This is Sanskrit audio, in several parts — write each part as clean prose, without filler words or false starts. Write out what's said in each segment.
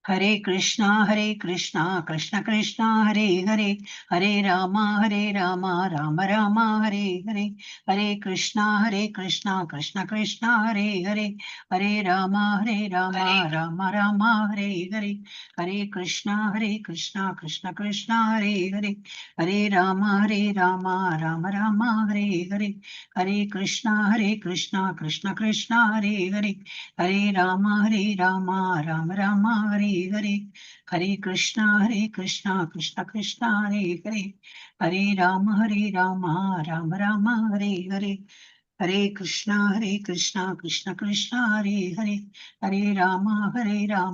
हरे कृष्णा कृष्ण कृष्णा हरे हरे, हरे राम राम राम हरे हरे, हरे कृष्णा कृष्ण कृष्णा हरे हरे, हरे राम राम राम हरे हरे, हरे कृष्णा कृष्ण कृष्णा हरे हरे, हरे राम राम राम हरे हरे, हरे कृष्णा कृष्ण कृष्णा हरे हरे, हरे राम राम राम हरे हरे, हरे कृष्णा कृष्ण कृष्ण हरे हरे, हरे राम राम राम हरे हरे, हरे कृष्णा कृष्ण कृष्ण हरे हरे, हरे राम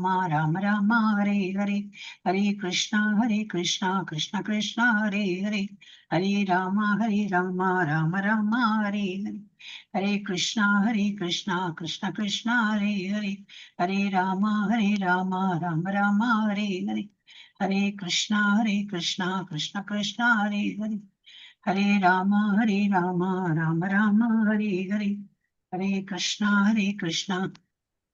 राम राम हरे हरे, हरे कृष्णा कृष्ण कृष्ण हरे हरे, हरे राम राम राम हरे हरे, हरे कृष्णा कृष्ण कृष्ण हरे हरे, हरे राम राम राम हरे हरे, हरे कृष्णा कृष्ण कृष्ण हरे हरे, हरे राम राम राम हरे हरे, हरे कृष्णा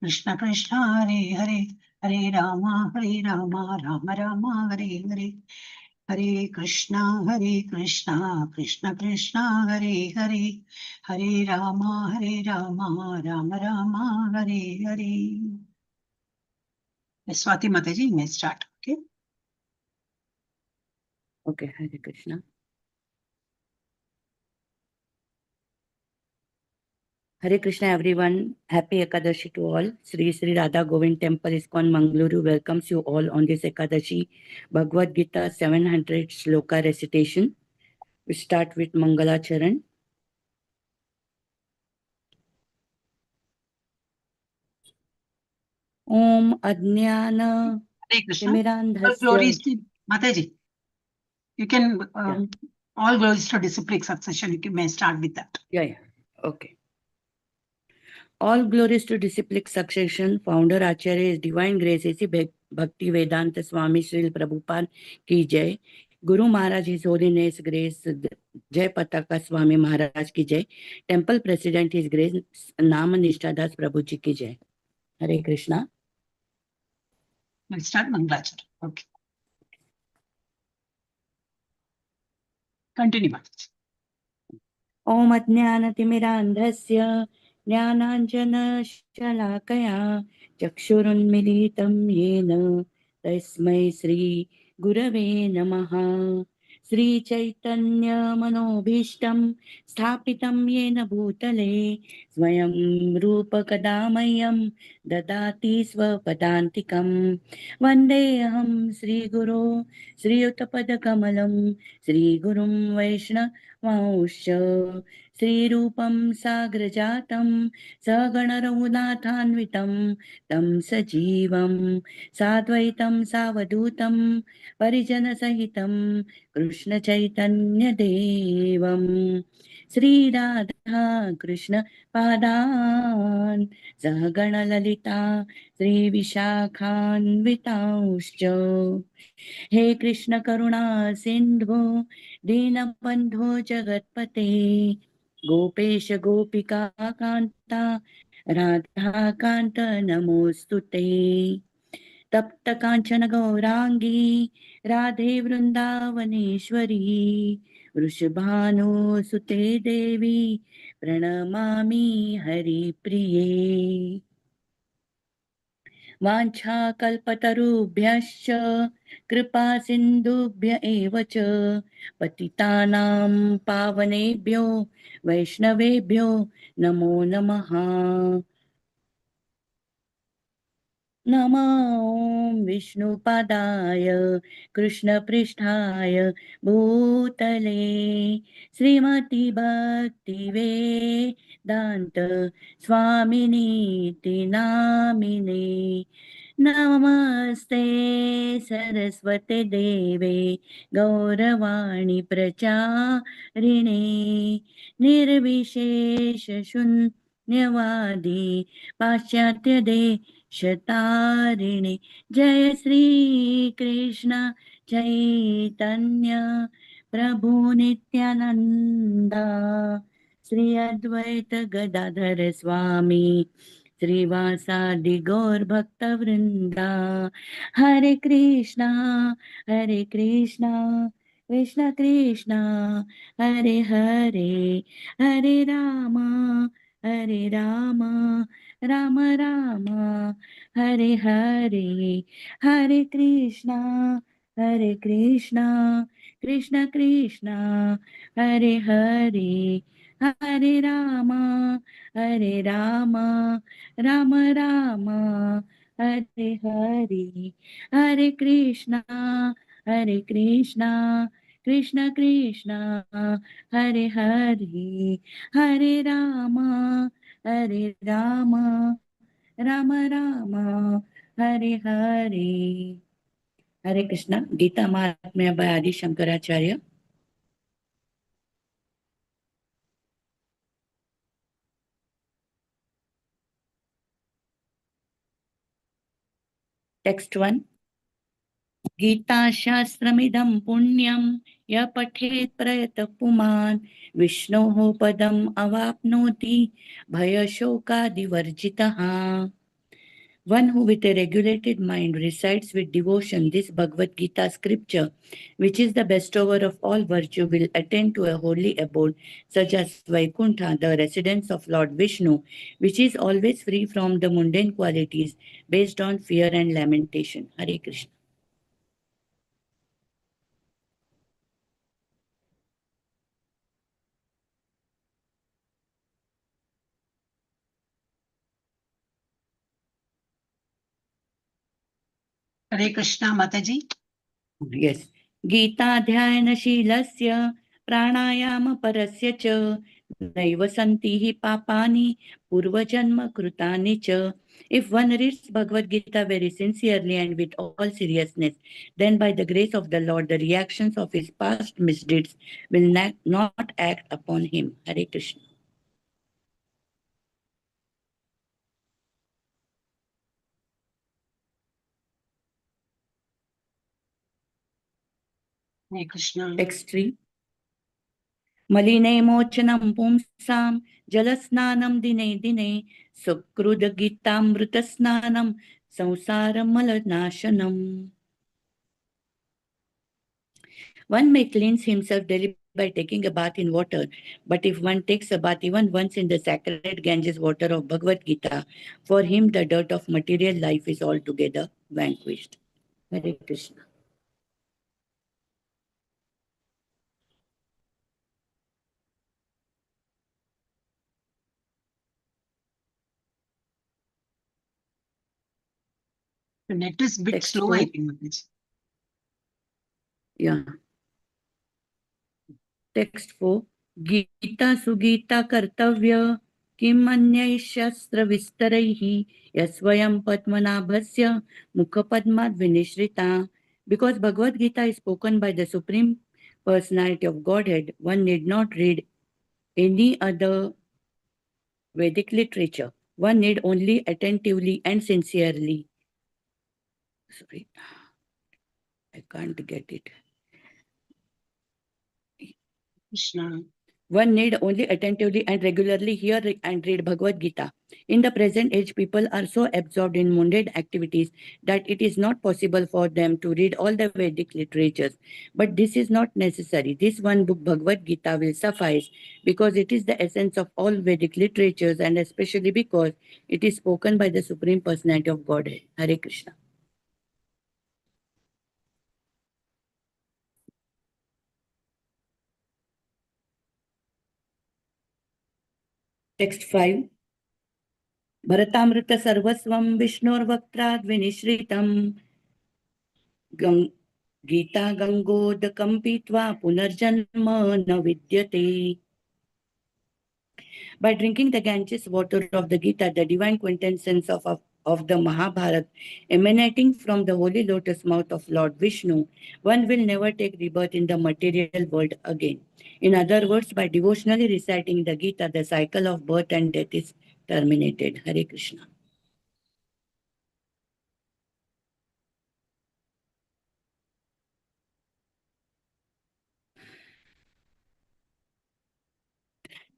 कृष्ण कृष्ण हरे हरे, हरे राम राम राम हरे हरे, हरे कृष्णा कृष्ण कृष्ण हरे हरे, हरे राम राम राम हरे हरे. स्वाति माता जी, may start. Okay. Okay, Hare Krishna. Hare Krishna everyone. Happy Ekadashi to all. Sri Sri Radha Govind Temple ISKCON Mangaluru welcomes you all on this Ekadashi Bhagavad Gita 700 Shloka recitation. We start with Mangala Charan. Om Adnyana Hare Krishna. All Timirandhasya. glories to Mataji. You can all glories to disciplic succession. You may start with that. Yeah. Okay. All glories to disciplic succession. Founder Acharya is Divine Grace A.C. Bhakti Vedanta Swami Srila Prabhupada ki Jai. Guru Maharaj His Holiness Grace Jai Pataka Swami Maharaj ki Jai. Temple President His Grace Nama Nishtha Das Prabhu ji ki Jai. Hare Krishna. We'll start Mangalachar. Okay. Continue, Mataji. Om Ajnanatimirandhasya Jnananjana Chakshurunmilitam Yena Tasmai Sri Gurave Namaha. Sri Chaitanya Manobhishtam Sthapitam Yena Bhutale Swayam Rupa Kadamayam Dadati Swapadantikam Vandeham Sri Guru Sri Uttapada Kamalam Sri Gurum Vaishnavanscha Sri Rupam Sagrajatam Saganaraghunathānvitam Tam Sajivam Sadvaitam Savadutam Parijana Sahitam Krishna Chaitanya Devam Sri Radha Krishna Padan Sahagana Lalita Sri Vishakhanvitauscha He Krishna Karuna Sindhu Dinabandhu Jagatpate Gopesha Gopika Kanta Radha Kanta Namostute Tapta Kanchana Gaurangi Radhe Vrindavaneshwari Vrishabhanu Sute Devi Pranamami Hari Priye वाञ्छाकल्पतरुभ्यश्च कृपा सिन्धुभ्य एव च पतितानां पावनेभ्यो वैष्णवेभ्यो नमो नमः नमो विष्णुपादाय कृष्णपृष्ठाय भूतले श्रीमति भक्तिवेदान्त स्वामिनीति नामिने नमस्ते सरस्वते देवे गौरवाणी प्रचारिणे निर्विशेष शून्यवादी पाश्चात्य शतारिणे जय श्री कृष्ण चैतन्य प्रभु नित्यानंदा श्री अद्वैत गदाधर स्वामी श्रीवासादि गौर भक्त वृंदा। हरे कृष्णा कृष्ण कृष्ण हरे हरे, हरे राम राम राम हरे हरे, हरे कृष्णा कृष्ण कृष्ण हरे हरे, हरे राम राम राम हरे हरे, हरे कृष्णा कृष्ण कृष्ण हरे हरे, हरे राम राम राम हरे हरे। हरे कृष्णा। गीता महात्म्य by आदि शंकराचार्य। टेक्स्ट 1। गीता शास्त्रमिदं पुण्यं य पठेत् प्रयतः पुमान् विष्णोः पदम् अवाप्नोति भयशोकादिवर्जितः। One who with a regulated mind recites with devotion this Bhagavad Gita scripture, which is the bestower of all virtue, will attain to a holy abode, such as Vaikuntha, the residence of Lord Vishnu, which is always free from the mundane qualities based on fear and lamentation. Hare Krishna. Hare Krishna, Mataji. Yes. गीताध्यायनशीलस्य प्राणायामपरस्य च नैव सन्ति हि पापानि पूर्वजन्म कृतानि च. If one reads Bhagavad Gita very sincerely and with all seriousness, then by the grace of the Lord, the reactions of his past misdeeds will not act upon him. Hare Krishna. Hare Krishna. Text 3. मलिने मोचनं पुंसां जलस्नानं दिने दिने सुकृदगीतामृतस्नानं संसारमलनाशनम्. One may cleanse himself daily by taking a bath in water, but if one takes a bath even once in the sacred Ganges water of Bhagavad Gita, for him the dirt of material life is altogether vanquished. Hare Krishna. The net is bit Text slow, 4. I think, Mataji. Yeah. Text 4. Gita Sugita Kartavya Kim Anyai Shastra Vistaraihi Yasvayam Padmanabhasya Mukhapadmad Vinishrita. Because Bhagavad Gita is spoken by the Supreme Personality of Godhead, one need not read any other Vedic literature. One need only attentively and sincerely. Sorry, I can't get it. Krishna. One need only attentively and regularly hear and read Bhagavad Gita. In the present age, people are so absorbed in mundane activities that it is not possible for them to read all the Vedic literatures. But this is not necessary. This one book, Bhagavad Gita, will suffice because it is the essence of all Vedic literatures and especially because it is spoken by the Supreme Personality of Godhead. Hare Krishna. Text 5. Bharatamrita sarvasvam Vishnurvaktrad Vinishritam Gita Gangodakam Pitva Punarjanma na Vidyate. By drinking the Ganges water of the Gita, the divine quintessence of the Mahabharata, emanating from the holy lotus mouth of Lord Vishnu, one will never take rebirth in the material world again. In other words, by devotionally reciting the Gita, the cycle of birth and death is terminated. Hare Krishna.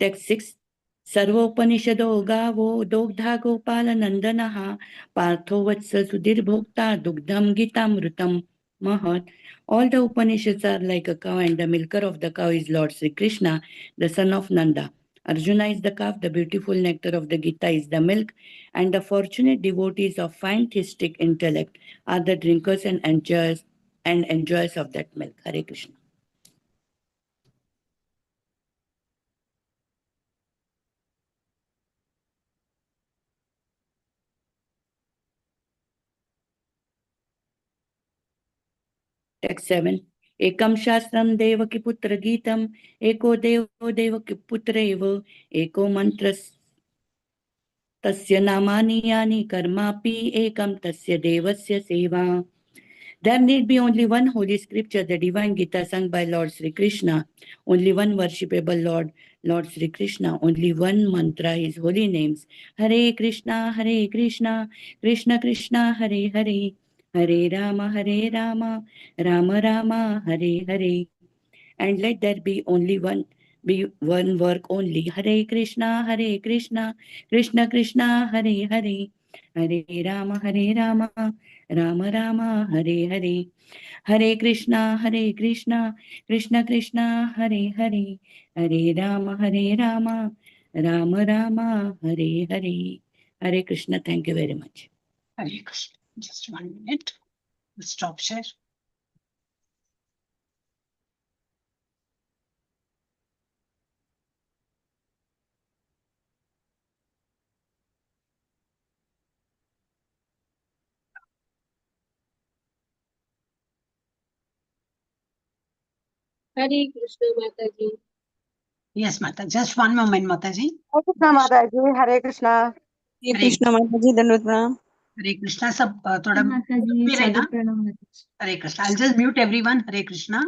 Text 6. सर्वोपनिषदो गावो दोग्धा गोपालनन्दनः पार्थो वत्स सुधीर्भोक्ता दुग्धं गीतामृतं महत्. All the Upanishads are like a cow, and the milker of the cow is Lord Sri Krishna, the son of Nanda. Arjuna is the calf, the beautiful nectar of the Gita is the milk, and the fortunate devotees of fine theistic intellect are the drinkers and enjoyers of that milk. Hare Krishna. Text 7. एकं शास्त्रं देवकीपुत्र गीतम् एको देवो देवकीपुत्र एव एको मन्त्रस्तस्य नामानि यानि कर्मापि एकं तस्य देवस्य सेवा. There need be only one holy scripture, the divine Gita sung by Lord Sri Krishna, only one worshipable Lord, Lord Sri Krishna, only one mantra, his holy names. Hare Krishna, Krishna Krishna, Hare Hare, Hare Rama, Rama Rama, Hare Hare. And let there be one work only. Hare Krishna, Krishna Krishna, Hare Hare, Hare Rama, Rama Rama, Hare Hare. Hare Krishna, Krishna Krishna, Hare Hare, Hare Rama, Rama Rama, Hare Hare. Hare Krishna. Thank you very much. Hare Krishna. Just 1 minute. We'll stop share. Hare Krishna Mataji. Yes, Mata. Just 1 moment, Mataji. हरे कृष्णा माता जी. हरे कृष्णा. हरे कृष्ण माता जी. धन्यवाद प्रणाम. Hare Krishna. सब थोड़ा माता जी. भी रहना. सादर प्रणाम. Hare Krishna. I'll just mute everyone. Hare Krishna.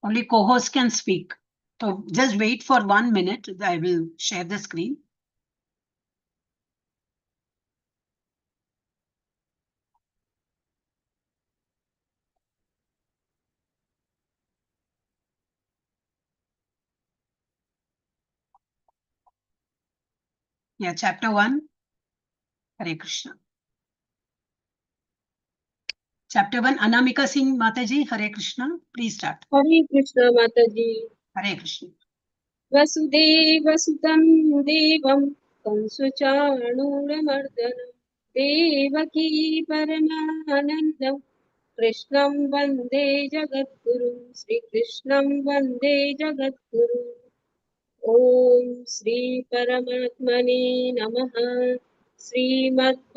Only co-host can speak. So just wait for 1 minute. I will share the screen. Yeah, chapter 1. Hare Krishna. Chapter 1, Anamika Singh Mataji, Hare Krishna. Please start. Hare Krishna माता जी. Hare Krishna. वसुदेवसुतं देवं कंसुचाणूरमर्दनं देवकी परमानन्दं कृष्णं वन्दे जगद्गुरुं श्रीकृष्णं वन्दे जगद्गुरुम्. ॐ श्री परमात्मने नमः. श्रीमद्भगवद्गीता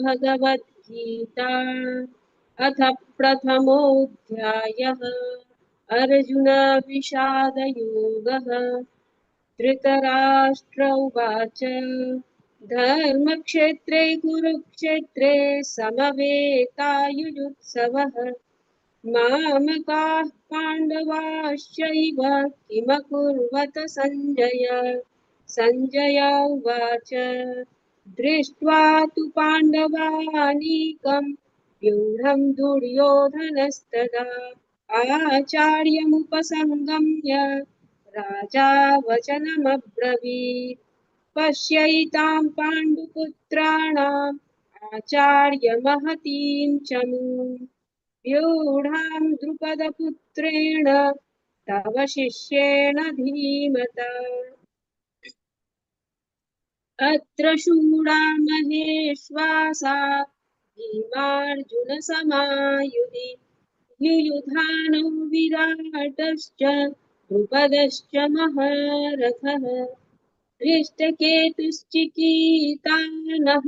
अथ प्रथमोऽध्यायः अर्जुन विषादयोगः. धृतराष्ट्र उवाच धर्मक्षेत्रे कुरुक्षेत्रे समवेतायुयुत्सवः मामकाः पाण्डवाश्चैव किमकुर्वत सञ्जय. सञ्जय उवाच दृष्ट्वा तु पाण्डवानीकं व्यूढं दुर्योधनस्तदा आचार्यमुपसङ्गम्य राजा वचनमब्रवीत्. पश्यैतां पाण्डुपुत्राणाम् आचार्यमहतीं च मूम् व्यूढां द्रुपदपुत्रेण तव शिष्येण धीमता. अत्र शूरा महेश्वासा भीमार्जुनसमायुधि युयुधानो विराटश्च द्रुपदश्च महारथः हृष्टकेतुश्चिकीतानः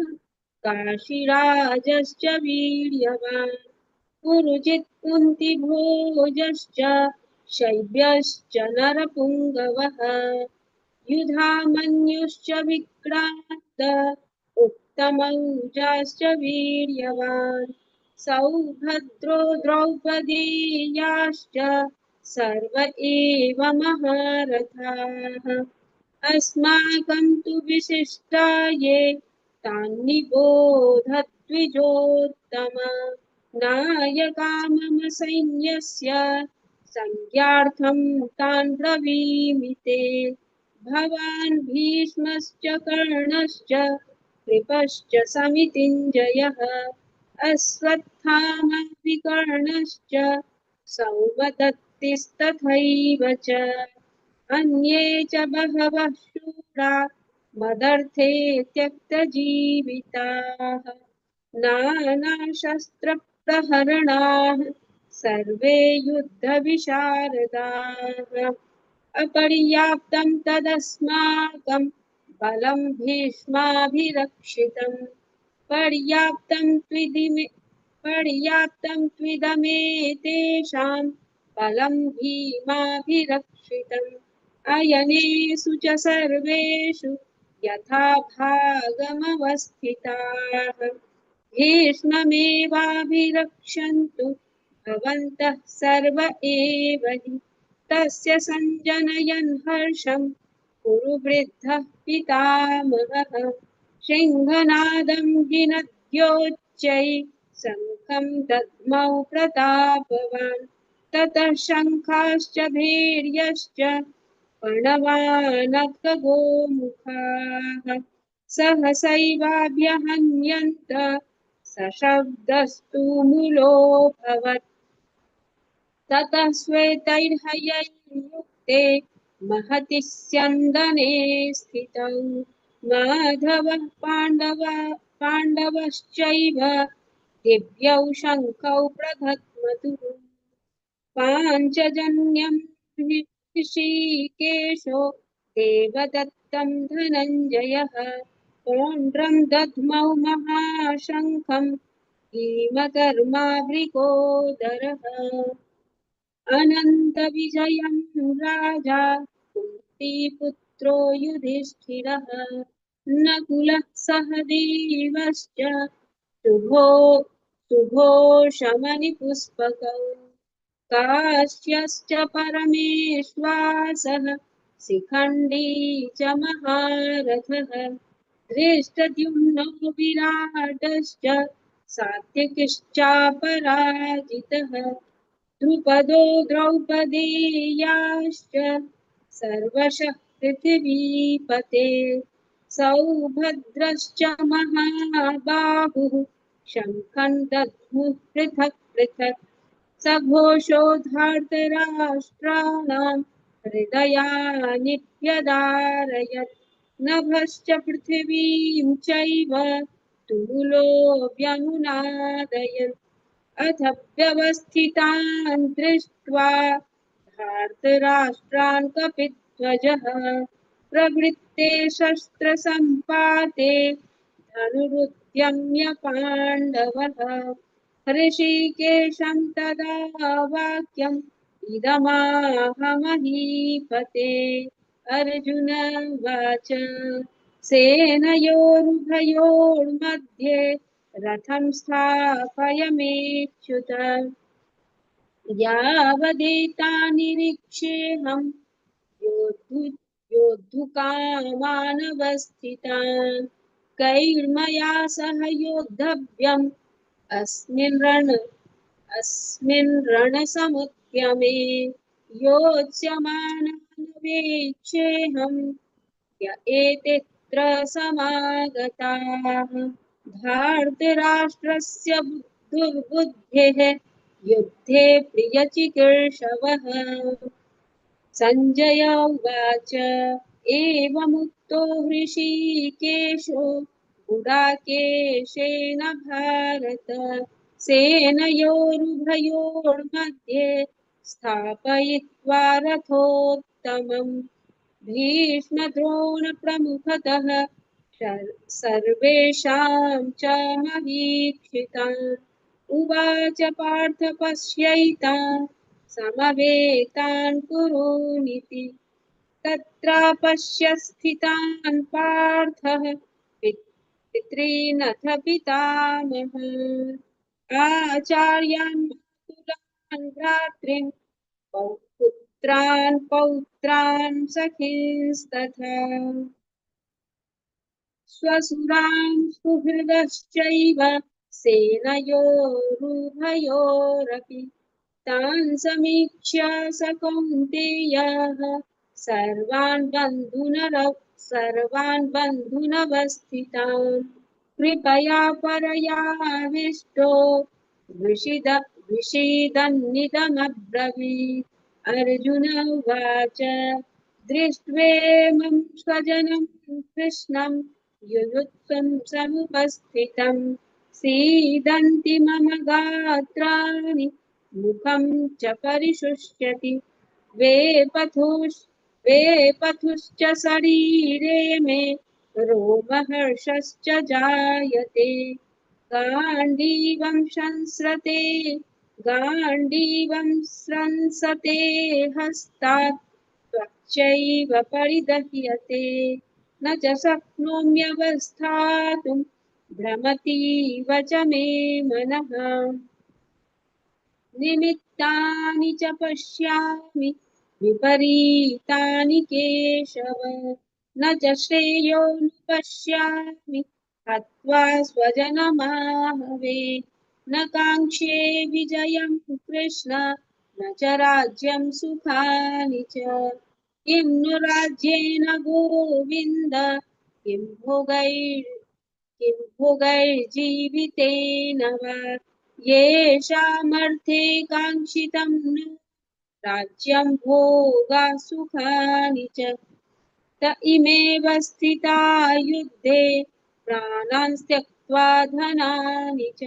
काशीराजश्च वीर्यवान् पुरुजित् कुन्तिभोजश्च शैब्यश्च नरपुङ्गवः युधामन्युश्च विक्रान्त उत्तमौजाश्च वीर्यवान् सौभद्रो द्रौपदेयाश्च सर्व एव महारथाः अस्माकं तु विशिष्टा ये तान्निबोध द्विजोत्तम नायका मम सैन्यस्य संज्ञार्थं तान् ब्रवीमि ते। भवान् भीष्मश्च कर्णश्च कृपश्च समितिञ्जयः अश्वत्थामा विकर्णश्च सौमदत्तिस्तथैव च अन्ये च बहवः शूरा मदर्थे त्यक्तजीविताः नानाशस्त्रप्रहरणाः सर्वे युद्धविशारदाः अपर्याप्तं तदस्माकं बलं भीष्माभिरक्षितम् पर्याप्तं त्विदमेतेषां बलं भीमाभिरक्षितम् अयनेषु च सर्वेषु यथा भागमवस्थिताः भीष्ममेवाभिरक्षन्तु भवन्तः सर्व एव हि तस्य सञ्जनयन् हर्षं कुरु वृद्धः पितामहः सिंहनादं विनद्योच्चैः शङ्खं दद्मौ प्रतापवान् ततः शङ्खाश्च भैर्यश्च प्रणवानकगोमुखाः सहसैवाभ्यहन्यन्त सशब्दस्तु मूलोऽभवत् ततः श्वेतैर्हयैर्युक्ते महति स्यन्दने स्थितौ माधवः पाण्डवश्चैव दिव्यौ शङ्खौ प्रधत्मतुः पाञ्चजन्यं ऋषिकेशो देवदत्तं धनञ्जयः पौण्ड्रं दद्मौ महाशङ्खं भीमकर्मावृकोदरः अनन्तविजयं राजा कुन्तीपुत्रो युधिष्ठिरः नकुलः सहदेवश्च शुभोषमणिपुष्पकौ काश्यश्च परमेश्वासः शिखण्डी च महारथः धृष्टद्युम्नो विराटश्च सात्यकिश्चापराजितः द्रुपदो द्रौपदेयाश्च सर्वशः पृथिवीपते सौभद्रश्च महाबाहुः शङ्खं दद्मुः पृथक् पृथक् सघोषो धार्तराष्ट्राणां हृदयानित्यदारयत् नभश्च पृथिवीं चैव तुमुलो व्यनुनादयन् अथ व्यवस्थितान् दृष्ट्वा धार्तराष्ट्रान् कपिध्वजः प्रवृत्ते शस्त्रसम्पाते धनुरुद्यम्य पाण्डवः ऋषिकेशं तदा वाक्यम् इदमाहमहीपते अर्जुन उवाच सेनयोरुभयोर्मध्ये रथं स्थापयमेच्युत यावदेतानिरीक्षेऽहं योद्धुकामानवस्थितान् कैर्मया सह योद्धव्यम् अस्मिन् रणसमुद्यमे योत्स्यमानानवेक्षेऽहं य एतेऽत्र समागताः धार्तराष्ट्रस्य दुर्बुद्धेः युद्धे प्रियचिकीर्षवः सञ्जय उवाच एवमुक्तो हृषीकेशो गुडाकेशेन भारत सेनयोरुभयोर्मध्ये स्थापयित्वा रथोत्तमम् भीष्मद्रोणप्रमुखतः सर्वेषां च महीक्षितान् उवाच पार्थ पश्यैतान् समवेतान् कुरूनिति तत्र पश्य स्थितान् पार्थः पितॄनथ पितामहान् आचार्यान् मातुलान् भ्रातॄन् पुत्रान् पौत्रान् सखींस्तथा स्वसुरान् सुहृदश्चैव सेनयोरुभयोरपि तान् समीक्ष्य स कौन्तेयः सर्वान् बन्धुनवस्थितान् कृपया परयाविष्टो विषिद विषीदन्निदमब्रवीत् अर्जुन उवाच दृष्ट्वेमं स्वजनं कृष्णं युयुत्सुं समुपस्थितं सीदन्ति मम गात्राणि मुखं च परिशुष्यति वेपथुश्च वेपथुश्च शरीरे मे रोमहर्षश्च जायते गाण्डीवं संस्रते गाण्डीवं स्रंसते हस्तात् त्वच्चैव परिदह्यते न च शक्नोम्यवस्थातुं भ्रमतीव च मे मनः निमित्तानि च पश्यामि विपरीतानि केशव न च श्रेयोनुपश्यामि हत्वा स्वजनमाहवे न काङ्क्षे विजयं कृष्ण न च राज्यं सुखानि च किं नु राज्येन गोविन्द किं किं भोगैर्जीवितेन वा येषामर्थे काङ्क्षितं न राज्यं भोगा सुखानि च त इमेव स्थिता युद्धे प्राणान् त्यक्त्वा धनानि च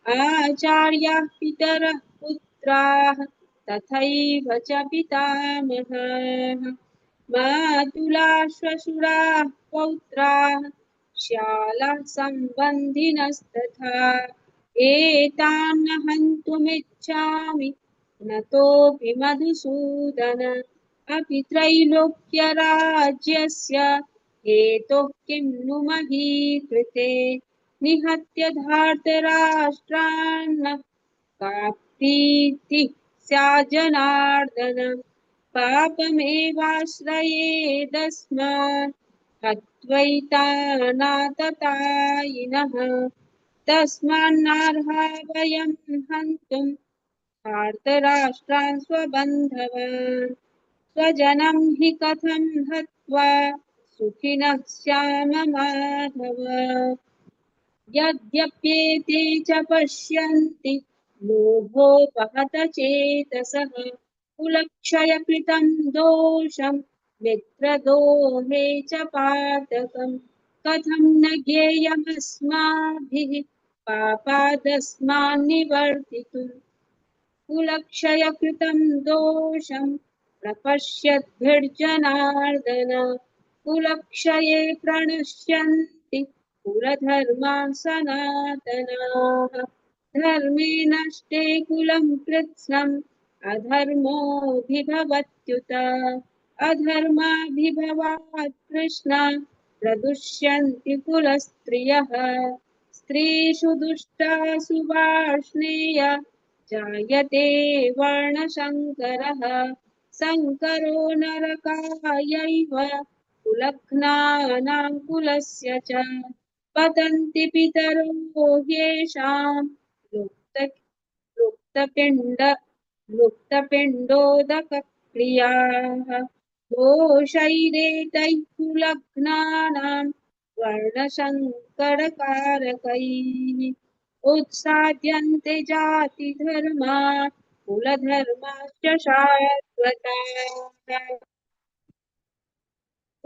आचार्याः पितरः पुत्राः तथैव च पितामहाः मातुला श्वशुराः पौत्राः श्यालाः सम्बन्धिनस्तथा एतान् न हन्तुमिच्छामि न तोऽपि मधुसूदन अपि त्रैलोक्यराज्यस्य हेतुः किं नु मही कृते निहत्य धार्तराष्ट्रान्न का प्रीतिः स्याज्जनार्दन पापमेवाश्रयेदस्मान् हत्वैतानाततायिनः तस्मान्नार्हा वयं हन्तुं धार्तराष्ट्रान् स्वबन्धवान् स्वजनं हि कथं हत्वा सुखिनः स्याम माधव यद्यप्येते च पश्यन्ति लोभोपहत चेतसः कुलक्षयकृतं दोषं मित्रदोहे च पातकम् कथं न ज्ञेयमस्माभिः पापादस्मान्निवर्तितुम् कुलक्षयकृतं दोषं प्रपश्यद्भिर्जनार्दन कुलक्षये प्रणश्यन्ति कुलधर्मा सनातनाः धर्मे नष्टे कुलं कृत्स्नम् अधर्मोऽभिभवत्युत अधर्माभिभवात् कृष्ण प्रदुष्यन्ति कुलस्त्रियः स्त्रीषु दुष्टासु वार्ष्णेय जायते वर्णशङ्करः शङ्करो नरकायैव कुलघ्नानां कुलस्य च पतन्ति पितरो ह्येषां लुप्त लुप्तपिण्ड लुप्तपिण्डोदकक्रियाः दोषैरेतैः कुलघ्नानां वर्णशङ्करकारकैः उत्साद्यन्ते जातिधर्मा कुलधर्माश्च शाश्वताः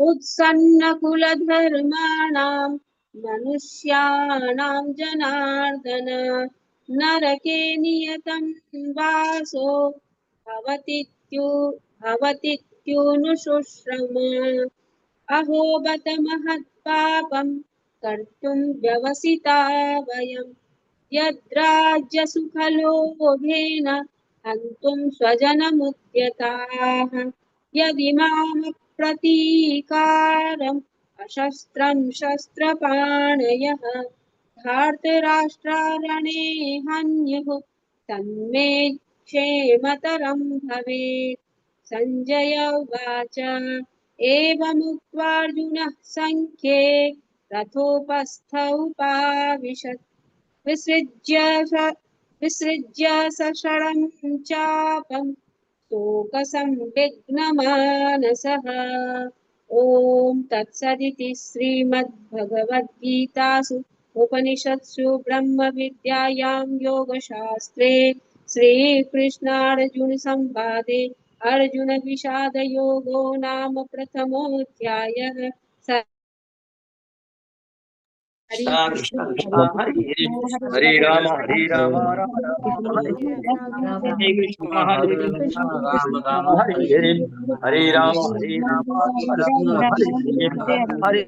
उत्सन्नकुलधर्माणां मनुष्याणां जनार्दन नरके नियतं वासो भवतीत्यु भवतीत्युनुशुश्रमा अहो बत महत्पापं कर्तुं व्यवसिता वयम् यद्राज्यसुखलोभेन हन्तुं स्वजनमुद्यताः यदिमामप्रतीकारम् अशस्त्रं शस्त्रपाणयः धार्तराष्ट्रारणे हन्युः तन्मे क्षेमतरं भवेत् सञ्जय उवाच एवमुक्त्वार्जुनः सङ्ख्ये रथोपस्थ उपाविशत् विसृज्य सषडं चापं शोकसंविघ्नमानसः। ॐ तत्सदिति श्रीमद्भगवद्गीतासु उपनिषत्सु ब्रह्मविद्यायां योगशास्त्रे श्रीकृष्णार्जुनसंवादे अर्जुनविषादयोगो नाम प्रथमोऽध्यायः। हरे कृष्ण कृष्ण कृष्ण हरे हरे राम राम राम हरे हरे कृष्ण राम कृष्ण राम हरे हरे हरे हरे राम राम हरे हरे।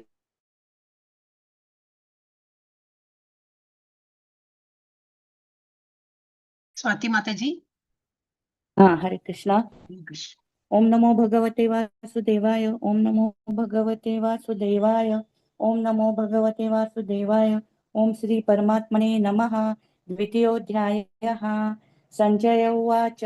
स्वाती माता जी। हाँ, हरे कृष्णा। हरे कृष्ण। ओम नमो भगवते वासुदेवाय। ओम नमो भगवते वासुदेवाय। ओम नमो भगवते वासुदेवाय। ओम श्री परमात्मने नमः। द्वितीयोऽध्यायः। संजय उवाच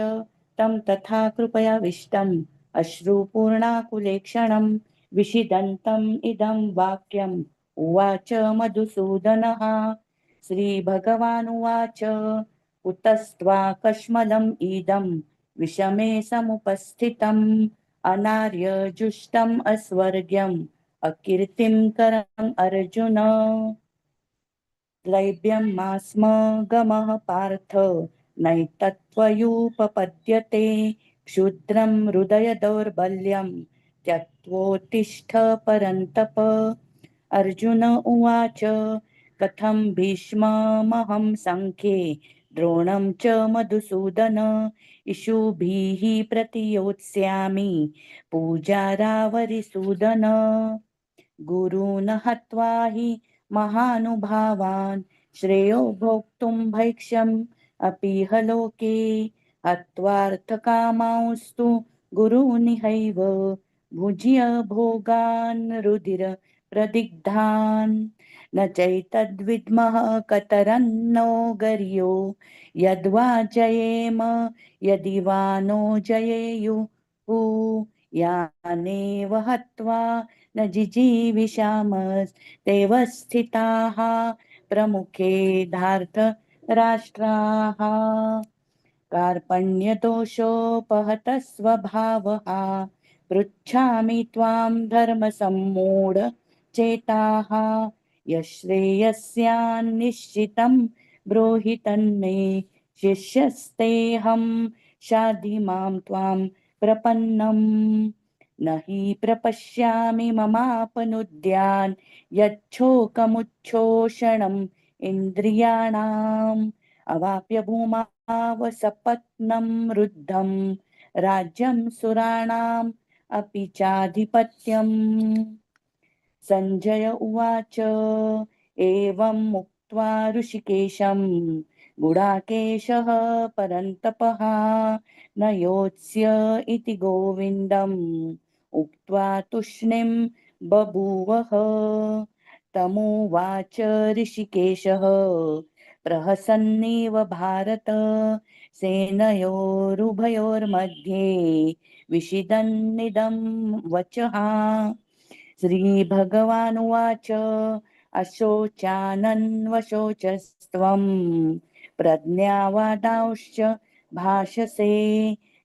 तं तथा कृपयाविष्टम् अश्रुपूर्णाकुलेक्षणं विषिदन्तम् इदं वाक्यम् उवाच मधुसूदनः। श्रीभगवानुवाच कुतस्त्वाकश्मलम् इदम् विषमे समुपस्थितम् अनार्यजुष्टम् अस्वर्ग्यम् अकीर्तिं करम् अर्जुन। क्लैब्यं मास्म गमः पार्थ नैतत्त्वयुपपद्यते क्षुद्रं हृदय दौर्बल्यं त्यक्त्वोत्तिष्ठ परन्तप। अर्जुन उवाच कथं भीष्ममहं सङ्ख्ये द्रोणं च मधुसूदन इषुभिः प्रतियोत्स्यामि पूजारावरिसूदन। गुरून् हत्वा हि महानुभावान् श्रेयो भोक्तुं भैक्ष्यम् अपीह लोके हत्वार्थकामांस्तु गुरूनिहैव भुज्य भोगान् रुधिर प्रदिग्धान् न चैतद्विद्मः कतरन्नो गर्यो यद्वा जयेम यदि वा नो जयेयुः यानेव हत्वा न जिजीविषामस्तेव स्थिताः प्रमुखे धार्त राष्ट्राः। कार्पण्यदोषोपहतः स्वभावः पृच्छामि त्वां धर्मसम्मूढ चेताः यश्रेयस्यान्निश्चितं ब्रूहि तन्मे शिष्यस्तेऽहं शाधि मां त्वां प्रपन्नम्। न हि प्रपश्यामि ममापनुद्यान् यच्छोकमुच्छोषणम् इन्द्रियाणाम् अवाप्य भूमावसपत्नं रुद्धं राज्यं सुराणाम् अपि चाधिपत्यम्। संजय उवाच एवं मुक्त्वा ऋषिकेशं गुडाकेशः परन्तपः न योत्स्य इति गोविन्दम् उक्त्वा तूष्णीं बभूवः। तमुवाच ऋषिकेशः प्रहसन्निव भारत सेनयोरुभयोर्मध्ये विषिदन्निदं वचः। श्रीभगवानुवाच अशोचानन्वशोचस्त्वं प्रज्ञावादांश्च भाषसे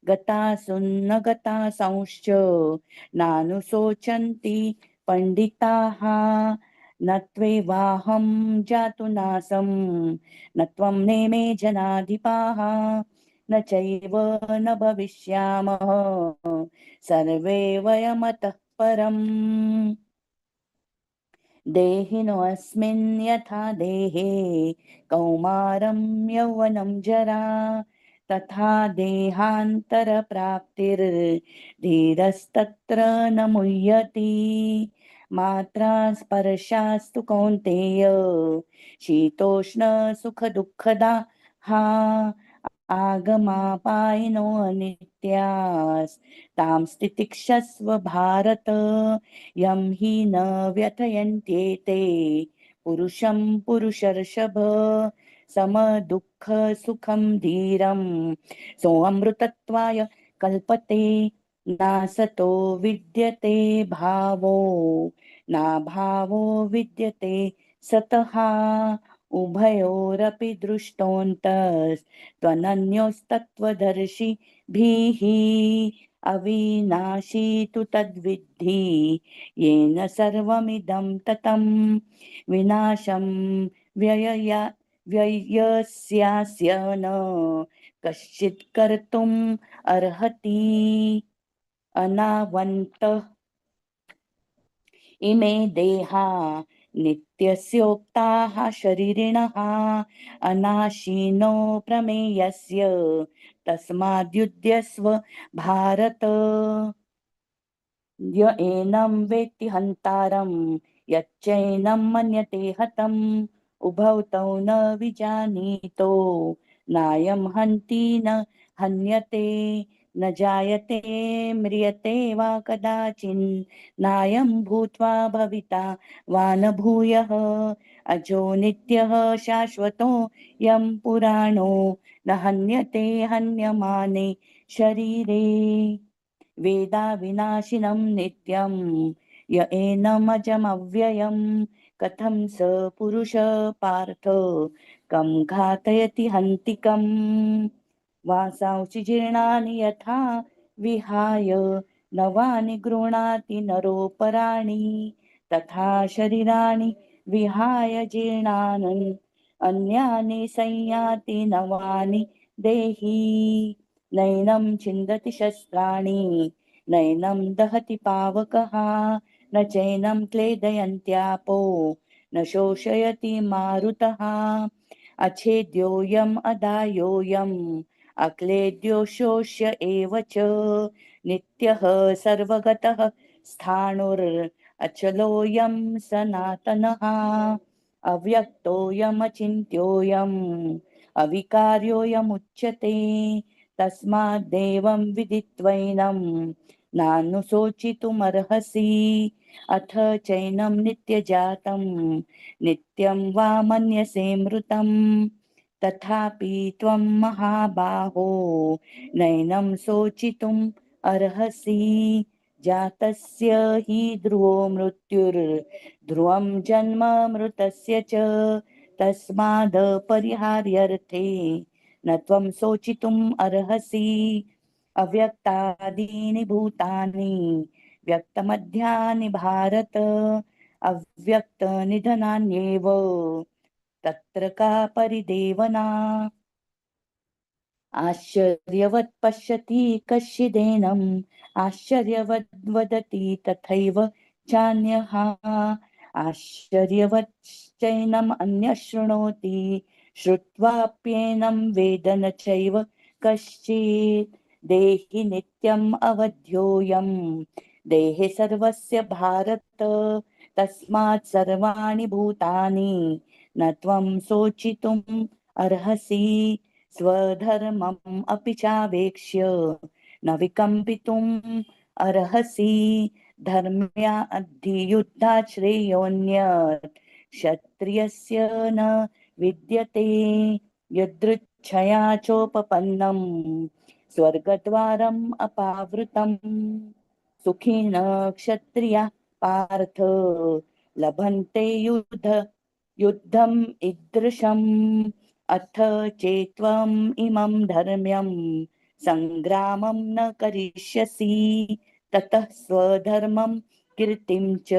गतासुन्न गतासंश्च नानुशोचन्ति पण्डिताः। न त्वेवाहं जातु नासं न त्वं नेमे जनाधिपाः न चैव न भविष्यामः सर्वे वयमतः परम्। देहिनोऽस्मिन् यथा देहे कौमारं यौवनं जरा तथा देहान्तरप्राप्तिर्धीरस्तत्र न मुह्यति। मात्रा स्पर्शास्तु कौन्तेय शीतोष्ण सुखदुःखदा आगमापायिनो अनित्यास् तां स्थितिक्षस्व भारत यं हि न व्यथयन्त्येते पुरुषं पुरुषर्षभ समदुःख सुखं धीरं सोऽमृतत्वाय कल्पते नासतो विद्यते भावो नाभावो विद्यते सतः उभयोरपि दृष्टोऽन्तस्त्वनन्योस्तत्त्वदर्शिभिः अविनाशी तु तद्विद्धि येन सर्वमिदं ततं विनाशं व्ययस्यास्य न कश्चित् कर्तुम् अर्हति अनावन्तः इमे देहा नित्यस्योक्ताः शरीरिणः अनाशिनो प्रमेयस्य तस्माद्युध्यस्व भारत य एनं वेत्ति हन्तारं यच्चैनं मन्यते हतम् उभौ तौ न विजानीतो नायं हन्ति न हन्यते न जायते म्रियते वा कदाचिन् नायं भूत्वा भविता वा न भूयः अजो नित्यः शाश्वतो यं पुराणो न हन्यते हन्यमाने शरीरे वेदा विनाशिनं नित्यं य एनमजमव्ययं कथं स पुरुष पार्थ कं घातयति हन्तिकम् वासांसि जीर्णानि यथा विहाय नवानि गृह्णाति नरोपराणि तथा शरीराणि विहाय जीर्णानि अन्यानि संयाति नवानि देहि नैनं छिन्दति शस्त्राणि नैनं दहति पावकः न चैनं क्लेदयन्त्यापो न शोषयति मारुतः अच्छेद्योऽयम् अदायोऽयम् अक्लेद्यो शोष्य एव च नित्यः सर्वगतः स्थाणुरचलोऽयं सनातनः अव्यक्तोऽयमचिन्त्योऽयम् अविकार्योऽयमुच्यते तस्माद्देवं विदित्वैनं नानुशोचितुमर्हसि अथ चैनं नित्यजातं नित्यं वा मन्यसे मृतं तथापि त्वं महाबाहो नैनं शोचितुम् अर्हसि जातस्य हि ध्रुवो मृत्युर्ध्रुवं जन्म मृतस्य च तस्माद् परिहार्यर्थे न त्वं शोचितुम् अर्हसि अव्यक्तादीनि भूतानि व्यक्तमध्यानि भारत अव्यक्तनिधनान्येव तत्र का परिदेवना आश्चर्यवत् पश्यति कश्चिदेनम् आश्चर्यवद् वदति तथैव चान्यः आश्चर्यवच्चैनम् अन्यः शृणोति श्रुत्वाप्येनं वेद न चैव कश्चित् देहि नित्यम् अवध्योऽयं देहे सर्वस्य भारत तस्मात् सर्वाणि भूतानि न त्वं शोचितुम् अर्हसि स्वधर्मम् अपि चावेक्ष्य न विकम्पितुम् अर्हसि धर्म्याद्धियुद्धात् श्रेयोऽन्यत् क्षत्रियस्य न विद्यते यदृच्छया चोपपन्नं स्वर्गद्वारम् अपावृतम् सुखिन क्षत्रियः पार्थ लभन्ते युद्धम् ईदृशम् अथ चेत्त्वम् इमं धर्म्यं संग्रामं न करिष्यसि ततः स्वधर्मं कीर्तिं च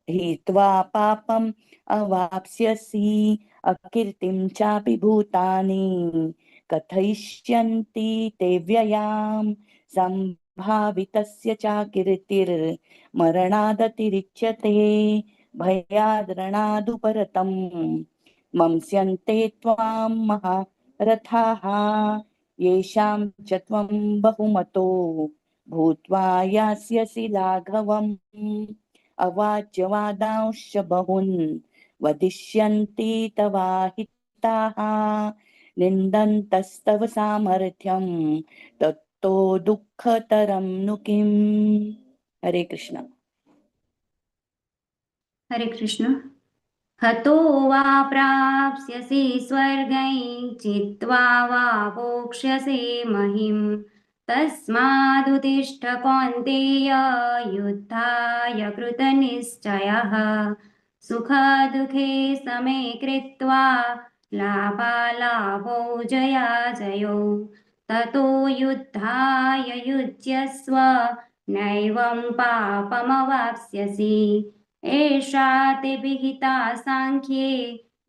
हित्वा पापम् अवाप्स्यसि अकीर्तिं चापि भूतानि कथयिष्यन्ति ते व्ययाम् सम्भावितस्य चाकीर्तिर्मरणादतिरिच्यते भयाद्रणादुपरतम् मंस्यन्ते त्वां महारथाः येषां च त्वं बहुमतो भूत्वा यास्यसि लाघवम् अवाच्यवादांश्च बहून् वदिष्यन्ति तवाहिताः निन्दन्तस्तव सामर्थ्यं तत्तो दुःखतरं नु किम् हरे कृष्ण हरे कृष्ण हतो वा प्राप्स्यसि स्वर्गं चित्वा वा भोक्ष्यसे महिम् तस्मादुत्तिष्ठ कौन्तेय युद्धाय कृतनिश्चयः सुखदुःखे समे कृत्वा लाभालाभौ जयाजयौ ततो युद्धाय युज्यस्व नैवं पापमवाप्स्यसि एषा ते विहिता साङ्ख्ये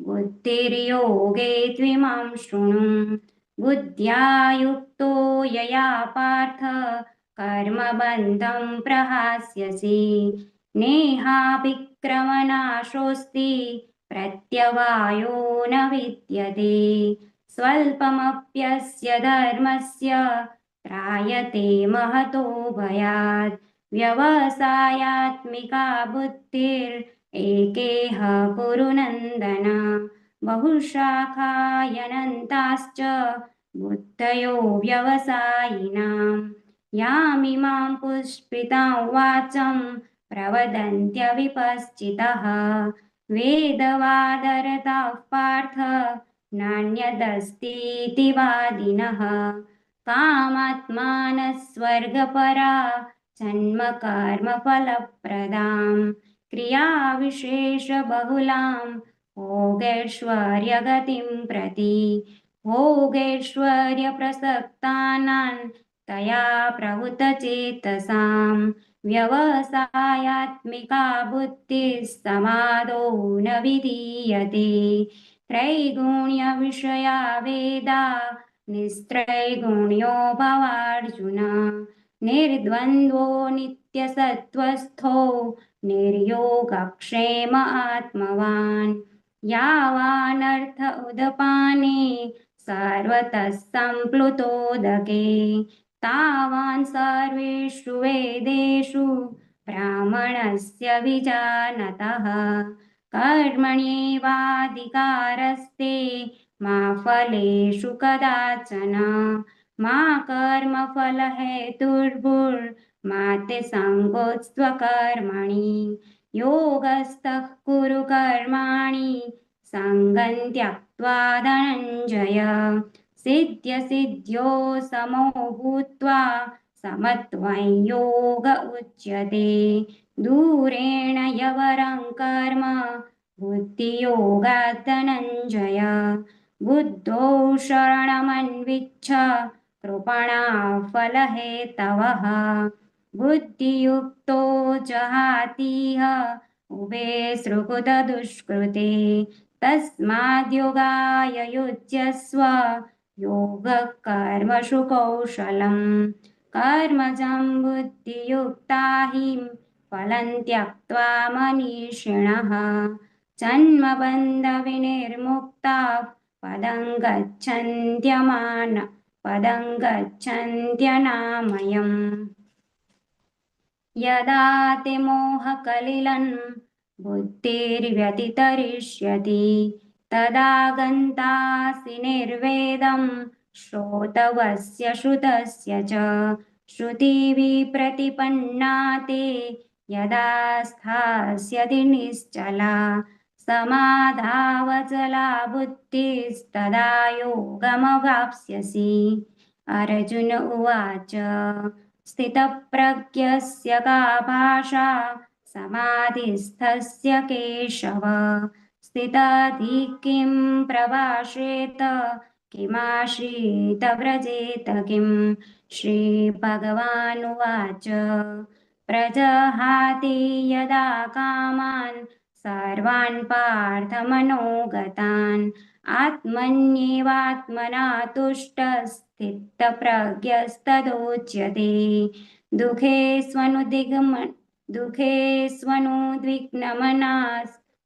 बुद्धिर्योगे त्विमां शृणु बुद्ध्या युक्तो यया पार्थ कर्मबन्धं प्रहास्यसि नेहाभिक्रमनाशोऽस्ति प्रत्यवायो न विद्यते स्वल्पमप्यस्य धर्मस्य त्रायते महतो भयात् व्यवसायात्मिका बुद्धिरेकेह कुरु नन्दन बहुशाखायनन्ताश्च बुद्धयो व्यवसायिनां यामिमां पुष्पितां वाचं प्रवदन्त्यविपश्चितः वेदवादरताः पार्थ नान्यदस्तीति वादिनः कामात्मानः स्वर्गपरा जन्मकर्मफलप्रदां क्रियाविशेषबहुलां भोगैश्वर्यगतिं प्रति भोगैश्वर्यप्रसक्तानां तया प्रहुतचेतसां व्यवसायात्मिका बुद्धिः समादो न विधीयते त्रैगुण्यविषया वेदा निस्त्रैगुण्यो भवार्जुन निर्द्वन्द्वो नित्यसत्त्वस्थो निर्योगक्षेम आत्मवान् यावानर्थ उदपाने सर्वतः सम्प्लुतोदके तावान् सर्वेषु वेदेषु ब्राह्मणस्य विजानतः कर्मण्येवाधिकारस्ते मा फलेषु कदाचन मा कर्मफलहेतुर्भुर्मा ते सङ्गोऽस्त्वकर्मणि योगस्थः कुरु कर्माणि सङ्गं त्यक्त्वा धनञ्जय सिद्ध्यसिद्ध्यो समो भूत्वा समत्वं योग उच्यते दूरेण यवरं कर्म बुद्धियोगात् धनञ्जय बुद्धौ शरणमन्विच्छ कृपणा फलहेतवः बुद्धियुक्तो जहातीह उभे सृकुतदुष्कृते तस्माद्योगाय युज्यस्व योगः कर्मसु कौशलम् कर्मजं बुद्धियुक्ता हि फलं त्यक्त्वा मनीषिणः जन्मबन्धविनिर्मुक्ताः पदं गच्छन्त्यनामयम् यदा ते मोहकलिलं बुद्धिर्व्यतितरिष्यति तदा गन्तासि निर्वेदं श्रोतवस्य श्रुतस्य च श्रुतिभिः प्रतिपन्ना ते यदा स्थास्यति निश्चला समाधावचला बुद्धिस्तदा योगमवाप्स्यसि अर्जुन उवाच स्थितप्रज्ञस्य का भाषा समाधिस्थस्य केशव स्थिताधिः किं प्रभाषेत किमाश्रित व्रजेत किं श्रीभगवानुवाच प्रजहाति यदा कामान् सर्वान् पार्थमनोगतान् आत्मन्येवात्मना तुष्टः स्थितप्रज्ञस्तदोच्यते दुःखेष्वनुद्विग्नमनाः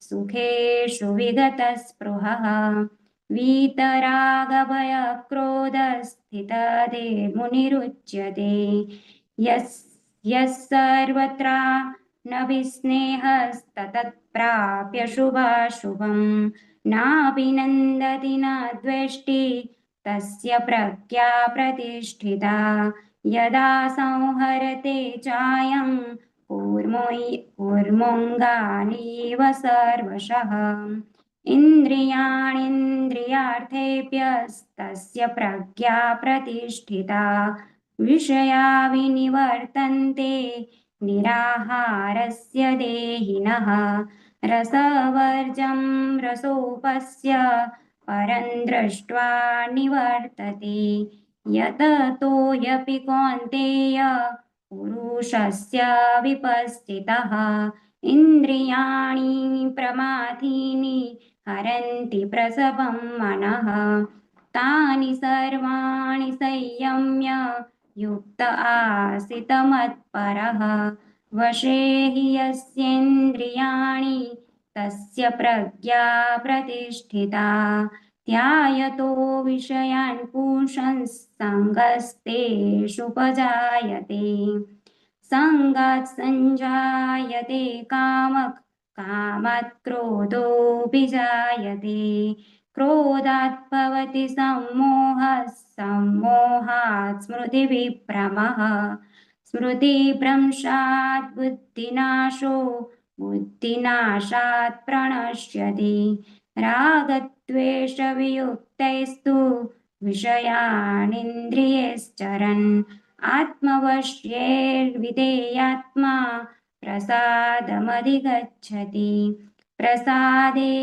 सुखेषु विगतस्पृहः वीतरागभयक्रोधस्थितधीर्मुनिरुच्यते यः सर्वत्र न विस्नेहस्ततत्प्राप्य शुभाशुभं नाभिनन्दति न द्वेष्टि तस्य प्रज्ञा प्रतिष्ठिता यदा संहरते चायं कूर्मोऽङ्गानीव सर्वशः इन्द्रियाणीन्द्रियार्थेभ्यस्तस्य प्रज्ञा प्रतिष्ठिता विषया विनिवर्तन्ते निराहारस्य देहिनः रसवर्जं रसोपस्य परं दृष्ट्वा निवर्तते यततोऽपि कौन्तेय पुरुषस्य विपस्थितः इन्द्रियाणि प्रमाथीनि हरन्ति प्रसभं मनः तानि सर्वाणि संयम्य युक्त आसीत् मत्परः वशे हि यस्येन्द्रियाणि तस्य प्रज्ञा प्रतिष्ठिता ध्यायतो विषयान् पुंसस्तङ्गस्तेषुपजायते सङ्गात् सञ्जायते कामः कामात् क्रोधोऽपि जायते क्रोधात् भवति सम्मोहः सम्मोहात् स्मृतिविभ्रमः स्मृतिभ्रंशात् बुद्धिनाशो बुद्धिनाशात् प्रणश्यति रागद्वेषवियुक्तैस्तु विषयानिन्द्रियैश्चरन् आत्मवश्यैर्विधेयात्मा प्रसादमधिगच्छति प्रसादे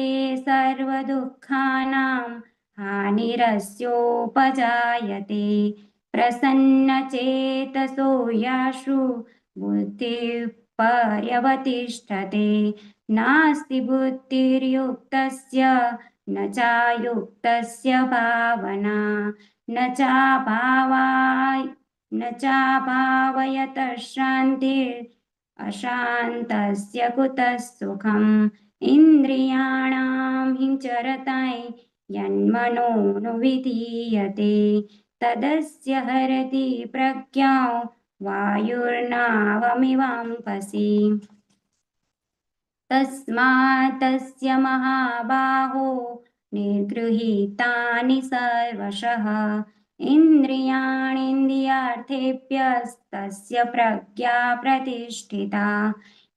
सर्वदुःखानां हानिरस्योपजायते प्रसन्नचेतसो याशु बुद्धिः पर्यवतिष्ठते नास्ति बुद्धिर्युक्तस्य न चायुक्तस्य भावना न चाभावयतः शान्तिर् अशान्तस्य कुतः सुखम् इन्द्रियाणां हिंचरताय यन्मनोनुविधीयते तदस्य हरति प्रज्ञां वायुर्नावमिवाम्पसि तस्मात् तस्य महाबाहो निर्गृहीतानि सर्वशः इन्द्रियाणीन्द्रियार्थेभ्यस्तस्य प्रज्ञा प्रतिष्ठिता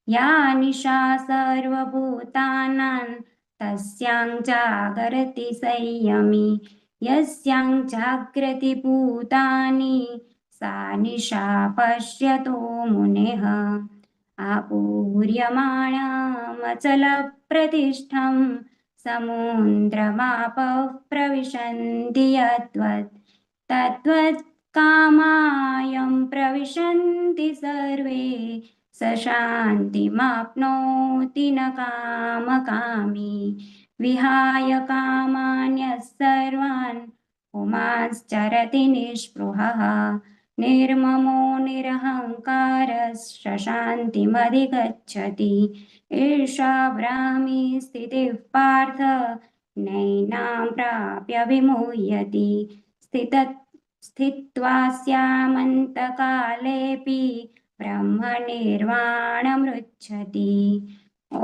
या निशा सर्वभूतानां तस्यां जागरति संयमी यस्यां जाग्रति भूतानि सा निशा पश्यतो मुनेः आपूर्यमाणमचलप्रतिष्ठं समुद्रमापः प्रविशन्ति यद्वत् तद्वत् कामायं प्रविशन्ति सर्वे स शान्तिमाप्नोति न कामकामी विहाय कामान्यः सर्वान् पुमांश्चरति निःस्पृहः निर्ममो निरहङ्कारः शान्तिमधिगच्छति एषा ब्राह्मी स्थितिः पार्थ नैनां प्राप्य विमुह्यति स्थित्वा स्यामन्तकालेऽपि ब्रह्मनिर्वाणमृच्छति ॐ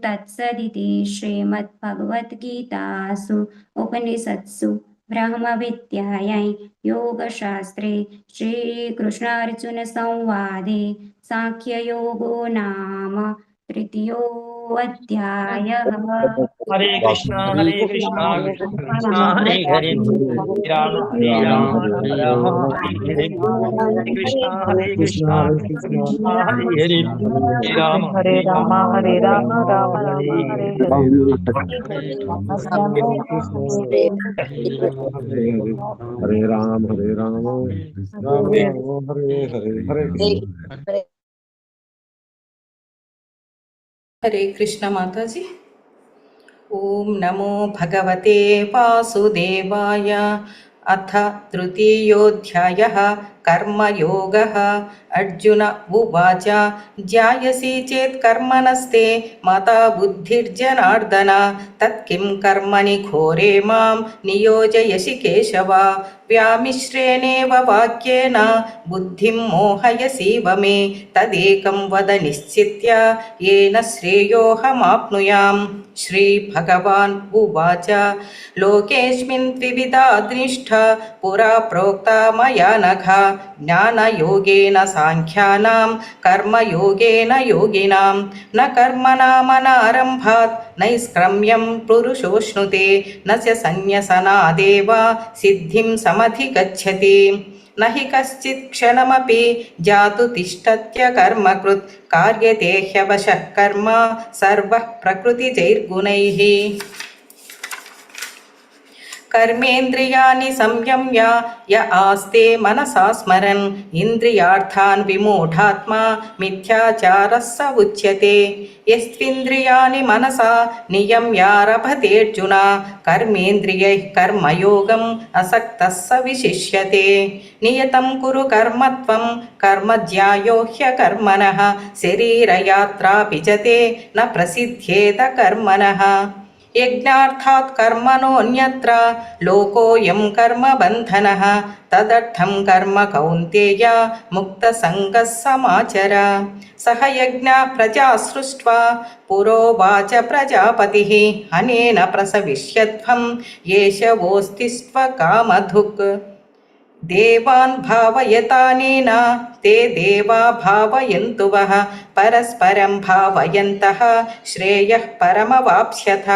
तत्सदिति श्रीमद्भगवद्गीतासु उपनिषत्सु ब्रह्मविद्यायां योगशास्त्रे श्रीकृष्णार्जुनसंवादे साङ्ख्ययोगो नाम तृतीयोऽध्यायः। हरे कृष्णा कृष्णा कृष्णा हरे हरे राम हरे राम राम हरे हरे कृष्णा कृष्णा हरे हरे राम हरे राम हरे राम राम राम हरे हरे राम राम राम हरे हरे हरे हरे कृष्ण माता जी। ओम नमो भगवते वासुदेवाय। अथ तृतीयोऽध्यायः कर्मयोगः। अर्जुन उवाच ध्यायसि चेत् कर्मणस्ते मता बुद्धिर्जनार्दन तत्किं कर्मणि घोरे मां नियोजयसि केशव व्यामिश्रेणेव वाक्येन बुद्धिं मोहयसीव मे तदेकं वद निश्चित्य येन श्रेयोऽहमाप्नुयाम्। श्रीभगवान् उवाच लोकेऽस्मिन् द्विविधा दृष्टा पुरा प्रोक्ता मया नघ జ్ఞానయోగేన సాంఖ్యానాం కర్మయోగేన యోగినాం న కర్మణామనారంభాత్ నైష్క్రమ్యం పురుషోష్ణుతే న చ సన్యసనాదేవ సిద్ధిం సమధిగచ్చతి నహి కశ్చిత్ క్షణమపి జాతు తిష్టత్య కర్మకృత్ కార్యతే హ్యవశః కర్మ సర్వః ప్రకృతిజైర్గుణైః కర్మేంద్రియాణి సంయమ్య య ఆస్తే మనసా స్మరన్ ఇంద్రియార్థాన్ విమూఢాత్మా మిథ్యాచారः స ఉచ్యతే యస్త్వింద్రియాణి మనసా నియమ్యారభతేర్జున కర్మేంద్రియైః కర్మయోగం అసక్తः స విశిష్యతే నియతం కురు కర్మత్వం కర్మజ్యాయో హ్యకర్మణః శరీరయాత్రాపి చ తే న ప్రసిద్ధ్యేత కర్మణః యజ్ఞార్థాత్ కర్మణోన్యత్ర లోకోయం కర్మబంధనః తదర్థం కర్మ కౌంతేయ ముక్తసంగః సమాచర సహ యజ్ఞా ప్రజా సృష్ట్వా పురోవాచ ప్రజాపతిః అనేన ప్రసవిష్యత్వం ఏషవోస్తిస్త్వ కామధుక్ దేవాన్ భావయతానేన తే దేవా భావయంతు వః పరస్పరం భావయంతః శ్రేయః పరమవాప్స్యథ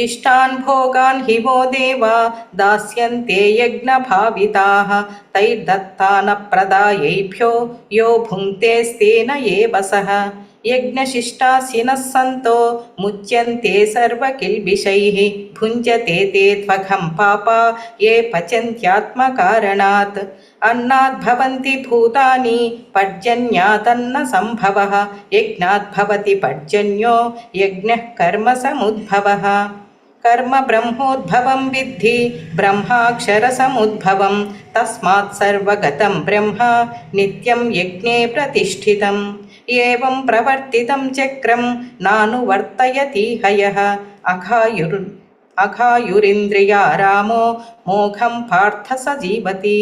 ఇష్టాన్ భోగాన్ హి వో దేవా దాస్యంతే యజ్ఞభావితాః తైర్దత్తాన ప్రదాయేభ్యో యో భుంక్తేస్తేన ఏవ సః యజ్ఞశిష్టాసినః సంతో ముచ్యంతే సర్వకిల్బిషైః భుంజతే తే త్వఘం పాపా ఏ పచంత్యాత్మకారణాత్ అన్నాద్భవంతి భూతాని పర్జన్యాతన్న సంభవః యజ్ఞాద్భవతి పర్జన్యో యజ్ఞః కర్మ సముద్భవః కర్మ బ్రహ్మోద్భవం విద్ధి బ్రహ్మాక్షర సముద్భవం తస్మాత్ సర్వగతం బ్రహ్మ నిత్యం యజ్ఞే ప్రతిష్ఠితం ఏవం ప్రవర్తితం చక్రం నానువర్తయతి హయః అఘాయురింద్రియారామో మోఘం పార్థ స జీవతి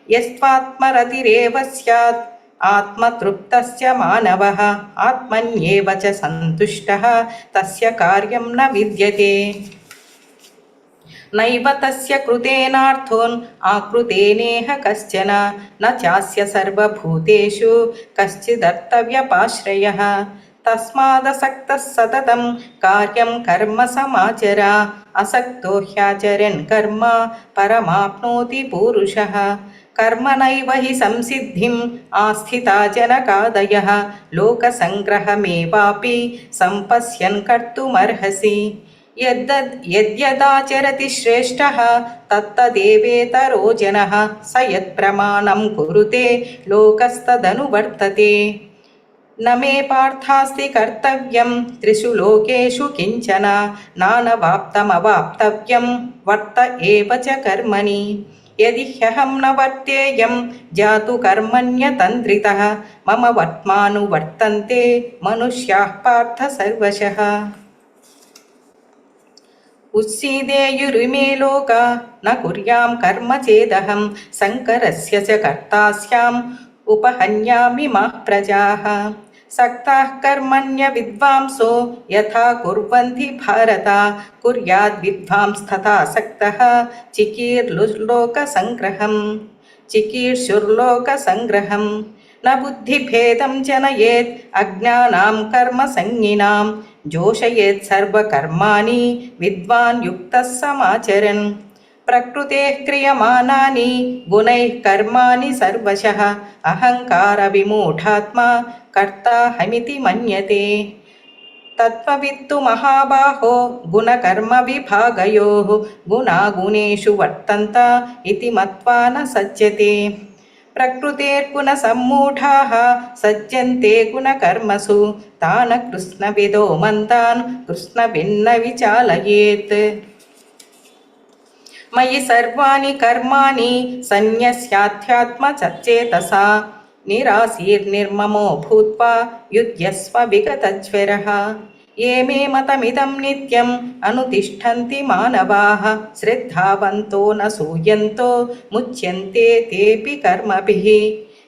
యస్త్వాత్మరతిరేవ స్యాత్ ఆత్మతృప్తస్య మానవః ఆత్మన్యేవ చ సంతుష్టః తస్య కార్యం న విద్యతే నైవ తస్య కృతేనార్థోన్ ఆకృతేనేహ కశ్చన న చాస్య సర్వభూతేషు కశ్చిదర్థవ్యపాశ్రయః తస్మాదసక్తః సతతం కార్యం కర్మ సమాచర అసక్తో హ్యాచరన్ కర్మ పరమాప్నోతి పూరుషః కర్మణైవ హి సంసిద్ధిం ఆస్థితా జనకాదయః లోకసంగ్రహమేవాపి సంపశ్యన్ కర్తుమర్హసి యద్యదాచరతి శ్రేష్టః తత్తదేవేతరో జనః స యత్ప్రమాణం కురుతే లోకస్తదనువర్తతే న మే పార్థాస్తి కర్తవ్యం త్రిషు లోకేషు కించన నానవాప్తమవాప్తవ్యం వర్త ఏవ చ కర్మణి యది హ్యహం న వర్తేయం జాతు కర్మణ్యతంత్రితః మమ వర్త్మానువర్తంతే మనుష్యాః పార్థ సర్వశః ఉత్సీదేయురిమే లోకా న కుర్యాం కర్మ చేదహం శంకరస్య చ కర్తా స్యాం ఉపహన్యామి మః ప్రజాః సక్తాః కర్మణ్య విద్వాంసో యథా కుర్వంతి భారత కుర్యాద్ విద్వాంస్తథా సక్తః చికీర్షుర్లోకసంగ్రహం న బుద్ధిభేదం జనయేత్ అజ్ఞానాం కర్మ సంజ్ఞినాం జోషయేత్ సర్వకర్మాణి విద్వాన్ యుక్తః సమాచరన్ ప్రకృతేః క్రియమానాని గుణైః కర్మాణి సర్వశః అహంకార విమూఢాత్మా కర్తాహమితి మన్యతే తత్వవిత్తు మహాబాహో గుణకర్మ విభాగయోః గుణాగుణేషు వర్తంత ఇతి మత్వా న సజ్జతే ప్రకృతేర్గుణ సమ్మూఢాః సజ్జంతే గుణకర్మసు తాన కృష్ణవిదో మంతాన్ కృష్ణభిన్న విచాలయేత్ మయి సర్వాణి కర్మాణి సన్యస్యాధ్యాత్మచేతసా నిరాశీర్నిర్మమో భూత్వా యుధ్యస్వ విగతజ్వరః ఏ మే మతమిదం నిత్యం అనుతిష్ఠంతి మానవాః శ్రద్ధావంతో న సూయంతో ముచ్యంతే తేపి కర్మభిః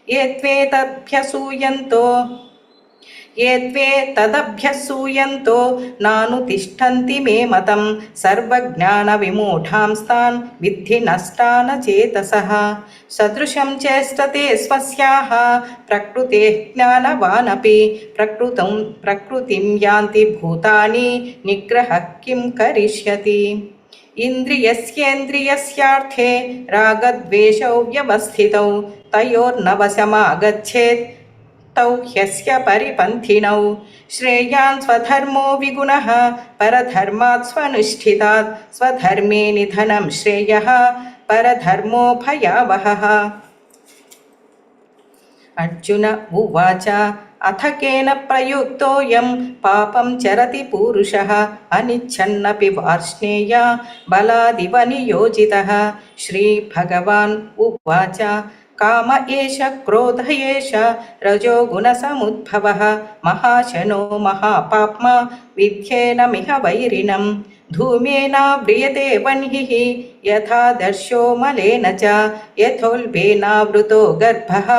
ఏ త్వేతభ్యసూయంతో ये त्वे तदभ्यसूयन्तो नानुतिष्ठन्ति मे मतं सर्वज्ञानविमूढांस्तान् विद्धि नष्टानचेतसः सदृशं चेष्टते स्वस्याः प्रकृतेः ज्ञानवानपि प्रकृतिं यान्ति भूतानि निग्रहः किं करिष्यति इन्द्रियस्येन्द्रियस्यार्थे रागद्वेषौ व्यवस्थितौ तयोर्नवशमागच्छेत् तौ ह्यस्य परिपन्थिनौ श्रेयान् स्वधर्मो विगुणः परधर्मात् स्वनुष्ठितात् स्वधर्मे निधनं श्रेयः परधर्मो भयावहः अर्जुन उवाच अथ केन प्रयुक्तोऽयं पापं चरति पूरुषः अनिच्छन्नपि वार्ष्णेय बलादिव नियोजितः श्रीभगवान् उवाच काम एष क्रोध एष रजोगुणसमुद्भवः महाशनो महापाप्मा विध्येनमिह वैरिणम् धूमेनाव्रियते वह्निः यथा दर्शो मलेन च यथोल्बेनावृतो गर्भः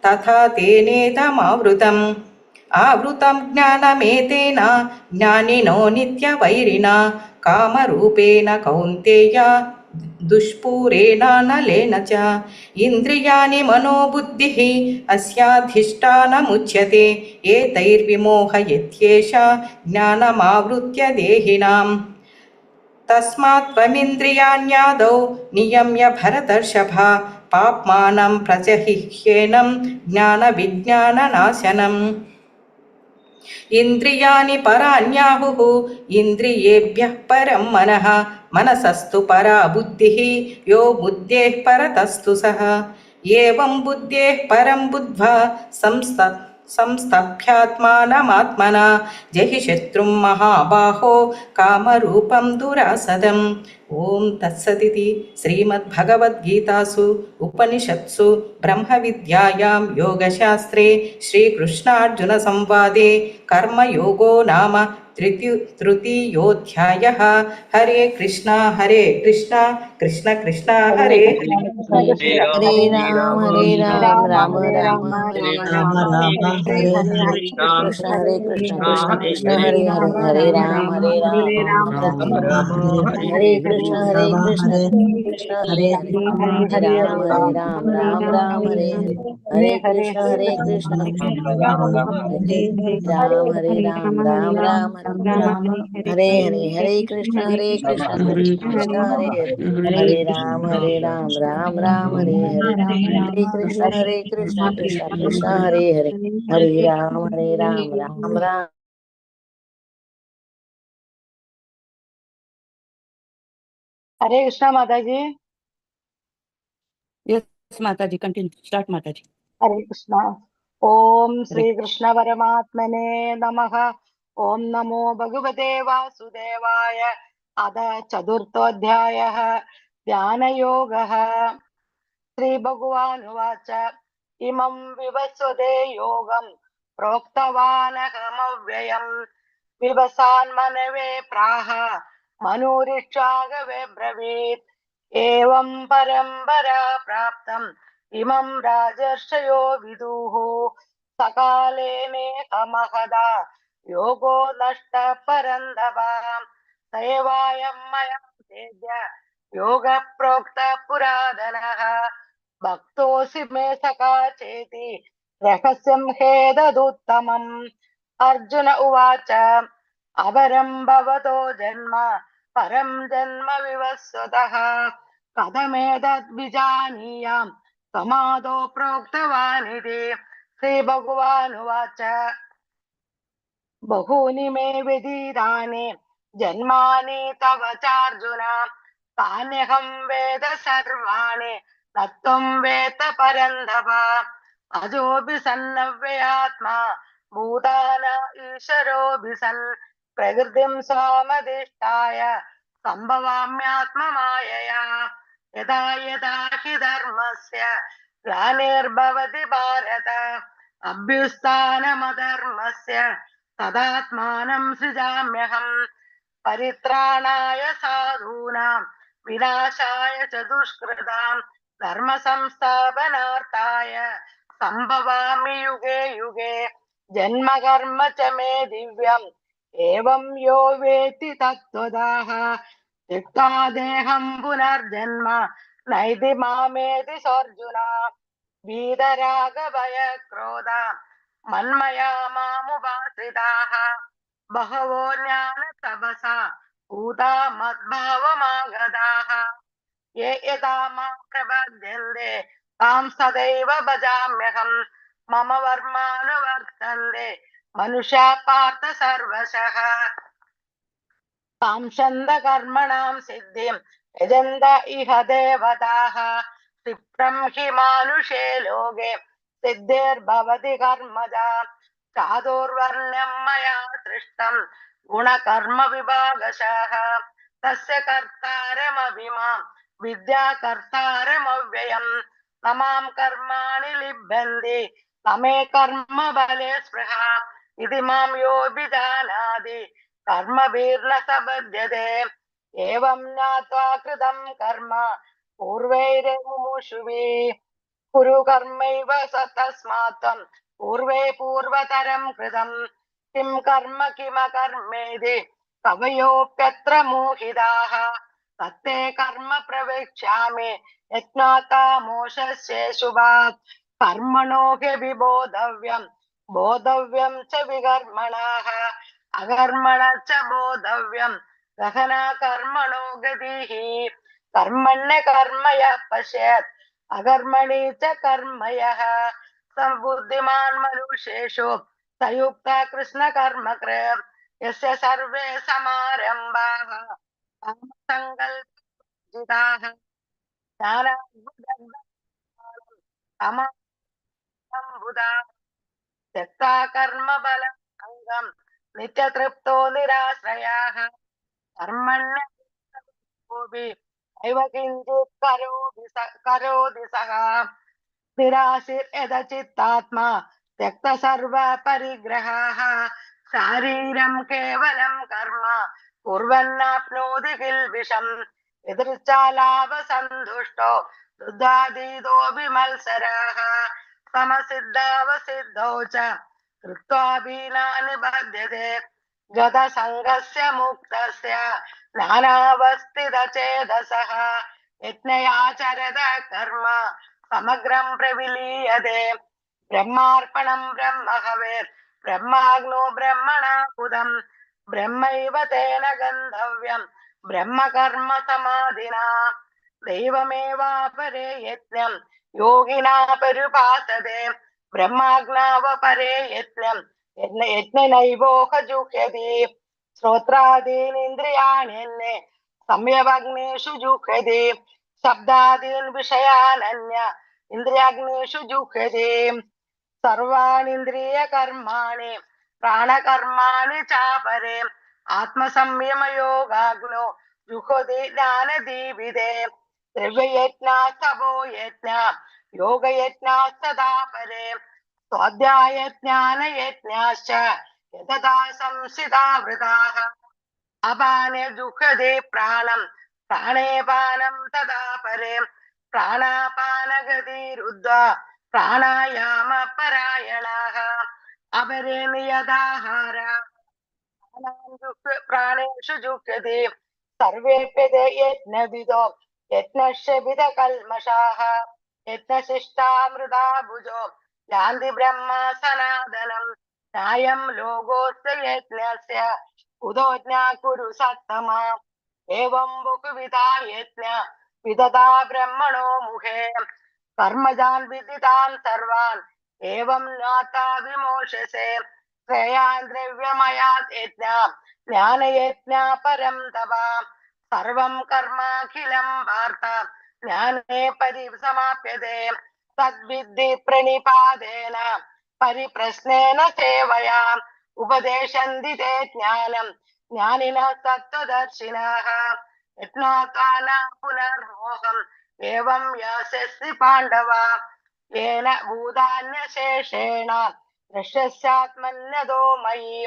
तथा तेनेदमावृतम् आवृतं ज्ञानमेतेन ज्ञानिनो नित्यवैरिणा कामरूपेण कौन्तेय दुष्पूरेणानलेन च इन्द्रियाणि मनोबुद्धिः अस्याधिष्ठानमुच्यते एतैर्विमोहयत्येष ज्ञानमावृत्य देहिनाम् तस्मात् त्वमिन्द्रियाण्यादौ नियम्य भरतर्षभ पाप्मानं प्रजहिह्येनं ज्ञानविज्ञाननाशनम् इन्द्रियाणि पराण्याहुः इन्द्रियेभ्यः परं मनः मनसस्तु परा बुद्धिः यो बुद्धेः परतस्तु सः एवं बुद्धेः परं बुद्ध्वा संस्तभ्यात्मानमात्मना जहि शत्रुं महाबाहो कामरूपं दुरासदम् ओं तत्सदिति श्रीमद्भगवद्गीतासु उपनिषत्सु ब्रह्मविद्यायां योगशास्त्रे श्रीकृष्णार्जुनसंवादे कर्मयोगो नाम तृतीयोऽध्यायः हरे कृष्णा कृष्ण कृष्ण हरे हरे राम राम राम हरे हरे कृष्ण हरे कृष्ण कृष्ण कृष्ण हरे हरे हरे राम राम राम हरे कृष्ण कृष्ण कृष्ण हरे हरे हरे राम राम हरे हरे हरे कृष्ण कृष्ण हरे राम राम हरे हरे हरे कृष्ण कृष्ण कृष्ण हरे हरे हरे राम राम हरे हरे हरे कृष्ण कृष्ण कृष्ण हरे हरे हरे राम राम हरे कृष्णा माता जी। Yes, Mataji, continue. Start, Mataji. हरे कृष्णा। ओम श्री कृष्ण परमात्मने नमः। ओम नमो भगवते वासुदेवाय। अथ चतुर्थोऽध्यायः ध्यानयोगः। श्रीभगवानुवाच इमं विवस्वते योगं प्रोक्तवानहमव्ययम् विवसान्मनवे प्राह मनुरिक्षागवे ब्रवीत् एवं परम्परा प्राप्तम् इमं राजर्षयो विदुः सकाले नेकमहदा योगो नष्टः परन्दव सैवायं मया तेद्य योगः प्रोक्तः पुरातनः भक्तोऽसि मे सखा चेति रहस्यं हेददुत्तमम् अर्जुन उवाच अपरं भवतो जन्म परं जन्म विवस्वतः कथमेतद्विजानीयाम् समादो प्रोक्तवानिति श्रीभगवानुवाच बहूनि मे विदितानि जन्मानि तव चार्जुन तान्यहं वेद सर्वाणि न त्वं वेद परन्तप अजोऽपि सन्नव्ययात्मा भूतान ईश्वरोऽपि सन् प्रकृतिं स्वामधिष्ठाय सम्भवाम्यात्ममायया यदा यदा हि धर्मस्य ग्लानिर्भवति भारत अभ्युत्थानमधर्मस्य तदात्मानं सृजाम्यहम् परित्राणाय साधूनां विनाशाय च दुष्कृतां धर्म संस्थापनार्थाय संभवामि युगे युगे जन्म कर्म च मे दिव्यम् एवं यो वेत्ति तत्त्वतः त्यक्त्वा देहं पुनर्जन्म नैति मामेति सोऽर्जुन वीतरागभय क्रोध मन्मया मामुपाश्रिताः बहवो ज्ञानतपसा भूता मद्भावमागताः ये यथा मां प्रपद्यन्ते तां सदैव भजाम्यहम् मम वर्मानुवर्तन्ते मनुष्या पार्थ सर्वशः कांक्षन्त कर्मणां सिद्धिं यजन्त इह देवताः क्षिप्रं हि मानुषे लोके सिद्धिर्भवति कर्मजा चातुर्वर्ण्यं मया सृष्टं गुणकर्म विभागशः तस्य कर्तारमभिमां विद्याकर्तारमव्ययम् तमां कर्माणि लिभन्ति तमे कर्म बले स्पृहा इति मां योऽभिजानाति कर्मभिर्न सबध्यते एवं ज्ञात्वा कृतं कर्म पूर्वैर्मुमुषुभिः कुरु कर्मैव तस्मात् त्वं पूर्वे पूर्वतरं कृतं किं कर्म किमकर्मेति कवयोऽप्यत्र मोहिताः तत्ते कर्म प्रवक्ष्यामि यज्ञाता मोक्षस्य शुभात् कर्मणो ह्यभिबोधव्यं बोधव्यं च विकर्मणः अकर्मणश्च बोधव्यं गहना कर्मणो गतिः कर्मण्य कर्म यः पश्येत् अकर्मणि च कर्म यः बुद्धिमान् मनुष्येषु संयुक्त कृष्ण कर्म कृत् यस्य सर्वे समारम्भाः कामसङ्कल्पजिताः ज्ञानाद्भुतम् त्यक्ता कर्म बलं सङ्गम् नित्यतृप्तो निराश्रयाः कर्मण्यपि नैव किञ्चित् करोति सः निराशीर्यदचित्तात्मा त्यक्त सर्व परिग्रहाः शारीरं केवलं कर्म कुर्वन्नाप्नोति किल्बिषम् यदृच्छालाभसन्तुष्टो दुःखातीतो विमत्सराः समसिद्धावसिद्धौ च कृत्वापि न निबध्यते गतसङ्गस्य मुक्तस्य ज्ञानावस्थितचेतसः यज्ञयाचरत कर्म समग्रं प्रविलीयते ब्रह्मार्पणं ब्रह्महविर् ब्रह्माग्नो ब्रह्मणाहुतं ब्रह्मैव तेन गन्तव्यं ब्रह्म कर्म समाधिना दैवमेवापरे यज्ञं योगिना परुपासते ब्रह्माज्ञावपरे यज्ञं यज्ञनैवोहजुह्यति श्रोत्रादीनिन्द्रियाण्यन्ये संयमग्नेषु जुह्यति शब्दादीन् विषयानन्य इन्द्रियाग्नेषु जुह्यति सर्वाणीन्द्रियकर्माणि प्राणकर्माणि चापरे आत्मसंयमयोगाग्नो जुह्यति ज्ञानदीपिते द्रव्ययज्ञास्तपो यज्ञ योगयज्ञास्तथा परे स्वाध्यायज्ञानयज्ञाश्च यतता संसिता वृताः अपाने जुह्यते प्राणं प्राणे पानं तदा परे प्राणापानगतिरुद्ध्वा प्राणायामपरायणाः अपरे नियताहार प्राणेषु जुह्यते सर्वेऽप्यते यज्ञविदो यज्ञस्य विदकल्मषाः यज्ञशिष्टामृता भुजो यान्ति ब्रह्मा सनातनं न्यायं लोकोऽस्य यज्ञस्य उदो कुरु सत्तमा एवं बहुविधा यज्ञ विदता ब्रह्मणो मुखे कर्मजान् विदितान् सर्वान् एवं ज्ञाता विमोक्षसे श्रेयान् द्रव्यमयात् यज्ञ ज्ञानयज्ञ परं तपः सर्वं कर्माखिलं पार्थ ज्ञाने परिसमाप्यते तद्विद्धि प्रणिपातेन परिप्रश्नेन सेवया उपदेशन्ति ते ज्ञानं ज्ञानिनः तत्त्वदर्शिनः यज्ञात्वा न पुनर्मोहम् एवं यास्यसि पाण्डव येन भूतान्यशेषेण दृश्यस्यात्मन्यतो मयि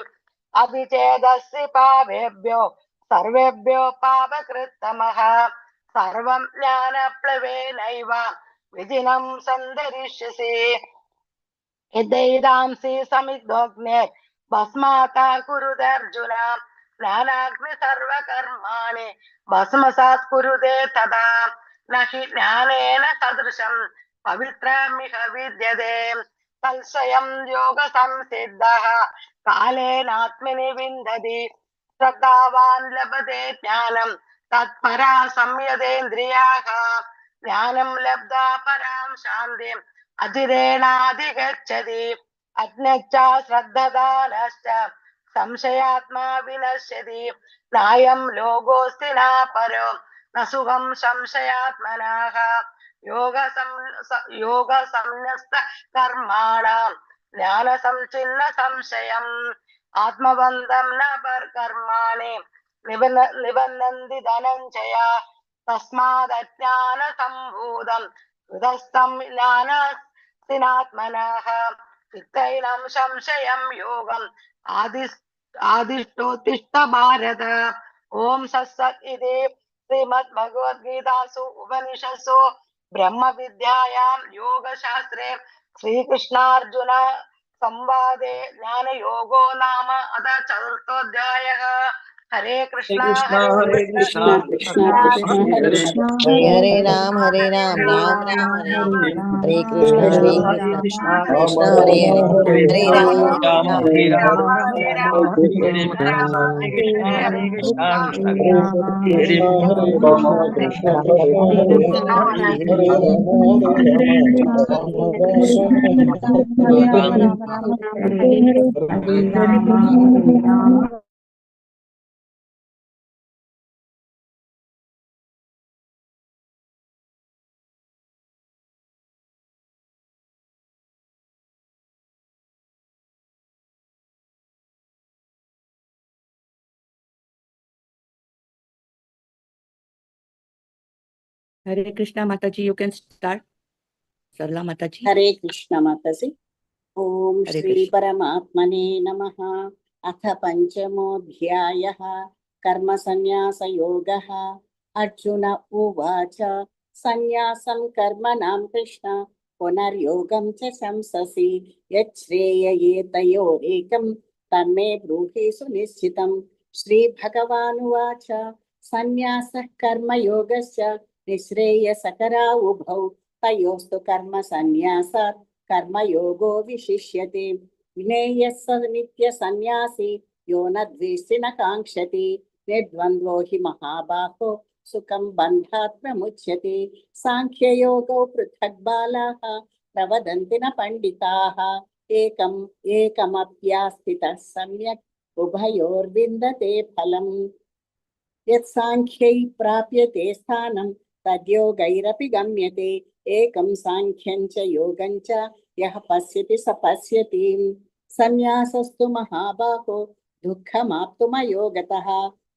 अपि चेदस्ति पापेभ्यो सर्वेभ्यो पापकृत्तमः सर्वं ज्ञानप्लवेनैव विधिनं सन्दरिष्यसि यद्दैदांसि समिद्धोऽग्ने भस्माता कुरुते अर्जुन ज्ञानाग्नि सर्वकर्माणि भस्मसात् कुरुते तदा न हि ज्ञानेन सदृशं पवित्रमिह विद्यते तल्स्वयं योगसंसिद्धः कालेनात्मनि विन्दति श्रद्धावान् लभते ज्ञानं तत्परा संयतेन्द्रियाः ज्ञानं लब्धा परां शान्तिम् अतिरेणाधिगच्छति अज्ञश्च श्रद्धदानश्च संशयात्मा विनश्यति नायं लोकोऽस्ति न परो न सुखं संशयात्मनः योगसंन्यस्त कर्माणां ज्ञानसंचिन्न संशयम् आत्मबन्धं न कर्माणि निबन्धन्ति धनञ्जय तस्मादज्ञानसम्भूतं हृदस्थं ज्ञानात्मनः चित्तैनं संशयं योगम् आदिष्टोत्तिष्ठ भारत ओम सत्सत् इति श्रीमद्भगवद्गीतासु उपनिषत्सु ब्रह्म विद्यायां योगशास्त्रे श्रीकृष्णार्जुन संवादे ज्ञान योगो नाम अथ चतुर्थोऽध्यायः। हरे कृष्णा हरे कृष्णा कृष्णा कृष्णा हरे हरे हरे राम राम राम हरे हरे हरे कृष्ण हरे कृष्ण कृष्णा कृष्ण हरे हरे हरे राम हरे राम हरे राम हरे कृष्णा हरे कृष्णा कृष्ण कृष्ण हरे Krishna Krishna Hare Hare Hare Ram Hare Krishna Mataji, you can start. Sarla Mataji. हरे कृष्ण माताजी। ओम हरे श्री कृष्ण। परमात्मने नमः। अथ पंचमोऽध्यायः कर्म संन्यास योगः। अर्जुन उवाच संन्यासं कर्मणां कृष्ण पुनर्योगं च शंससि यच्छ्रेययेतयोरेकं तन्मे ब्रूहि सुनिश्चितं। श्रीभगवानुवाच संन्यासः कर्मयोगस्य निःश्रेयसकरा उभौ तयोस्तु कर्म संन्यासात् कर्मयोगो विशिष्यते। ज्ञेयः स नित्यसन्न्यासी यो न द्वेष्टि न काङ्क्षति निर्द्वन्द्वो हि महाबाहो सुखं बन्धात् प्रमुच्यते। साङ्ख्ययोगौ पृथक् बालाः प्रवदन्ति न पण्डिताः एकमप्यास्थितः सम्यक् उभयोर्विन्दते फलम्। यत् साङ्ख्यै प्राप्यते स्थानं तद्योगैरपि गम्यते। एकं साङ्ख्यं च योगं च यः पश्यति स पश्यति। संन्यासस्तु महाबाहो दुःखमाप्तुमयो गतः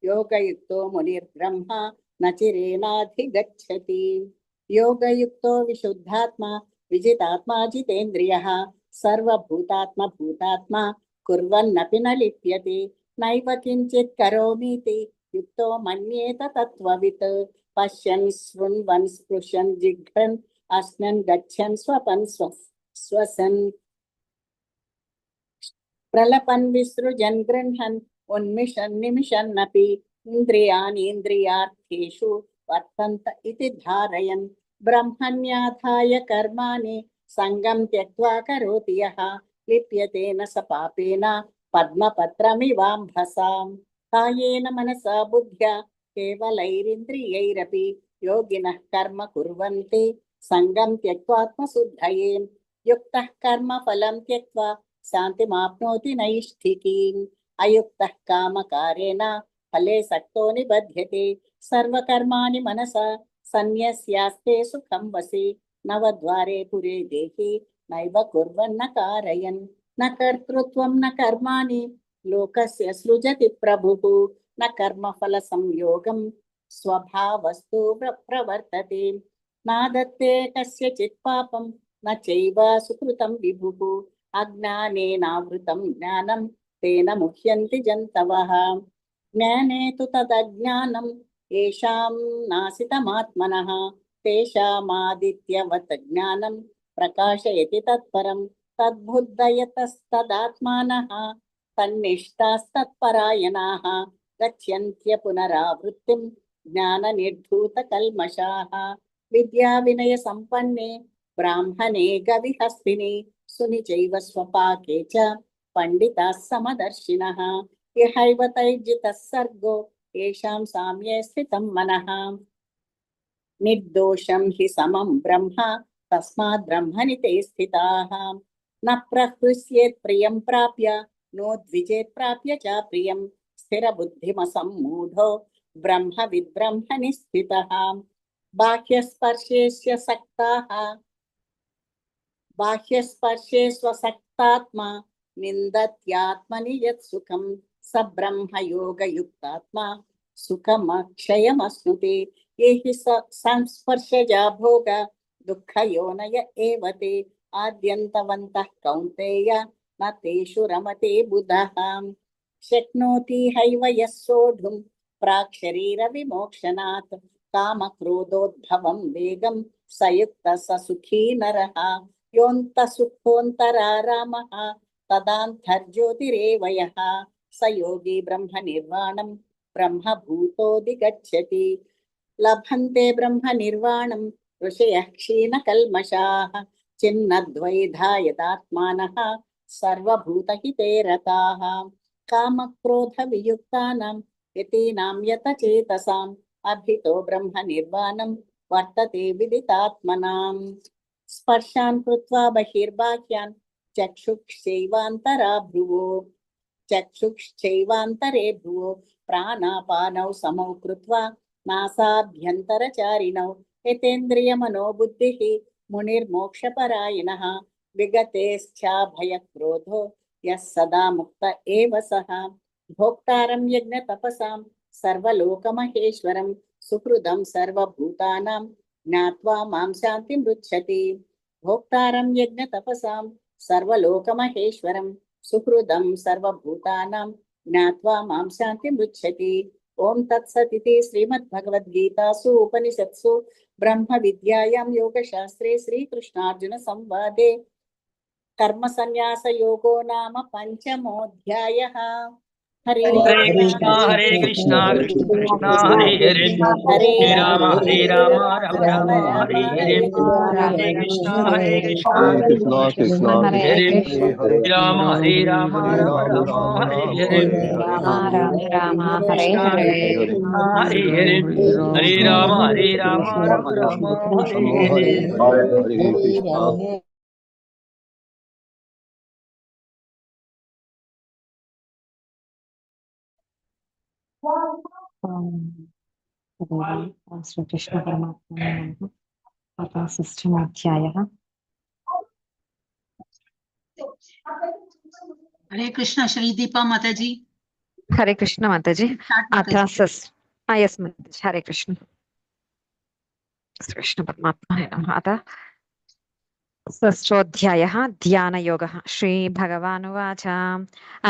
योगयुक्तो मुनिर्ब्रह्मा न चिरेणाधिगच्छति। योगयुक्तो विशुद्धात्मा विजितात्मा जितेन्द्रियः सर्वभूतात्मा भूतात्मा कुर्वन्नपि न लिप्यते। नैव किञ्चित् करोमीति युक्तो मन्येत तत्त्ववित् पश्यन् शृण्वन् स्पृशन् जिघ्रन् अश्नन् गच्छन् स्वपन् श्वसन् प्रलपन् विसृजन् गृह्णन् उन्मिषन् निमिषन्नपि इन्द्रियाणीन्द्रियार्थेषु वर्तन्त इति धारयन् ब्रह्मण्याधाय कर्माणि सङ्गं त्यक्त्वा करोति यः लिप्यते न स पापेन पद्मपत्रमिवाम्भसाम्। कायेन मनसा बुद्ध्या केवलैरिन्द्रियैरपि योगिनः कर्म कुर्वन्ति सङ्गं त्यक्त्वात्मशुद्धये। युक्तः कर्मफलं त्यक्त्वा शान्तिमाप्नोति नैष्ठिकीम्। अयुक्तः कामकारेण फले सक्तो निबध्यते। सर्वकर्माणि मनसा सन्न्यस्यास्ते सुखं वसि नवद्वारे पुरे देहि नैव कुर्वन्न कारयन्। न कर्तृत्वं न कर्माणि लोकस्य सृजति प्रभुः न कर्मफल संयोगं स्वभावस्तु प्रवर्तते। नादत्ते कस्यचित् पापं न चैव सुकृतं विभुः अज्ञानेनावृतं ज्ञानं तेन मुह्यन्ति जन्तवः। ज्ञाने तु तदज्ञानं येषां नासितमात्मनः तेषामादित्यवत् ज्ञानं प्रकाशयति तत्परं तद्बुद्धयतस्तदात्मानः तन्निष्ठास्तत्परायणाः गच्छन्त्य पुनरावृत्तिं ज्ञाननिर्धूतकल्मषाः विद्याविनयसम्पन्ने ब्राह्मणे गविहस्तिनि सुनिचैव स्वपाके च पंडिताः समदर्शिनः यहैव तैर्जितः सर्गो येषां साम्ये स्थितं मनः निर्दोषं हि समं ब्रह्म तस्मात् ब्रह्मणि ते स्थिताः न प्रहृष्येत् प्रियं प्राप्य नोद्विजेत् प्राप्य च प्रियं स्थिरबुद्धिमसम्मूढो ब्रह्मविद् ब्रह्मणि स्थितः बाह्यस्पर्शेस्य सक्ताः बाह्यस्पर्शे स्वसक्तात्मा निन्दत्यात्मनि यत् सुखं स ब्रह्मयोगयुक्तात्मा सुखमक्षयमश्नुते ये हि संस्पर्शजा भोग दुःखयोनय एव ते आद्यन्तवन्तः कौन्तेय न तेषु रमते बुधः शक्नोति हैव यः सोढुं प्राक् शरीरविमोक्षणात् कामक्रोधोद्भवं वेगं स युक्तः स सुखी नरः योऽन्तसुखोऽन्तरारामः तदान्तर्ज्योतिरेव यः स योगी ब्रह्मनिर्वाणं ब्रह्मभूतोऽधिगच्छति लभन्ते ब्रह्मनिर्वाणं ऋषयः क्षीणकल्मषाः चिन्नद्वैधायतात्मानः सर्वभूतहिते रताः कामक्रोधवियुक्तानां यतीनां यतचेतसाम् अभितो ब्रह्मनिर्वाणं वर्तते विदितात्मनाम् स्पर्शान् कृत्वा बहिर्बाह्यान् चक्षुश्चैवान्तरे भ्रुवो प्राणापानौ समौ कृत्वा नासाभ्यन्तरचारिणौ यतेन्द्रियमनोबुद्धिः मुनिर्मोक्षपरायणः विगतेश्चाभयक्रोधो यः सदा मुक्त एव सः भोक्तारं यज्ञतपसां सर्वलोकमहेश्वरं सुहृदं सर्वभूतानां ज्ञात्वा मां शान्तिमृच्छति भोक्तारं यज्ञतपसां सर्वलोकमहेश्वरं सुहृदं सर्वभूतानां ज्ञात्वा मां शान्तिमृच्छति ओम तत्सदिति श्रीमद्भगवद्गीतासु उपनिषत्सु ब्रह्मविद्यायां योगशास्त्रे श्रीकृष्णार्जुन संवादे कर्मसन्न्यासयोगो नाम पंचमोऽध्यायः हरे कृष्णा कृष्णा कृष्णा हरे हरे हरे राम राम राम हरे हरे हरे कृष्णा कृष्णा कृष्णा हरे हरे राम राम राम हरे हरे राम कृष्णा कृष्णा हरे हरे हरे राम राम राम हरे हरे हरे कृष्णा श्रीकृष्ण परमात्मने नमः। अतः षष्ठमोऽध्यायः। हरे कृष्ण श्रीदीपा माताजी। हरे कृष्ण माताजी। अथ यस माताजी। हरे कृष्ण। श्रीकृष्ण परमात्मने नमः। अथ षष्ठोऽध्यायः ध्यानयोगः। श्रीभगवानुवाच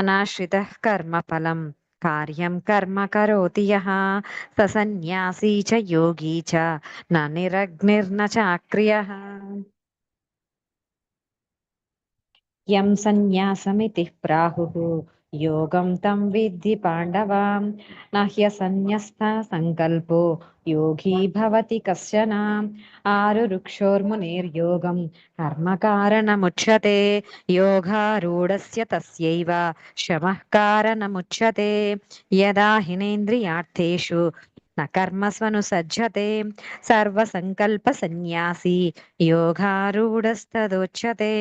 अनाश्रितः कर्मफलं कार्यं कर्म करोति यः स सन्न्यासी च योगी च न निरग्निर्न चाक्रियः। यं सन्न्यासमिति प्राहुः योगं तं विद्धि पाण्डव न ह्यसन्न्यस्तः संकल्पो योगी भवति कश्चन आरुरुक्षोर्मुनेर्योगं कर्मकारणमुच्यते योगारूढस्य तस्यैव शमः कारणमुच्यते यदा हिनेन्द्रियार्थेषु न कर्मस्वनुसज्जते सर्वसङ्कल्पसन्न्यासी योगारूढस्तदोच्यते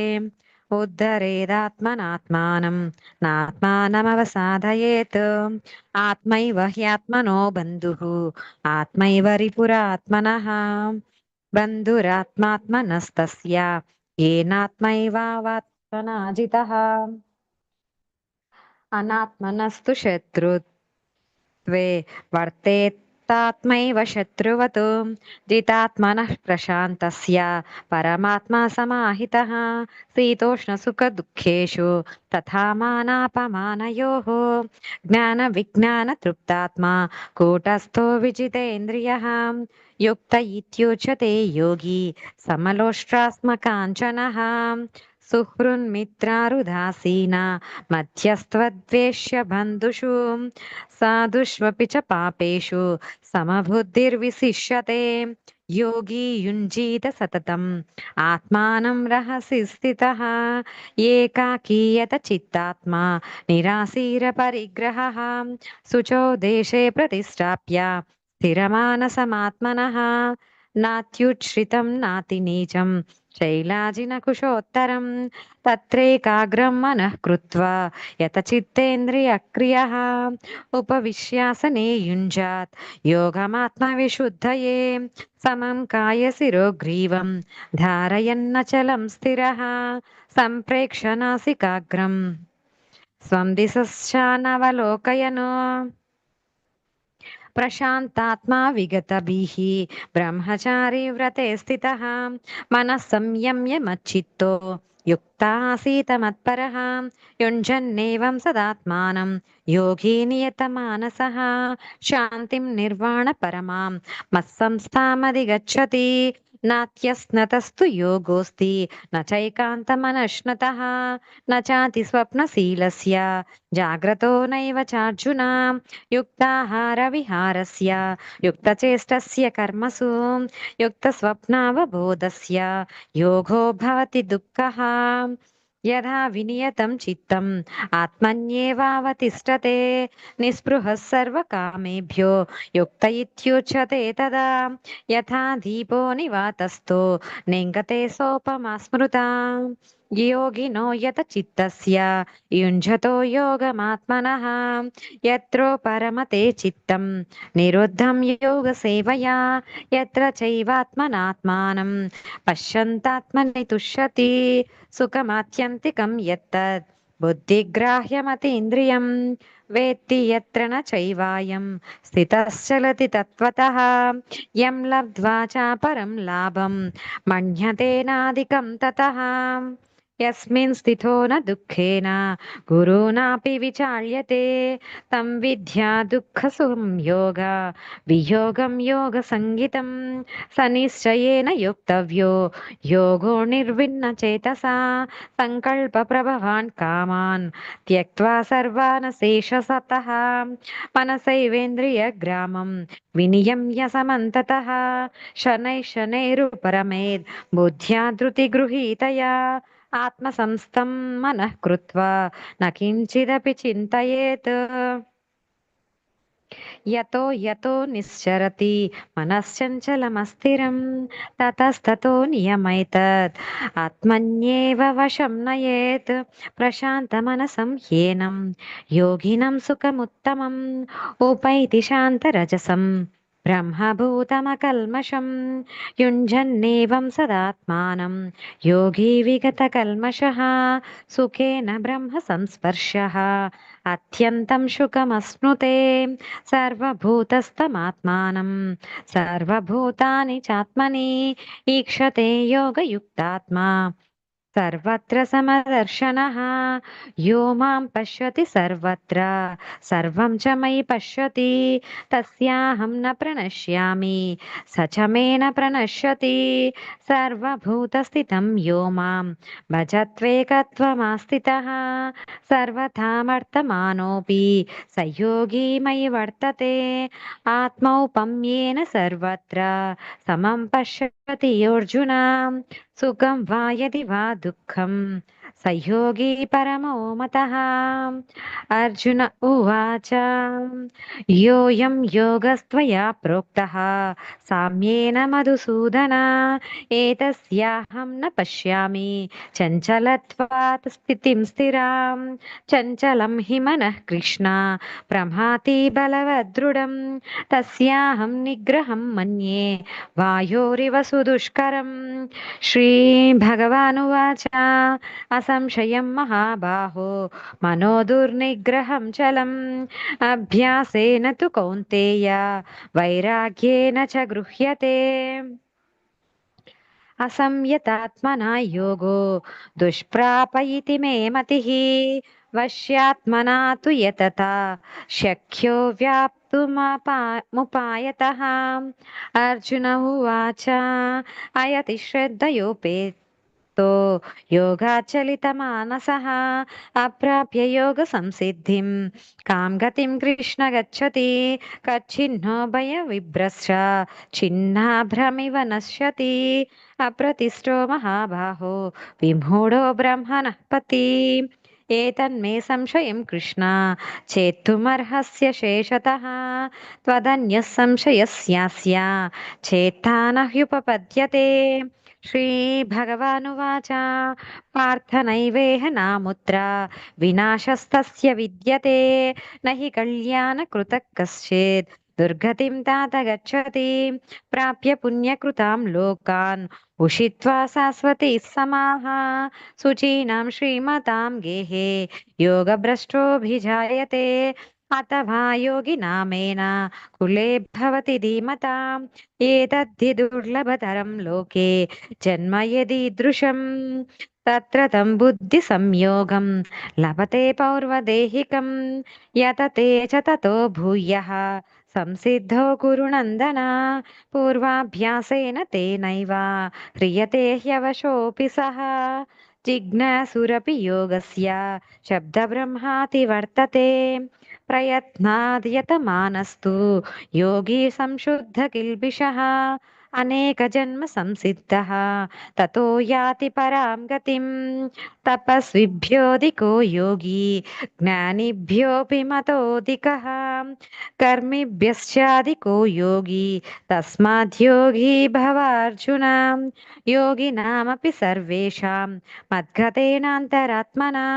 उद्धरेदात्मनात्मानं नात्मानमवसादयेत् आत्मैव ह्यात्मनो बन्धुः आत्मैव रिपुरात्मनः बन्धुरात्मात्मनस्तस्य येनात्मैवात्मना जितः अनात्मनस्तु शत्रुत्वे वर्तेत् तात्मैव शत्रुवत् जितात्मनः प्रशान्तस्य परमात्मा समाहितः शीतोष्णसुखदुःखेषु तथा मानापमानयोः ज्ञानविज्ञानतृप्तात्मा कूटस्थो विजितेन्द्रियः युक्त इत्युच्यते योगी समलोष्टास्मकाञ्चनः सुहृन्मित्रारुदासीना मध्यस्त्वद्वेष्य बन्धुषु साधुष्वपि च पापेषु समबुद्धिर्विशिष्यते योगी युञ्जीत सततम् आत्मानं रहसि स्थितः एकाकीयत चित्तात्मा निरासीरपरिग्रहः शुचौ देशे प्रतिष्ठाप्य स्थिरमानसमात्मनः नात्युच्छ्रितं नातिनीचं शैलाजिनकुशोत्तरं तत्रैकाग्रं मनः कृत्वा यतचित्तेन्द्रियक्रियः उपविश्यासने युञ्जात् योगमात्मविशुद्धये समं कायशिरोग्रीवं धारयन्नचलं स्थिरः सम्प्रेक्ष्य नासिकाग्रं स्वं दिशश्चानवलोकयन् प्रशान्तात्मा विगतभिः ब्रह्मचारी व्रते स्थितः मनः संयम्य मच्चित्तो युक्तासीत मत्परः युञ्जन्नेवं सदात्मानं योगी नियतमानसः शान्तिं निर्वाणपरमां मत्संस्थामधिगच्छति नात्यस्नतस्तु योगोऽस्ति न चैकान्तमनश्नतः न चातिस्वप्नशीलस्य जाग्रतो नैव चार्जुन युक्ताहारविहारस्य युक्तचेष्टस्य कर्मसु युक्तस्वप्नावबोधस्य योगो भवति दुःखः यदा विनियतं चित्तम् आत्मन्येवावतिष्ठते निःस्पृहः सर्वकामेभ्यो युक्त इत्युच्यते तदा यथा दीपो निवातस्थो नेङ्गते सोपमा स्मृता योगिनो यत चित्तस्य युञ्जतो योगमात्मनः यत्रो परमते चित्तं निरुद्धं योगसेवया यत्र चैवात्मनात्मानं पश्यन्तात्मनि तुष्यति सुखमात्यन्तिकं यत्तद् बुद्धिग्राह्यमतीन्द्रियं वेत्ति यत्र न चैवायं स्थितश्चलति तत्त्वतः यं लब्ध्वा चापरं लाभं मन्यतेनाधिकं ततः यस्मिन् स्थितो न दुःखेन गुरुणापि विचाल्यते तं विद्या दुःखसंयोग वियोगं योगसङ्गितं स निश्चयेन योक्तव्यो योगो निर्विण्णचेतसा सङ्कल्पप्रभवान् कामान् त्यक्त्वा सर्वान् शेषसतः मनसैवेन्द्रियग्रामं विनियम्य समन्ततः शनैः शनैरुपरमेद् बुद्ध्या धृतिगृहीतया आत्मसंस्थं मनः कृत्वा न किञ्चिदपि चिन्तयेत् यतो यतो निश्चरति मनश्चञ्चलमस्थिरं ततस्ततो नियमैतत् आत्मन्येव वशं नयेत् प्रशान्तमनसं ह्येनं योगिनं सुखमुत्तमम् उपैति शान्तरजसं ब्रह्मभूतमकल्मषं युञ्जन्नेवं सदात्मानं योगी विगतकल्मषः सुखेन ब्रह्मसंस्पर्शः अत्यन्तं सुखमश्नुते सर्वभूतस्थमात्मानं सर्वभूतानि चात्मनि ईक्षते योगयुक्तात्मा सर्वत्र समदर्शनः यो मां पश्यति सर्वत्र सर्वं च मयि पश्यति तस्याहं न प्रणश्यामि स च मे न प्रणश्यति सर्वभूतस्थितं यो मां भजत्वेकत्वमास्थितः सर्वथामर्तमानोऽपि स योगी मयि वर्तते आत्मौपम्येन सर्वत्र समं पश्यति अर्जुन सुखं वा यदि वा दुःखं स योगी परमो मतः अर्जुन उवाच योऽयं योगस्त्वया प्रोक्तः साम्येन मधुसूदन एतस्याहं न पश्यामि चञ्चलत्वात् स्थितिं स्थिरां चञ्चलं हि मनः कृष्ण प्रमाथि बलवदृढं तस्याहं निग्रहं मन्ये वायोरिव सुदुष्करम् श्रीभगवानुवाच असंशयं महाबाहो मनो दुर्निग्रहं चलम् अभ्यासेन तु कौन्तेय वैराग्येन च गृह्यते असंयतात्मना योगो दुष्प्राप इति मे मतिः वश्यात्मना तु यतता शक्यो व्याप्तुमुपायतः अर्जुन उवाच अयति श्रद्धयोपेत युक्तो योगाचलितमानसः अप्राप्य योगसंसिद्धिं कां गतिं कृष्ण गच्छति कच्छिन्नो भयविभ्रश्च छिन्नाभ्रमिव नश्यति अप्रतिष्ठो महाबाहो विमूढो ब्रह्मणः पति एतन्मे संशयं कृष्ण चेत्तुमर्हस्य शेषतः त्वदन्यः संशयस्यास्य चेत्ता न ह्युपपद्यते श्रीभगवानुवाच पार्थ नैवेह नामुत्र विनाशस्तस्य विद्यते न हि कल्याणकृतः कश्चित् दुर्गतिं तात गच्छति प्राप्य पुण्यकृतां लोकान् उषित्वा शाश्वती समाः शुचीनां श्रीमतां गेहे योगभ्रष्टोऽभिजायते अथवा योगिनामेन कुले भवति धीमताम् एतद्धि दुर्लभतरं लोके जन्म यदीदृशं तत्र तं बुद्धिसंयोगं लभते पौर्वदेहिकं यतते च ततो भूयः संसिद्धो कुरु नन्दन पूर्वाभ्यासेन तेनैव ह्रियते ह्यवशोऽपि सः जिज्ञासुरपि योगस्य शब्दब्रह्माति वर्तते प्रयत्नाद्यतमानस्तु योगी संशुद्धकिल्बिषः अनेकजन्म संसिद्धः ततो याति परां गतिं तपस्विभ्योऽधिको योगी ज्ञानिभ्योऽपि मतोऽधिकः कर्मिभ्यश्चाधिको योगी तस्माद्योगी भवार्जुन योगिनामपि सर्वेषां मद्गतेनान्तरात्मना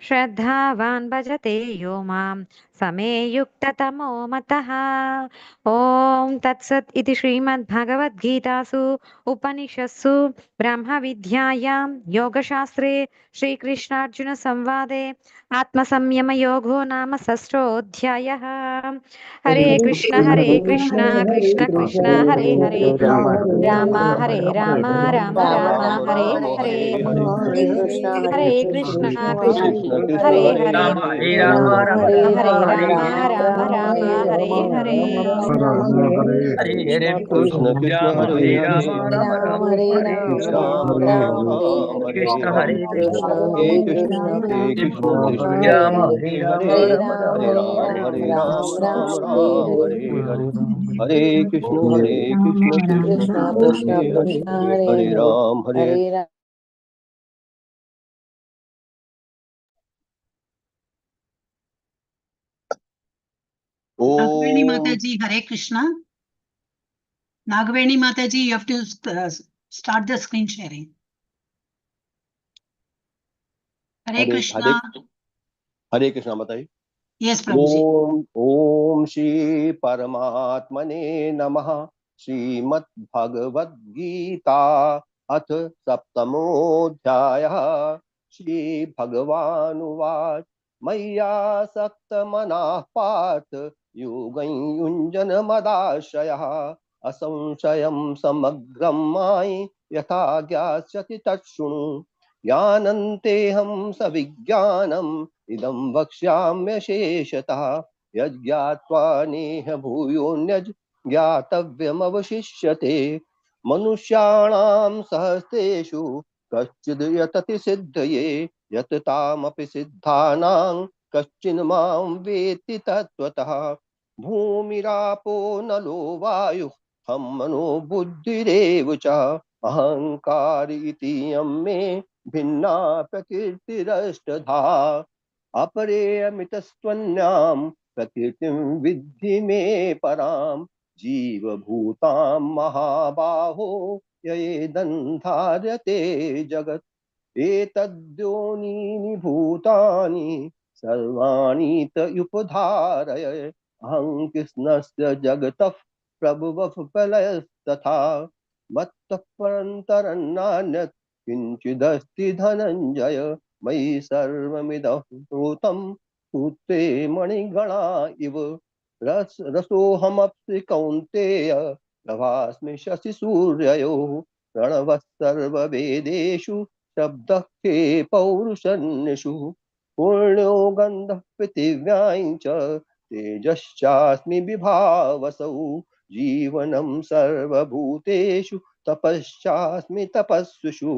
श्रद्धावान् भजते यो मां समे युक्ततमो मतः ॐ तत्सत् इति श्रीमद्भगवद्गीतासु उपनिषत्सु ब्रह्मविद्यायां योगशास्त्रे श्रीकृष्णार्जुनसंवादे आत्मसंयमयोगो नाम षष्ठोऽध्यायः हरे कृष्ण कृष्ण कृष्ण हरे हरे राम हरे राम राम राम हरे हरे हरे कृष्णा हरे कृष्ण कृष्ण कृष्ण हरे हरे हरे राम हरे राम राम राम हरे राम राम हरे राम राम हरे हरे हरे हरे कृष्ण राम हरे राम राम राम हरे हरे राम राम हरे कृष्ण हरे हरे कृष्ण कृष्ण हरे कृष्ण कृष्ण कृष्ण हरे राम हरे हरे राम हरे Ram Ram Ram Hare Hare Ram Ram Ram Hare Hare Krishna Krishna Krishna Hare Hare Hare Ram Nagaveni Mataji, Hare Krishna. Nagaveni Mataji, you have to start the screen sharing. Hare Krishna. हरे कृष्णा बताइए। Yes, Prabhuji. ओम श्री परमात्मने नमः। श्रीमद् भगवद गीता अथ सप्तमोऽध्यायः। श्री भगवानुवाच मय्यासक्तमनः पार्थ योगं युञ्जनमदाश्रयः असंशयं समग्रं मायि यथा ज्ञास्यति तच्छृणु। ज्ञानन्तेऽहं सविज्ञानम् इदं वक्ष्याम्यशेषतः यज्ञात्वा नेह भूयोऽन्यज् ज्ञातव्यमवशिष्यते। मनुष्याणां सहस्रेषु कश्चिद् यतति सिद्धये यततामपि सिद्धानां कश्चिन् मां वेत्ति तत्त्वतः। भूमिरापो नलो वायुः खं मनो बुद्धिरेव च अहङ्कार इति यं मे भिन्ना प्रकृतिरष्टधा। अपरेयमितस्त्वन्यां प्रकृतिं विद्धि मे परां जीवभूतां महाबाहो ययेदन्धार्यते जगत्। एतद्योनीनि भूतानि सर्वाणि त उपधारय अहं कृष्णस्य जगतः प्रभुवः प्रलयस्तथा मत्तः परन्तरं नान्यत् किञ्चिदस्ति धनञ्जय मयि सर्वमिदं भूतं सूत्रे मणिगणा इव रसोऽहमप्सि कौन्तेय प्रभास्मि शशिसूर्ययोः प्रणवः सर्ववेदेषु शब्दः के पौरुषन्यषु पूर्णो गन्धः पृथिव्यां च तेजश्चास्मि विभावसौ जीवनं सर्वभूतेषु तपश्चास्मि तपस्विषु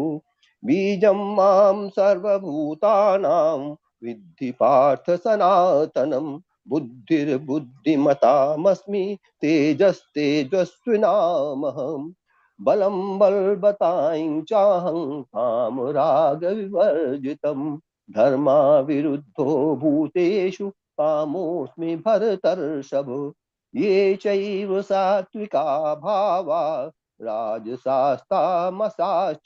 बीजं मां सर्वभूतानां विद्धि पार्थ सनातनं बुद्धिर्बुद्धिमतामस्मि तेजस्तेजस्विनामहम् बलं बलवतां चाहं कामरागविवर्जितं धर्मा विरुद्धो भूतेषु कामोऽस्मि भरतर्षभ ये चैव सात्विका भावा राजसास्तामसाश्च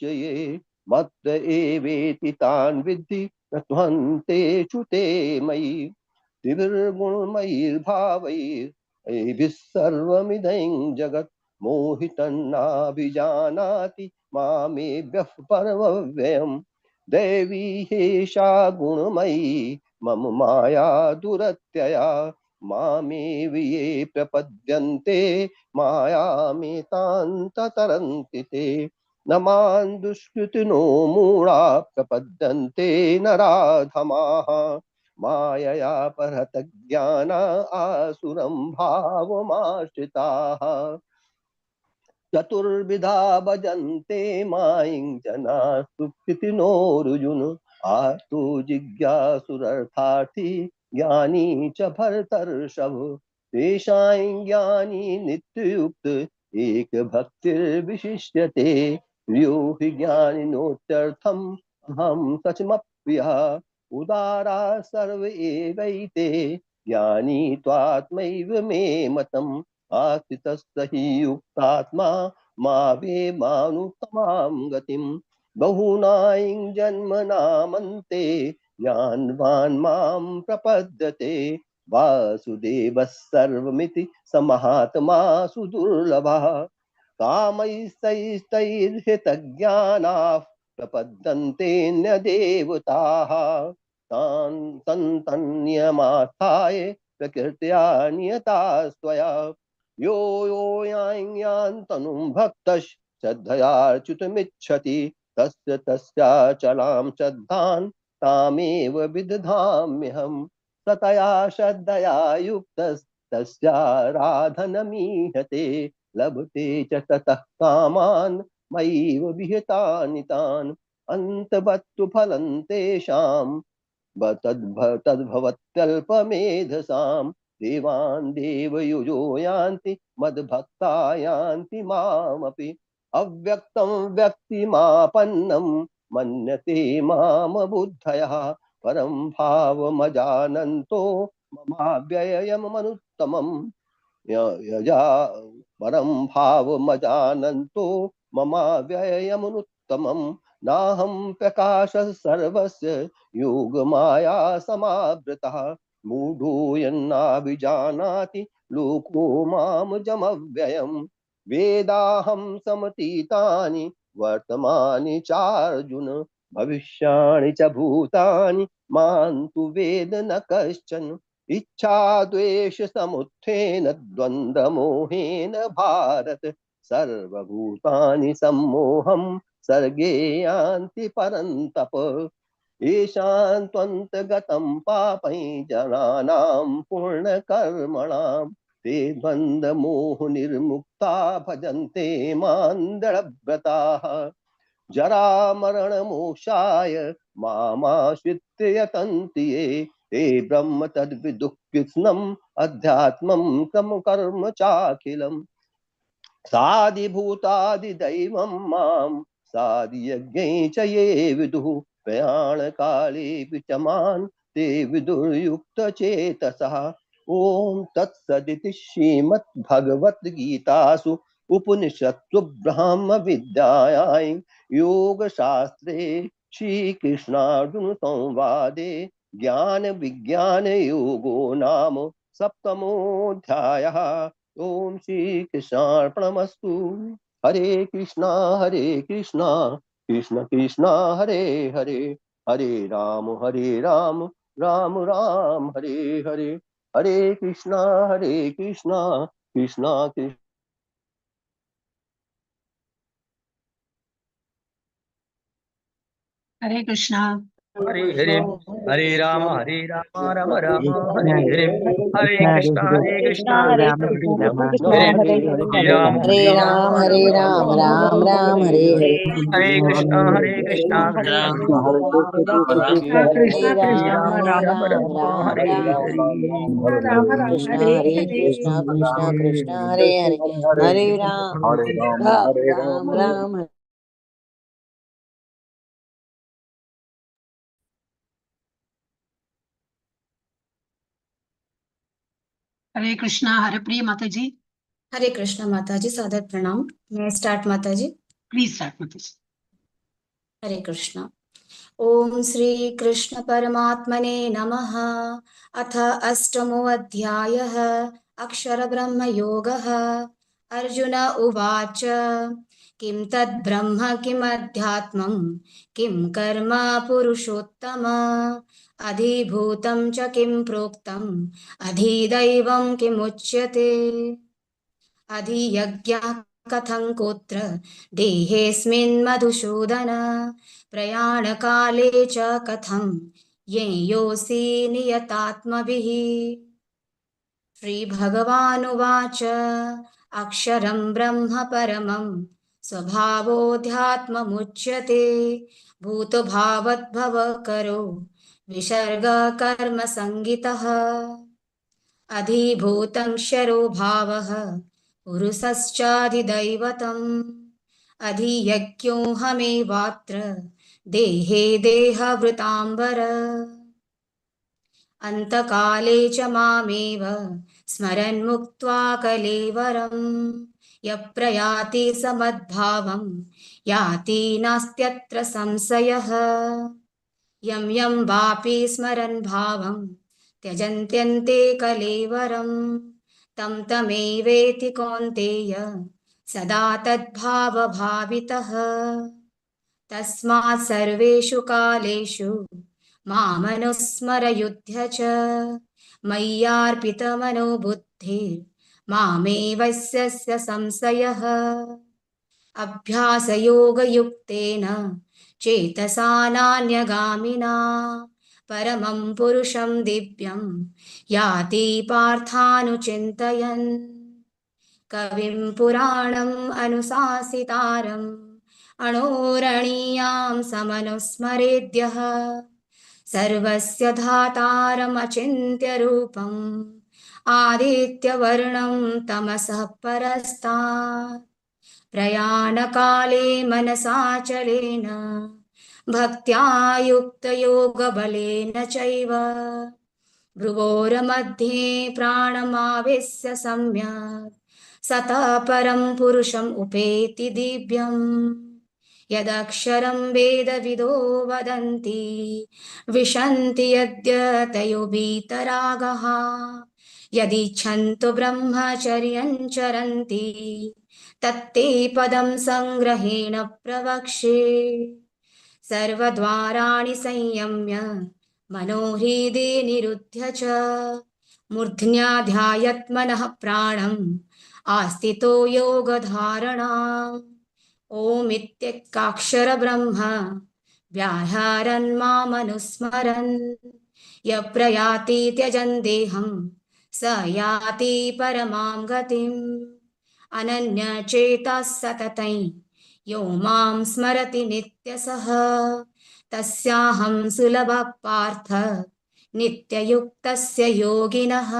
ये मत्त एवेति तान् विद्धि न त्वन्तेषु ते मयि त्रिभिर्गुणमयैर्भावैर्भिः सर्वमिदं जगत् मोहितन्नाभिजानाति मामेभ्यः परमव्ययम् दैवी हेषा गुणमयी मम माया दुरत्यया मामेव ये प्रपद्यन्ते मायामेतान्ततरन्ति ते न मां दुष्कृतिनो मूढा प्रपद्यन्ते नराधमाः मायया परहत ज्ञान आसुरं भावमाश्रिताः चतुर्विधा भजन्ते मां जना सुकृतिनोऽर्जुन आर्तो जिज्ञासुरर्थार्थी ज्ञानी च भरतर्षभ तेषां ज्ञानी नित्ययुक्त एक भक्तिर्विशिष्यते यो हि ज्ञानिनोत्यर्थम् अहं सचमप्रियः उदारा सर्व एवैते ज्ञानी त्वात्मैव मे मतम् आस्थितस्य हि युक्तात्मा मानुत्तमां गतिं बहुनां जन्मनामन्ते ज्ञानवान् मां प्रपद्यते वासुदेवः सर्वमिति स महात्मा सुदुर्लभः कामैस्तैस्तैर्हितज्ञानाः प्रपद्यन्तेऽन्यदेवताः तान् तन्तन्यमास्थाय प्रकृत्या नियता स्वया यो यां तनुं भक्तः श्रद्धयार्चितुमिच्छति तस्य तस्याचलां श्रद्धां तामेव विदधाम्यहम् सतया श्रद्धया युक्तस्तस्याराधनमीहते लभते च ततः कामान् मयैव विहितानि तान् अन्तवत्तु फलं तेषां तद्भवत्यल्पमेधसां देवान् देवयुजो यान्ति मद्भक्ता यान्ति मामपि अव्यक्तं व्यक्तिमापन्नं मन्यते माम बुद्धयः परं भावमजानन्तो ममाव्ययमनुत्तमम् यजा परं भावमजानन्तो ममाव्ययमनुत्तमम् नाहं प्रकाशः सर्वस्य योगमाया समावृतः मूढो यन्नाभिजानाति लोको मामजमव्ययम् वेदाहं समतीतानि वर्तमानि चार्जुन भविष्याणि च भूतानि मां तु वेद न कश्चन इच्छा द्वेष समुत्थेन द्वन्द्वमोहेन भारत सर्वभूतानि सम्मोहं सर्गे यान्ति परन्तप येषां त्वन्तगतं पापै जनानां पूर्णकर्मणां ते द्वन्द्वमोहनिर्मुक्ता भजन्ते मां दृढव्रताः जरामरणमोक्षाय मामाश्रित्य यतन्ति ये ते ब्रह्म तद्विदुः कृत्स्नम् अध्यात्मं कर्म चाखिलम् साधिभूतादिदैवं मां साधियज्ञै च ये विदुः प्रयाणकालेऽपि च मां ते विदुर्युक्तचेतसः ॐ तत्सदिति श्रीमद्भगवद्गीतासु उपनिषत्सु ब्रह्मविद्यायां योगशास्त्रे श्रीकृष्णार्जुनसंवादे ज्ञानविज्ञानयोगो नाम सप्तमोऽध्यायः ओम श्री कृष्णार्पणमस्तु हरे कृष्णा कृष्ण कृष्ण हरे हरे हरे राम राम राम हरे हरे हरे कृष्णा कृष्ण कृष्ण हरे कृष्णा हरे हरे हरे राम राम राम हरे हरे हरे कृष्णा कृष्णा हरे हरे हरे राम हरे राम राम राम हरे हरे हरे कृष्णा कृष्णा हरे राम हरे राम हरे कृष्णा कृष्णा कृष्णा हरे हरे हरे राम राम हरे कृष्णा हरप्रिय माता जी। हरे कृष्ण माता जी, सादर प्रणाम। मैं स्टार्ट माता जी। प्लीज स्टार्ट माता जी। हरे कृष्ण। ओम श्री कृष्ण परमात्मने नमः। अथ अष्टमो अध्यायः अक्षर ब्रह्म योगः। अर्जुन उवाच किं तद् ब्रह्म किम् अध्यात्मं किं कर्म पुरुषोत्तम अधिभूतं च किं प्रोक्तम् अधिदैवं किमुच्यते अधियज्ञः कथं कोत्र देहेऽस्मिन् मधुसूदन प्रयाणकाले च कथं येयोऽसि नियतात्मभिः। श्रीभगवानुवाच अक्षरं ब्रह्म परमं स्वभावोऽध्यात्ममुच्यते भूतभावद्भवकरो विसर्गकर्मसङ्गितः अधिभूतं क्षरो भावः पुरुषश्चाधिदैवतम् अधियज्ञोऽहमेवात्र देहे देहभृताम्बर अन्तकाले च मामेव स्मरन् मुक्त्वा कलेवरं यः प्रयाति समद्भावं याति नास्त्यत्र संशयः यं यं वापि स्मरन् भावं त्यजन्त्यन्ते कलेवरं तं तमेवेति कौन्तेय सदा तद्भावभावितः तस्मात् सर्वेषु कालेषु मामनुस्मरयुध्य च मय्यार्पितमनो बुद्धिर्मामेवस्य संशयः अभ्यासयोगयुक्तेन चेतसा नान्यगामिना परमं पुरुषं दिव्यं याति पार्थानुचिन्तयन् कविं पुराणम् अनुशासितारम् अणोरणीयां समनुस्मरेद्यः सर्वस्य धातारमचिन्त्यरूपम् आदित्यवर्णं तमसः परस्तात् प्रयाणकाले मनसाचलेन भक्त्या युक्तयोगबलेन चैव भ्रुवोर्मध्ये प्राणमावेश्य सम्यक् सतः परं पुरुषम् उपेति दिव्यम् यदक्षरं वेदविदो वदन्ति विशन्ति यद्यतयो वीतरागः यदिच्छन्तो ब्रह्मचर्यं चरन्ति तत्ते पदं संग्रहेण प्रवक्ष्ये सर्वद्वाराणि संयम्य मनोहृदि निरुध्य च मूर्ध्न्याध्यायत्मनः प्राणम् आस्थितो योगधारणाम् ओमित्येकाक्षर ब्रह्म व्याहरन् मामनुस्मरन् यः प्रयाति त्यजन् देहं स याति परमां गतिम् अनन्यचेतः सततं यो मां स्मरति नित्यसः तस्याहं सुलभः पार्थ नित्ययुक्तस्य योगिनः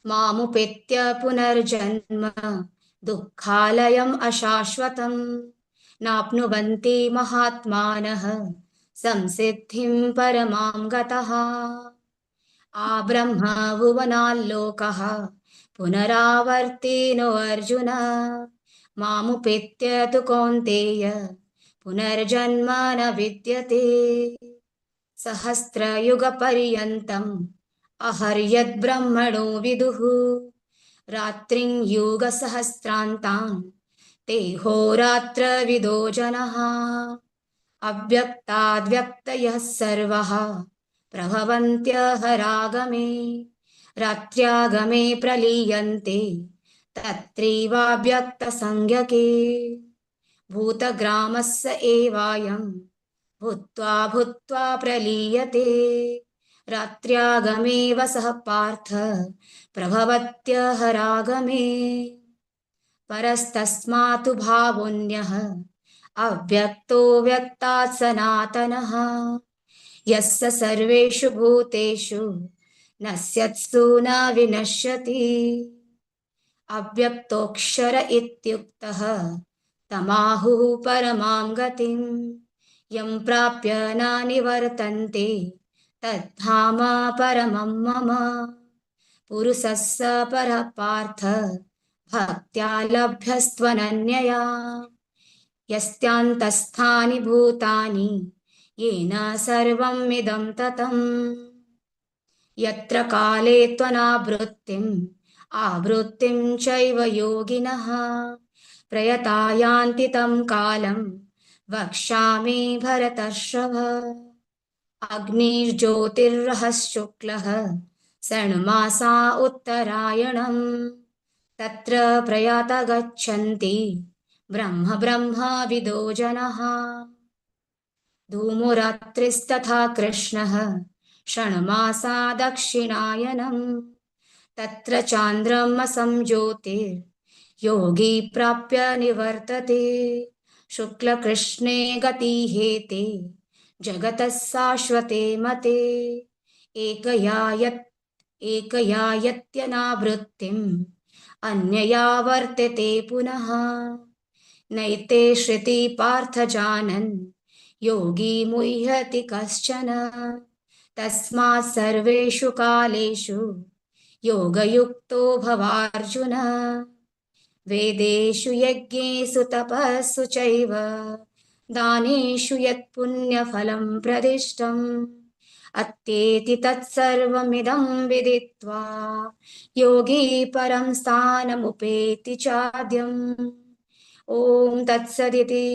मामुपेत्य पुनर्जन्म दुःखालयम् अशाश्वतम् नाप्नुवन्ति महात्मानः संसिद्धिं परमां गतः आब्रह्म भुवनाल्लोकः पुनरावर्तिनो अर्जुन मामुपेत्य तु कौन्तेय पुनर्जन्म न विद्यते सहस्रयुगपर्यन्तम् अहर्यद्ब्रह्मणो विदुः रात्रिं युगसहस्रान्तान् ते होरात्रविदो जनः अव्यक्ताद्व्यक्तयः सर्वः प्रभवन्त्यहरागमे रात्र्यागमे प्रलीयन्ते तत्रैवाव्यक्तसंज्ञके भूतग्रामस्य एवायं भूत्वा भूत्वा प्रलीयते रात्र्यागमे वसः पार्थ प्रभवत्यहरागमे परस्तस्मातु भावोऽन्यः अव्यक्तो व्यक्तात् सनातनः यस्य सर्वेषु भूतेषु नश्यत्सु न विनश्यति अव्यक्तोऽक्षर इत्युक्तः तमाहुः परमां गतिं यं प्राप्य न निवर्तन्ते तद्धाम परमं मम पुरुषः स परः पार्थ भक्त्या लभ्यस्त्वनन्यया यस्यान्तस्थानि भूतानि येन सर्वम् इदं ततम् यत्र काले त्वनावृत्तिम् आवृत्तिं चैव योगिनः प्रयता यान्ति तं कालं वक्ष्यामि भरतर्षभ अग्निर्ज्योतिर्रहः षण्मासा उत्तरायणम् तत्र प्रयाता गच्छन्ति ब्रह्म ब्रह्मविदो जनः धूमरात्रिस्तथा कृष्णः षण्मासा दक्षिणायनम् तत्र चान्द्रमसं ज्योतिर्योगी प्राप्य निवर्तते शुक्लकृष्णे गतिहेते जगतः शाश्वते मते एकया यत्यनावृत्तिम् अन्यया वर्तते पुनः नैते श्रुति पार्थ जानन् योगी मुह्यति कश्चन तस्मात् सर्वेषु कालेषु योगयुक्तो भवार्जुन वेदेषु यज्ञेषु तपस्सु चैव दानेषु यत्पुण्यफलं प्रदिष्टम् अत्येति तत्सर्वमिदं विदित्वा योगी परं स्थानमुपेति चाद्यम् ॐ तत्सदिति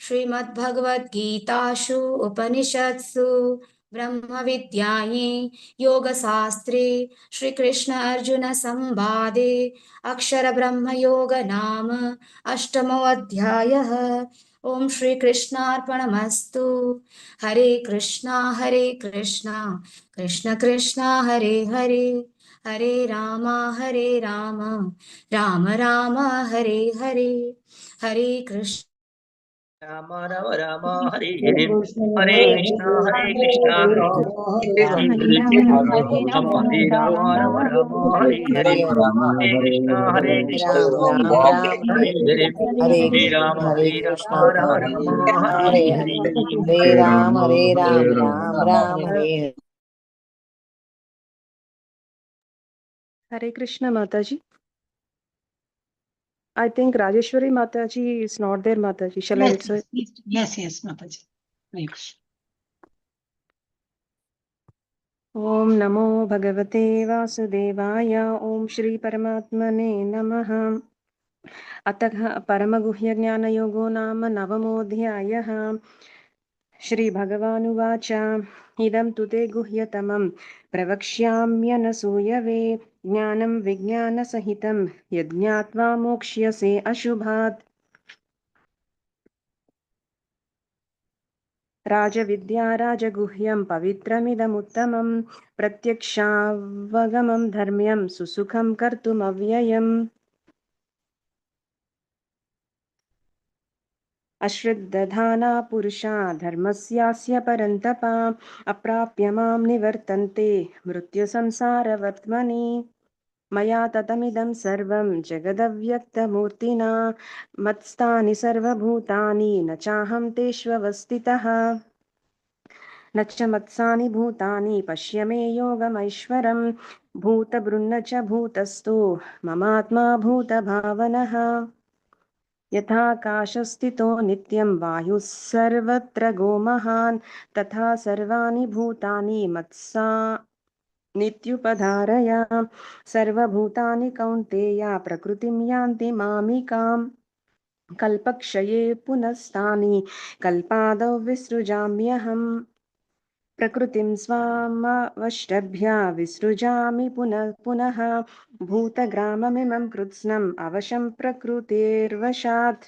श्रीमद्भगवद्गीतासु उपनिषत्सु ब्रह्मविद्याये योगशास्त्रे श्रीकृष्ण अर्जुन संवादे अक्षरब्रह्मयोग नाम अष्टमोऽध्यायः ओम श्रीकृष्णार्पणमस्तु हरे कृष्णा कृष्ण कृष्ण हरे हरे हरे राम राम राम हरे हरे हरे कृष्ण राम राम राम हरे हरे हरे कृष्णा कृष्णा हरे राम हरे राम हरे Ram Ram Ram Ram Ram Hare Hare Hare Hare Krishna Krishna Ram Ram Ram Hare Hare Hare Hare Ram Krishna Ram Ram Hare Hare Hare Hare Ram Ram Ram Hare Hare Hare Krishna Mataji. I think Rajeshwari Mataji is not there, Mataji. Shall I Yes, recite? yes, Mataji. Hare Krishna. Om Namo Bhagavate Vasudevaya. Om Shri Paramatmane Namaha. अतः परमगुह्यज्ञानयोगो नाम नवमोऽध्यायः श्रीभगवानुवाच इदं तु ते गुह्यतमं प्रवक्ष्याम्यनसूयवे ज्ञानं विज्ञानसहितं यज्ञात्वा मोक्ष्यसे अशुभात् राजविद्या राजगुह्यं पवित्रमिदमुत्तमं प्रत्यक्षावगमं धर्म्यं सुसुखं कर्तुमव्ययम् अश्रद्धधाना पुरुषा धर्मस्यास्य परन्तपा अप्राप्य मां निवर्तन्ते मृत्युसंसारवर्त्मनि मया ततमिदं सर्वं जगदव्यक्तमूर्तिना मत्स्थानि सर्वभूतानि न चाहं तेष्वस्थितः न च मत्सानि भूतानि पश्य मे योगमैश्वरं भूतभृन्न च भूतस्थो ममात्मा भूतभावनः यथाकाशस्थितो नित्यं वायुः सर्वत्र गोमहान् तथा सर्वाणि भूतानि मत्सा नित्युपधारय सर्वभूतानि कौन्तेय प्रकृतिं यान्ति मामिकाम् कल्पक्षये पुनस्तानि कल्पादौ विसृजाम्यहम् प्रकृतिं स्वामवष्टभ्य विसृजामि पुनः पुनः भूतग्राममिमं कृत्स्नम् अवशं प्रकृतेर्वशात्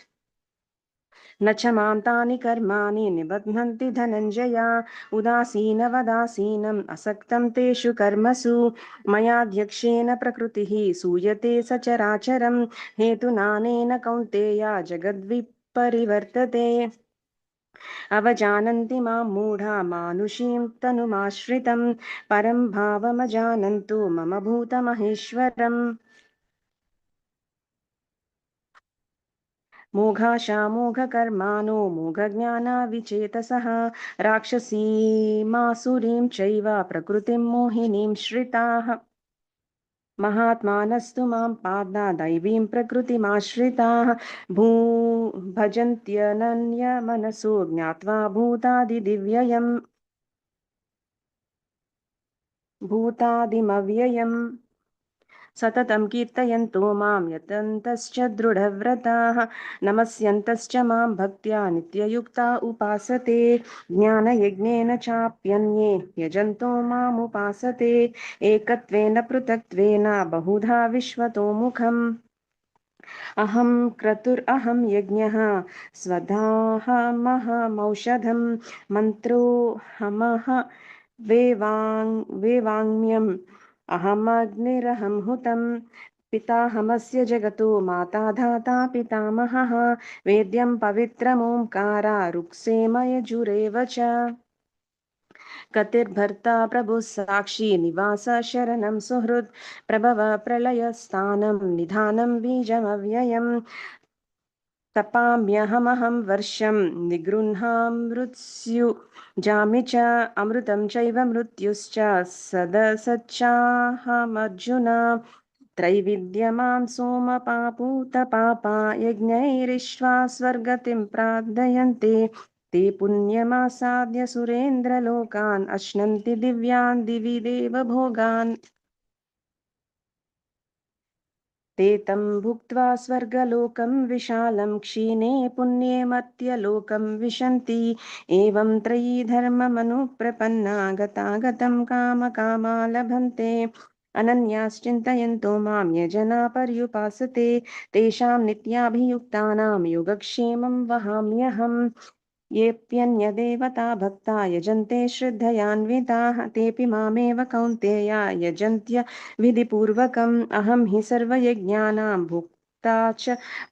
न च मां तानि कर्माणि निबध्नन्ति धनञ्जय उदासीनवदासीनम् असक्तं तेषु कर्मसु मयाध्यक्षेण प्रकृतिः सूयते सचराचरं हेतुनानेन कौन्तेय जगद्विपरिवर्तते अवजानन्ति मां मूढा मानुषीं तनुमाश्रितं परं भावमजानन्तु मम भूतमहेश्वरम् मोघाशामोघकर्माणो मोघज्ञानाविचेतसः राक्षसीमासुरीं चैव प्रकृतिं मोहिनीं श्रिताः महात्मानस्तु मां पादा दैवीं प्रकृतिमाश्रिताः भजन्त्यनन्यमनसो ज्ञात्वा भूतादिमव्ययम् सततं कीर्तयन्तो मां यतन्तश्च दृढव्रताः नमस्यन्तश्च मां भक्त्या नित्ययुक्ता उपासते ज्ञानयज्ञेन चाप्यन्ये यजन्तो मामुपासते एकत्वेन पृथक्त्वेन बहुधा विश्वतोमुखम् अहं क्रतुरहं यज्ञः स्वधाहमहमौषधं मन्त्रोऽहमः वेवाङ्म्यम् अहमग्निरहं हुतं पिताहमस्य जगतो माता धाता पितामहः वेद्यं पवित्रमोङ्कारा ऋक्सेमयजुरेव च कतिर्भर्ता प्रभुः साक्षी निवास शरणं सुहृत् प्रभव प्रलयस्थानं निधानं बीजमव्ययम् तपाम्यहमहं वर्षं निगृह्णामृत्स्युजामि च अमृतं चैव मृत्युश्च सदसच्चाहमर्जुन त्रैविद्यमां सोमपापूतपापा यज्ञैरिष्ट्वा स्वर्गतिं प्रार्थयन्ते ते पुण्यमासाद्य सुरेन्द्रलोकान् अश्नन्ति दिव्यान् दिवि देवभोगान् ते तं भुक्त्वा स्वर्गलोकं विशालं क्षीणे पुण्ये मर्त्यलोकं विशन्ति एवं त्रयी धर्ममनुप्रपन्ना गतागतं कामकामा लभन्ते अनन्याश्चिन्तयन्तो मां यजना पर्युपासते तेषां नित्याभियुक्तानां योगक्षेमं वहाम्यहम् येऽप्यन्यदेवता भक्ता यजन्ते श्रद्धयान्विताः तेऽपि मामेव कौन्तेय यजन्त्य विधिपूर्वकम् अहं हि सर्वयज्ञानां भुक्ता च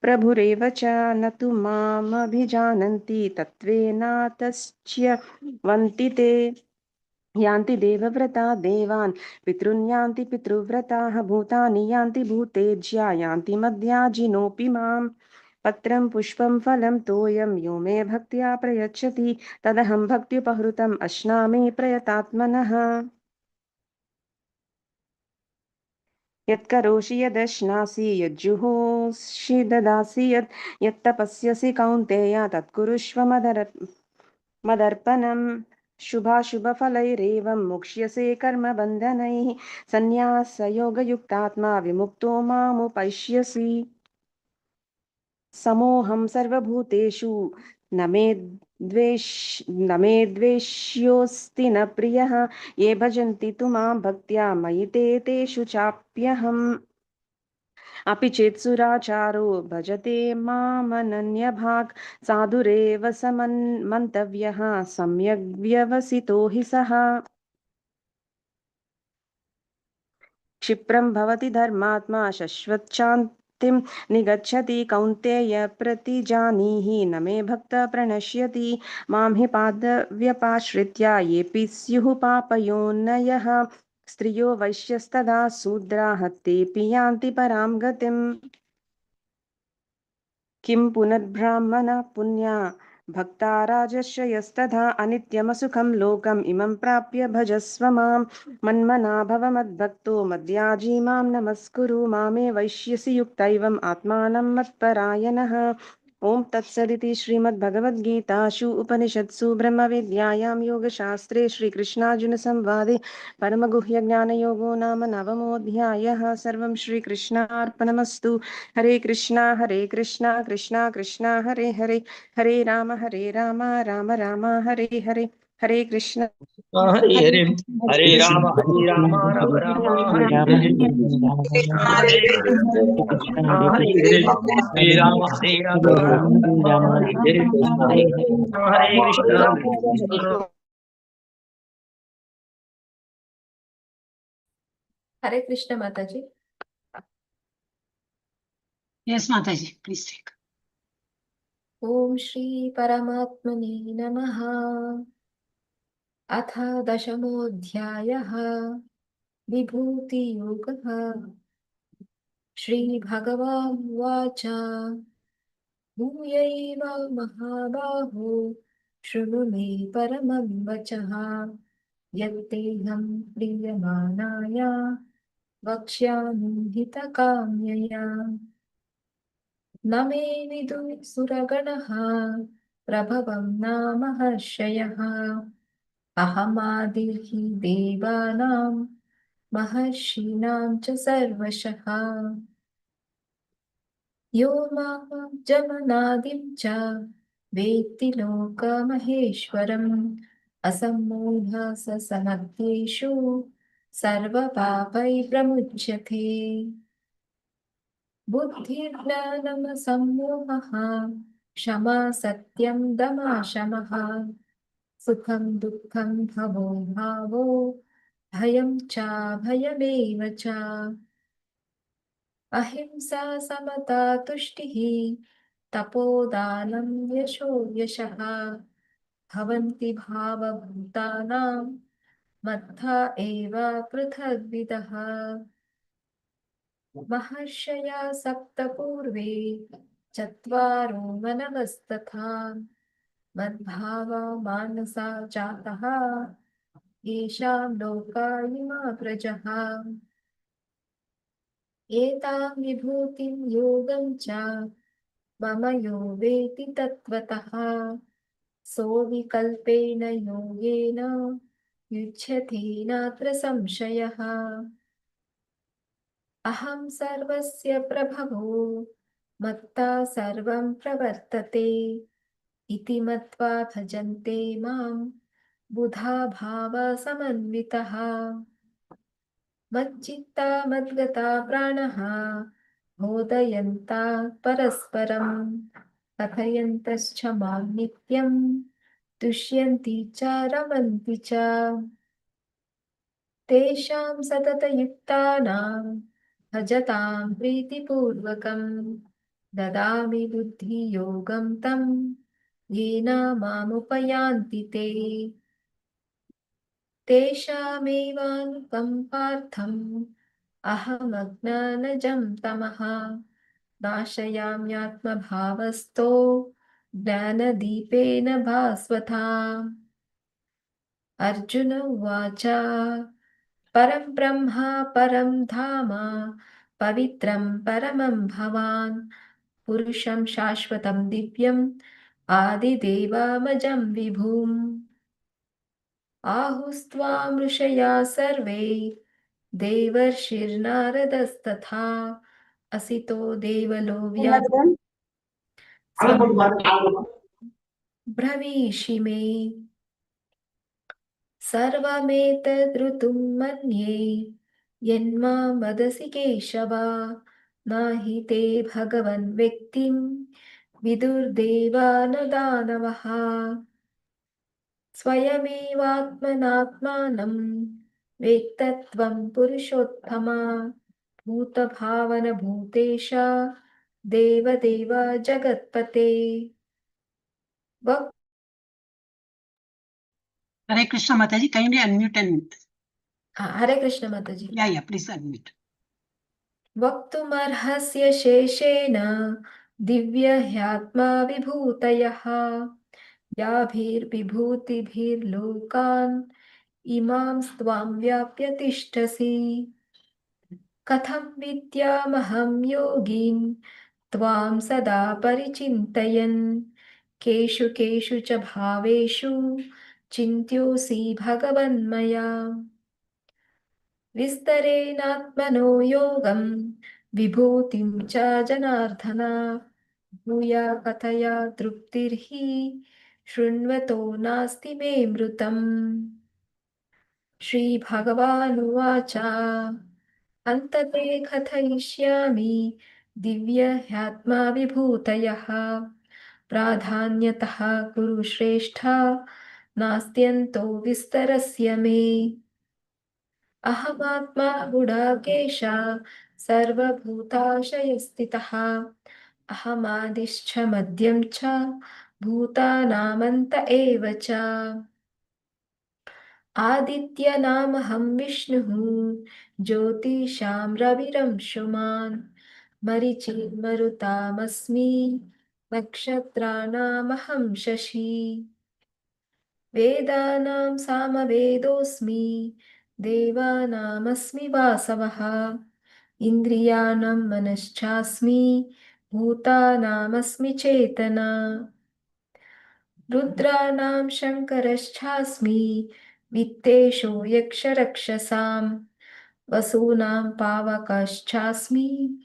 प्रभुरेव च न तु मामभिजानन्ति तत्त्वेनातश्च्यवन्ति ते यान्ति देवव्रता देवान् पितॄन् यान्ति पितृव्रताः भूतानि यान्ति भूतेज्या यान्ति मद्याजिनोऽपि माम् पत्रं पुष्पं फलं तोयं यो मे भक्त्या प्रयच्छति तदहं भक्त्युपहृतम् अश्नामि प्रयतात्मनः यत्करोषि यदश्नासि यज्जुहोषि ददासि यत्तपस्यसि कौन्तेय तत्कुरुष्व मदर्पणम् शुभाशुभफलैरेवं मोक्ष्यसे कर्मबन्धनैः सन्न्यासयोगयुक्तात्मा विमुक्तो मामुपैष्यसि समोऽहं सर्वभूतेषु न मे द्वेष्योऽस्ति न प्रियः ये भजन्ति तु मां भक्त्या मयि ते तेषु चाप्यहम् अपि चेत् सुराचारो भजते मामनन्यभाक् साधुरेव समन्तव्यः सम्यग् व्यवसितो हि सः क्षिप्रं भवति धर्मात्मा शश्वच्छान्तिं निगच्छति कौन्तेय प्रतिजानीहि न मे भक्त प्रणश्यति मां हि पादव्यपाश्रित्य येऽपि स्युः पापयोनयः स्त्रियो वैश्यस्तदा शूद्राः तेऽपि यान्ति परां गतिम् किं पुनर्ब्राह्मणः पुण्या भक्ता राजश्रयस्तथा अनित्यमसुखं लोकम् इमं प्राप्य भजस्व मां मन्मना भव मद्भक्तो मद्याजी मां नमस्कुरु मामे वैश्यसि युक्तैवम् आत्मानं मत्परायणः ॐ तत्सदिति श्रीमद्भगवद्गीतासु उपनिषत्सु ब्रह्मविद्यायां योगशास्त्रे श्रीकृष्णार्जुनसंवादे परमगुह्यज्ञानयोगो नाम नवमोऽध्यायः सर्वं श्रीकृष्णार्पणमस्तु हरे कृष्णा कृष्णा कृष्णा हरे हरे हरे राम राम राम हरे हरे हरे कृष्ण हरे हरे हरे राम राम राम हरे हरे हरे कृष्ण हरे हरे हरे राम राम हरे हरे हरे कृष्ण हरे कृष्ण माताजी। Yes, Mataji, please take. ओम श्री परमात्मने नमः। अथ दशमोऽध्यायः विभूतियोगः। श्रीभगवानुवाच भूयैव महाबाहो शृणु मे परमं वचः यत्तेऽहं प्रीयमाणाय वक्ष्यामि हितकाम्यया। न मे विदुः सुरगणः प्रभवं न महर्षयः अहमादिर्हि देवानां महर्षीणां च सर्वशः। यो मां जमनादिं च वेत्ति लोकमहेश्वरम् असम्मूढः स समर्थ्येषु सर्वपापैः प्रमुच्यते। बुद्धिर्ज्ञानमसम्मोहः क्षमा सत्यं दमः शमः सुखं दुःखं भवो भावो भयं चाभयमेव च। अहिंसा समता तुष्टिः तपोदानं यशो यशः भवन्ति भावभूतानां मत्था एव पृथग्विदः। महर्षया सप्त पूर्वे चत्वारो मनवस्तथा मद्भावा मानसा जातः येषां लोका इमा प्रजः। एतां विभूतिं योगं च मम यो वेति तत्त्वतः सोऽविकल्पेन योगेन युज्यते नात्र संशयः। अहं सर्वस्य प्रभवो मत्ता सर्वं प्रवर्तते इति मत्वा भजन्ते मां बुधा भावसमन्वितः। मच्चित्ता मद्गता प्राणः बोधयन्ता परस्परं कथयन्तश्च मां नित्यं तुष्यन्ति च रमन्ति च। तेषां सततयुक्तानां भजतां प्रीतिपूर्वकं ददामि बुद्धियोगं तं येन मामुपयान्ति ते। तेषामेवानुकम्पार्थम् अहमज्ञानजं तमः नाशयाम्यात्मभावस्थो ज्ञानदीपेन भास्वता। अर्जुन उवाच परं ब्रह्म परं धाम पवित्रं परमं भवान् पुरुषं शाश्वतं दिव्यम् आदिदेवमजं विभुम्। आहुस्त्वां ऋषया सर्वे देवर्षिर्नारदस्तथा असितो देवलो ब्रवीषि मे सर्वमेतद्रुतुं मन्ये यन्मां वदसि केशव न हि ते भगवन् व्यक्तिं विदुर्देवा न दानवः। स्वयमेवात्मनात्मानं वेत्तत्वं पुरुषोत्तम भूतभावनभूतेश देवदेव जगत्पते। Hare Krishna Mataji, kindly unmute and हरे कृष्ण माताजी। yeah, please unmute. वक्तुमर्हस्य शेषेण दिव्य ह्यात्मा विभूतयः याभिर्विभूतिभिर्लोकान् इमां त्वां व्याप्य तिष्ठसि। कथं विद्यामहं योगिन् त्वां सदा परिचिन्तयन् केषु केषु च भावेषु चिन्त्योऽसि भगवन्मया। विस्तरेणात्मनो योगं विभूतिं च जनार्दन भूया कथया तृप्तिर्हि शृण्वतो नास्ति मे मृतम्। श्रीभगवानुवाच अन्तते कथयिष्यामि दिव्य ह्यात्मा विभूतयः प्राधान्यतः कुरु श्रेष्ठा नास्त्यन्तो विस्तरस्य मे। अहमात्मा गुडाकेश सर्वभूताशयस्थितः अहमादिश्च मध्यं च भूतानामन्त एव च। आदित्यनामहं विष्णुः ज्योतिषां रविरंशुमान् मरीचिर्मरुतामस्मि नक्षत्राणामहं शशी। वेदानां सामवेदोऽस्मि देवानामस्मि वासवः इन्द्रियाणां मनश्चास्मि भूतानामस्मि चेतना। रुद्राणां शङ्करश्चास्मि वित्तेषु यक्षरक्षसां वसूनां पावकश्चास्मि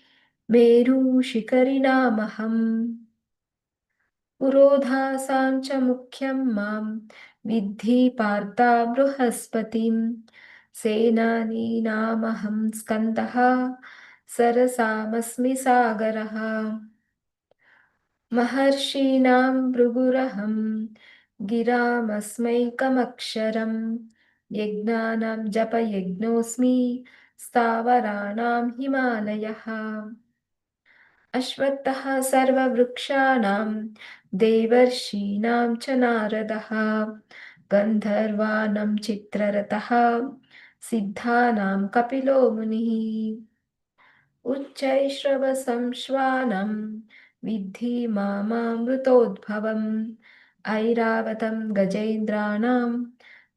मेरुशिखरिणामहम्। पुरोधासां च मुख्यं मां विद्धि पार्था बृहस्पतिं सेनानीनामहं स्कन्दः सरसामस्मि सागरः। महर्षीणां भृगुरहं गिरामस्मैकमक्षरं यज्ञानां जपयज्ञोऽस्मि स्थावराणां हिमालयः। अश्वत्थः सर्ववृक्षाणां देवर्षीणां च नारदः गन्धर्वाणां चित्ररथः सिद्धानां कपिलो मुनिः। उच्चैश्रवसं श्वानं विद्धि मामामृतोद्भवम् ऐरावतं गजेन्द्राणां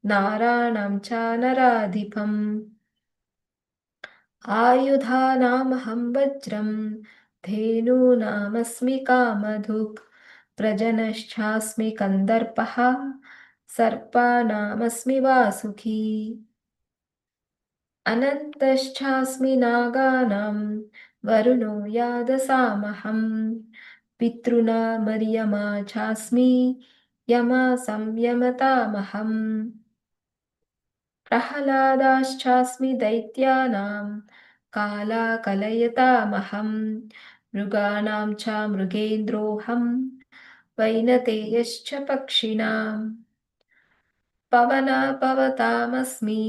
नाराणां च नराधिपम्। आयुधानामहं वज्रं धेनूनामस्मि कामधुक् प्रजनश्चास्मि कन्दर्पः सर्पाणामस्मि वासुकी। अनन्तश्चास्मि नागानां वरुणो यादसामहं पितॄणामर्यमा चास्मि यमा संयमतामहम्। प्रह्लादाश्चास्मि दैत्यानां कालाकलयतामहं मृगाणां च मृगेन्द्रोऽहं वैनतेयश्च पक्षिणाम्। पवनापवतामस्मि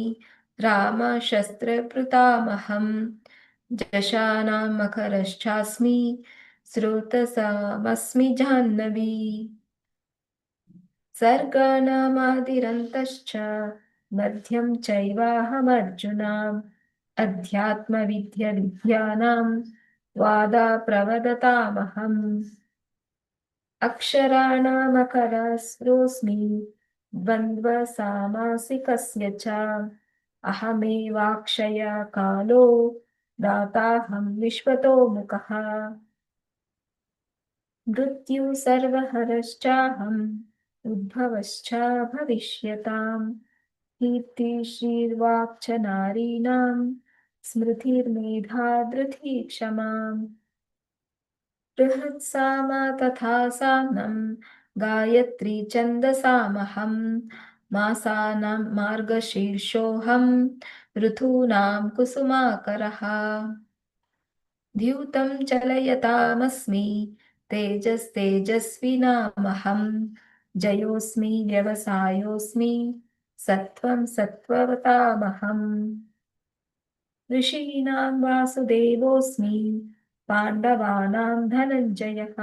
रामशस्त्रभृतामहं जशानां मकरश्चास्मि स्रोतसामस्मि जाह्नवी। सर्गाणामादिरन्तश्च मध्यं चैवाहमर्जुनाम् अध्यात्मविद्यानां वादा प्रवदतामहम्। अक्षराणामकरस्रोऽस्मि द्वन्द्वसामासिकस्य च अहमेवाक्षय कालो दाताहं विश्वतो मुखः। मृत्यु सर्वहरश्चाहम् उद्भवश्च भविष्यताम् कीर्तिश्रीर्वाक् च नारीणां स्मृतिर्मेधा धृतिः क्षमाम्। बृहत्सामा तथा साम्नं गायत्री छन्दसामहं मासानां मार्गशीर्षोऽहं ऋतूनां कुसुमाकरः। द्यूतं चलयतामस्मि तेजस्तेजस्विनामहं जयोऽस्मि व्यवसायोऽस्मि सत्त्वं सत्त्ववतामहम्। ऋषीणां वासुदेवोऽस्मि पाण्डवानां धनञ्जयः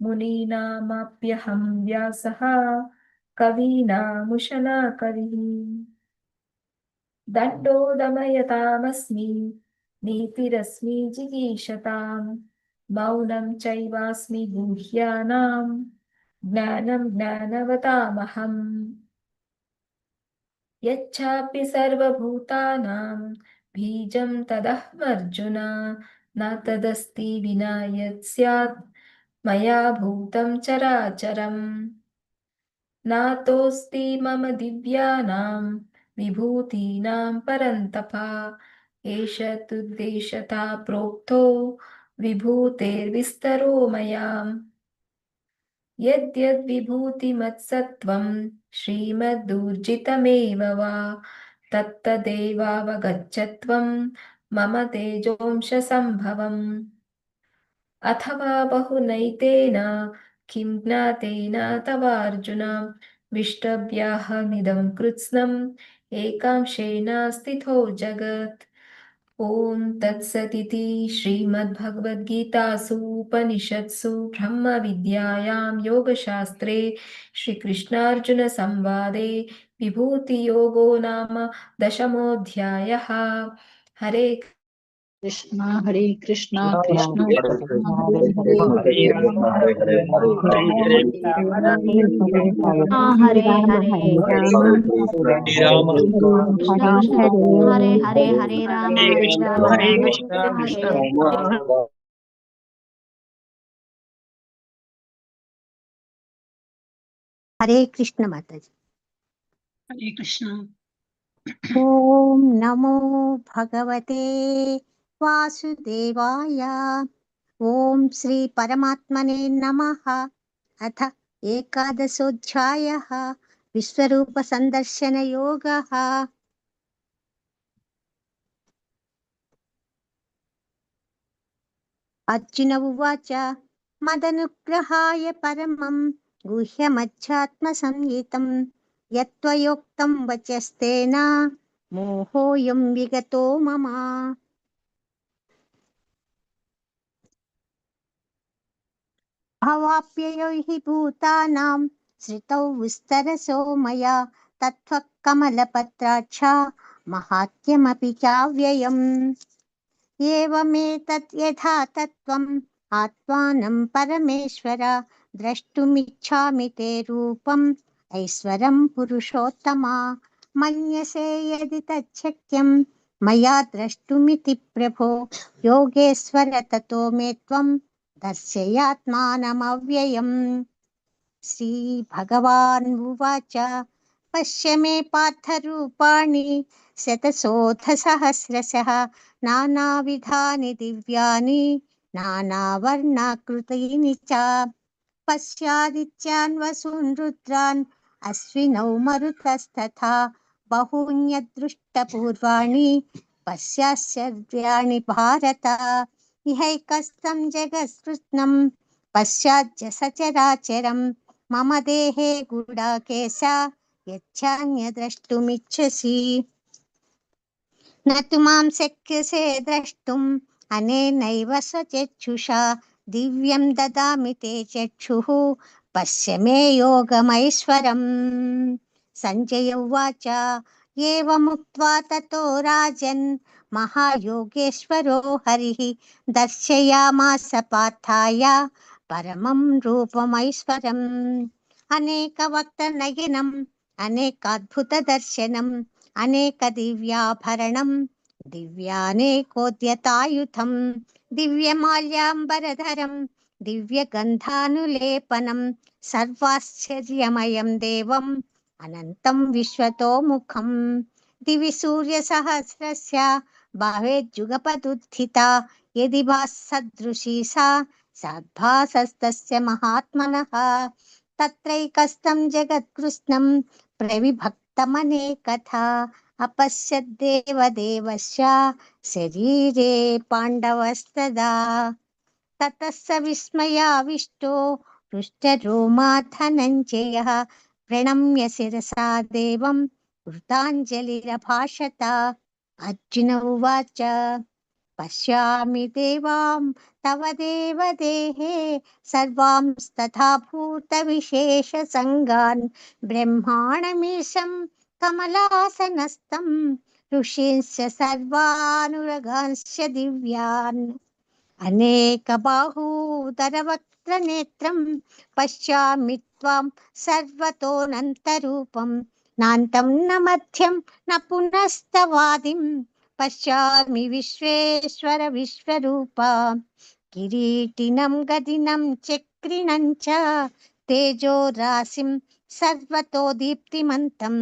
मुनीनामप्यहं व्यासः कवीनामुशना कविः। दण्डो दमयतामस्मि नीतिरस्मि जिगीषताम् मौनं चैवास्मि गुह्यानां ज्ञानं ज्ञानवतामहम्। यच्चापि सर्वभूतानां बीजं तदहमर्जुन न तदस्ति विना यत् स्यात् मया भूतं चराचरम्। नातोऽस्ति मम दिव्यानां विभूतीनां परन्तप एष तुद्देशता प्रोक्तो विभूतेर्विस्तरो मया। यद्यद्विभूतिमत्सत्त्वं श्रीमदूर्जितमेव वा तत्तदेवावगच्छत्वं मम तेजोंशसम्भवम् अथवा बहुनैतेन किं ज्ञातेन तवार्जुन विष्टव्याहमिदं कृत्स्नम् एकांशेन स्थितो जगत् ॐ तत्सदिति श्रीमद्भगवद्गीतासु उपनिषत्सु ब्रह्मविद्यायां योगशास्त्रे श्रीकृष्णार्जुनसंवादे विभूतियोगो नाम दशमोऽध्यायः। हरे कृष्णा हरे कृष्णा कृष्ण कृष्ण हरे कृष्ण कृष्ण हरे हरे हरे हरे राम कृष्ण हरे हरे हरे हरे हरे राम राम हरे हरे हरे हरे हरे हरे कृष्ण हरे राम कृष्ण कृष्ण हरे हरे हरे राम हरे हरे कृष्ण राम हरे राम कृष्ण कृष्ण कृष्ण हरे राम हरे कृष्ण माताजी। हरे कृष्ण। ॐ नमो भगवते वासुदेवाय। ॐ श्री परमात्मने नमः। अथ एकादशोऽध्यायः विश्वरूपसन्दर्शनयोगः। अर्जुन उवाच मदनुग्रहाय परमं गुह्यमध्यात्मसंहितं यत्त्वयोक्तं वचस्तेन मोहोऽयं विगतो मम। भवाप्ययौ हि भूतानां श्रितौ विस्तरसो मया तत्त्वः कमलपत्राक्ष माहात्म्यमपि चाव्ययम्। एवमेतत् यथा तत्त्वम् आत्मानं परमेश्वर द्रष्टुमिच्छामि ते रूपम् ऐश्वरं पुरुषोत्तमा। मन्यसे यदि तच्छक्यं मया द्रष्टुमिति प्रभो योगेश्वर ततो मे त्वं दर्शयात्मानमव्ययम्। श्रीभगवानुवाच पश्य मे पार्थरूपाणि शतशोऽथसहस्रशः नानाविधानि दिव्यानि नानावर्णाकृतीनि च। पश्यादित्यान् वसून् रुद्रान् अश्विनौ मरुतस्तथा बहून्यदृष्टपूर्वाणि पश्याश्चर्याणि भारत। इहैकस्थं जगत्कृत्स्नं पश्चाद्य सचराचरं मम देहे गुडाकेश यच्छान्यद्रष्टुमिच्छसि न तु मां शक्यसे द्रष्टुम् अनेनैव स्वचक्षुषा दिव्यं ददामि ते चक्षुः पश्य मे योगमैश्वरम्। सञ्जय उवाच एवमुक्त्वा ततो राजन् महायोगेश्वरो हरिः दर्शयामास पार्थाय परमं रूपमैश्वरम्। अनेकवक्त्रनयनम् अनेकाद्भुतदर्शनम् अनेकदिव्याभरणम् दिव्यानेकोद्यतायुधम् दिव्यमाल्याम्बरधरम् दिव्यगन्धानुलेपनम् सर्वाश्चर्यमयम् देवम् अनन्तम् विश्वतोमुखम्। दिवि सूर्यसहस्रस्य भावेज्जुगपदुत्थिता यदि भासदृशी सा सद्भासस्तस्य महात्मनः। तत्रैकस्थं जगत्कृत्स्नं प्रविभक्तमनेकथा अपश्यद्देवदेवस्य शरीरे पाण्डवस्तदा। ततः स विस्मयाविष्टो हृष्टरोमा धनञ्जयः प्रणम्य शिरसा देवं कृताञ्जलिरभाषत। अर्जुन उवाच पश्यामि देवां तव देवदेहे सर्वांस्तथा भूतविशेषसङ्गान् ब्रह्माणमीशं कमलासनस्थं ऋषींश्च सर्वानुरगांश्च दिव्यान् अनेकबाहूदरवक्त्रनेत्रं पश्यामि त्वां सर्वतोऽनन्तरूपं नान्तं न मध्यं न पुनस्तवादिं पश्यामि विश्वेश्वर विश्वरूपा। किरीटिनं गदिनं चक्रिणं च तेजो राशिं सर्वतो दीप्तिमन्तं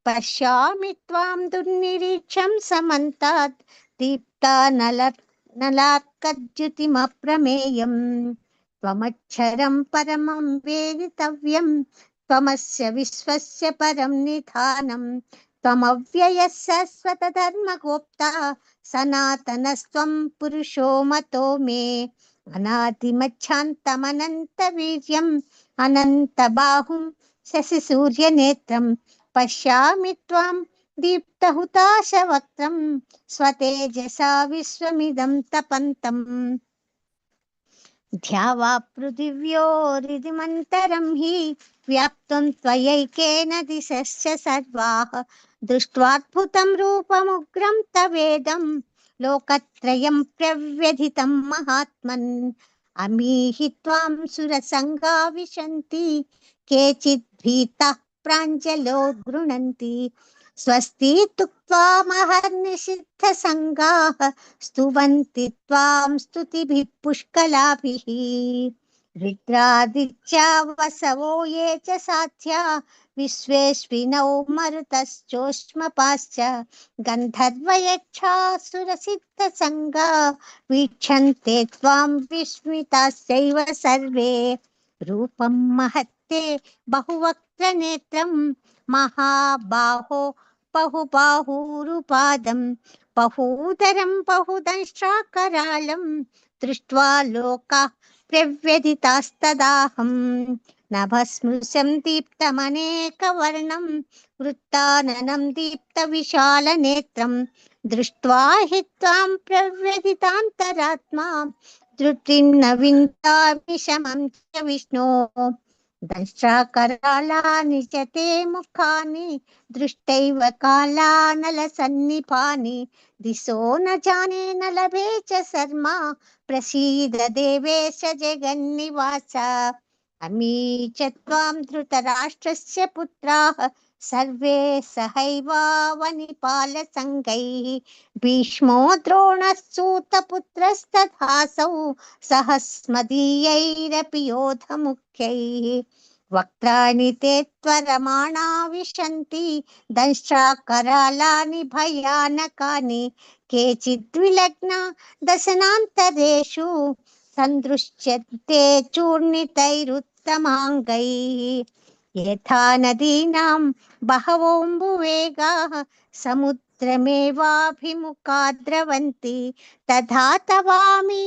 पश्यामि त्वां दुर्निरीक्षं समन्तात् दीप्तानलार्कद्युतिमप्रमेयम्। त्वमक्षरं परमं वेदितव्यं त्वमस्य विश्वस्य परं निधानं त्वमव्ययः शाश्वतधर्मगोप्ता सनातनस्त्वं पुरुषो मतो मे अनादिमच्छान्तमनन्तवीर्यम् अनन्तबाहुं शशिसूर्यनेत्रं पश्यामि त्वां दीप्तहुताशवक्त्रं स्वतेजसा विश्वमिदं तपन्तम् ध्यावा पृथिव्योरिदिमन्तरं हि व्याप्तं त्वयैकेन दिशश्च सर्वाः दृष्ट्वाद्भुतं रूपमुग्रं तवेदं लोकत्रयं प्रव्यथितं महात्मन् अमीहि त्वां सुरसङ्गा विशन्ति केचित् भीताः प्राञ्जलो गृह्णन्ति स्वस्ति तुक्त्वा महर्निषिद्धसङ्गाः स्तुवन्ति त्वां स्तुतिभिः पुष्कलाभिः रुद्रादित्या वसवो ये च साध्या विश्वेश्विनौ मरुतश्चोष्मपाश्च गन्धर्वयक्षासुरसिद्धसङ्गा वीक्षन्ते त्वां विस्मिताश्चैव सर्वे रूपं महत्ते बहुवक्त्रनेत्रं महाबाहो बहुबाहुरुपादं बहूदरं बहुदंष्ट्राकरालं दृष्ट्वा लोकाः प्रव्यथितास्तदाहं नभस्मृशं दीप्तमनेकवर्णं वृत्ताननं दीप्तविशालनेत्रं दृष्ट्वा हि त्वां प्रव्यथितान्तरात्मा धृतिं न विन्दामि शमं च विष्णो दंष्ट्राकरालानि च ते मुखानि दृष्टैव कालानलसन्निभानि दिशो न जाने न लभे च शर्मा प्रसीद देवेश जगन्निवास अमी च त्वां धृतराष्ट्रस्य पुत्राः सर्वे सहैवावनिपालसङ्गैः भीष्मो द्रोणस्सूतपुत्रस्तथासौ सहस्मदीयैरपि योधमुख्यैः वक्त्राणि ते त्वरमाणा विशन्ति दंष्ट्राकरालानि भयानकानि केचिद्विलग्ना दशनान्तरेषु सन्दृश्यन्ते चूर्णितैरुत्तमाङ्गैः यथा नदीनां बहवोऽम्बुवेगाः समुद्रमेवाभिमुखा द्रवन्ति तथा तवामि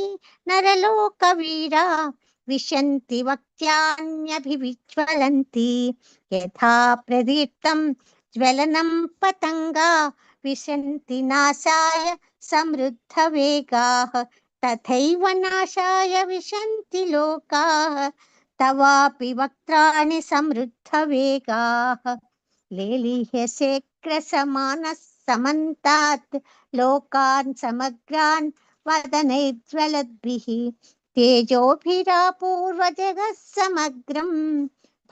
नरलोकवीरा विशन्ति वक्त्यान्यभिविज्वलन्ति यथा प्रदीप्तं ज्वलनं पतङ्गा विशन्ति नाशाय समृद्धवेगाः तथैव नाशाय विशन्ति लोकाः तवापि वक्त्राणि समृद्धवेगाः लेलिह्यशेखरसमानः समन्तात् लोकान् समग्रान् वदनैर्ज्वलद्भिः तेजोभिरापूर्वजगः समग्रं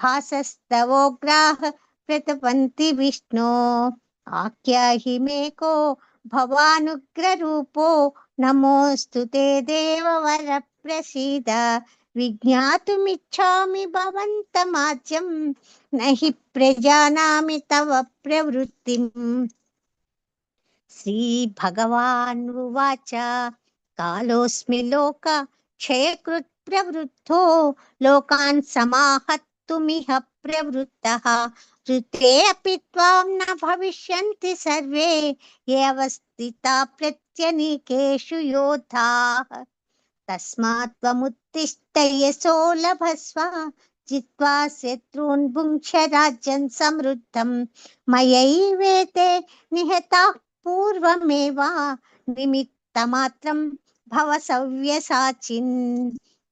भासस्तवोग्राः प्रतपन्ति विष्णो आख्याहि मे को भवानुग्ररूपो नमोऽस्तु ते देववर प्रसीद विज्ञातुमिच्छामि भवन्तमाद्यं न हि प्रजानामि तव प्रवृत्तिम् श्रीभगवानुवाच कालोऽस्मि लोकक्षयकृत् प्रवृद्धो लोकान् समाहर्तुमिह प्रवृत्तः ऋते अपि त्वां न भविष्यन्ति सर्वे ये अवस्थिता प्रत्यनीकेषु योधाः तस्मात् त्वमुत्तिष्ठ यशो लभस्व जित्वा शत्रून् भुङ्क्ष राज्यं समृद्धं मयैवेते निहताः पूर्वमेव निमित्तमात्रं भव सव्यसाचिन्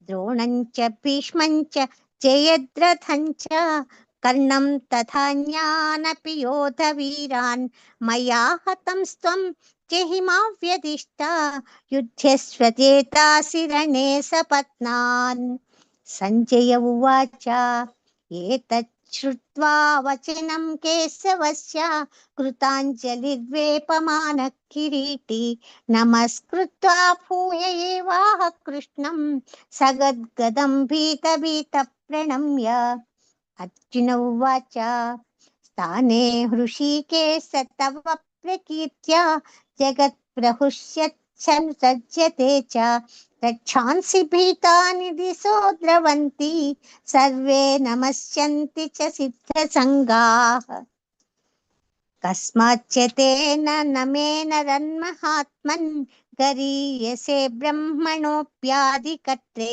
द्रोणं च भीष्मं च जयद्रथं च कर्णं तथा ज्ञानपि योधवीरान् मया हतं स्त्वं जहिमाव्यदिष्टा युध्यस्वजेतासि रणे सपत्नान् सञ्जय उवाच एतत् श्रुत्वा वचनं केशवस्य कृताञ्जलिर्वेपमानः किरीटी नमस्कृत्वा भूय एवाह कृष्णं सगद्गदं भीतभीतप्रणम्य अर्जुन उवाच स्थाने हृषीकेश तव प्रकीर्त्या जगत्प्रहृष्यत् सज्जते च रक्षांसि भीतानि दिशो द्रवन्ति सर्वे नमस्यन्ति च सिद्धसङ्गाः कस्माच्चतेन नमेन रन्महात्मन् गरीयसे ब्रह्मणोऽप्यादिकर्त्रे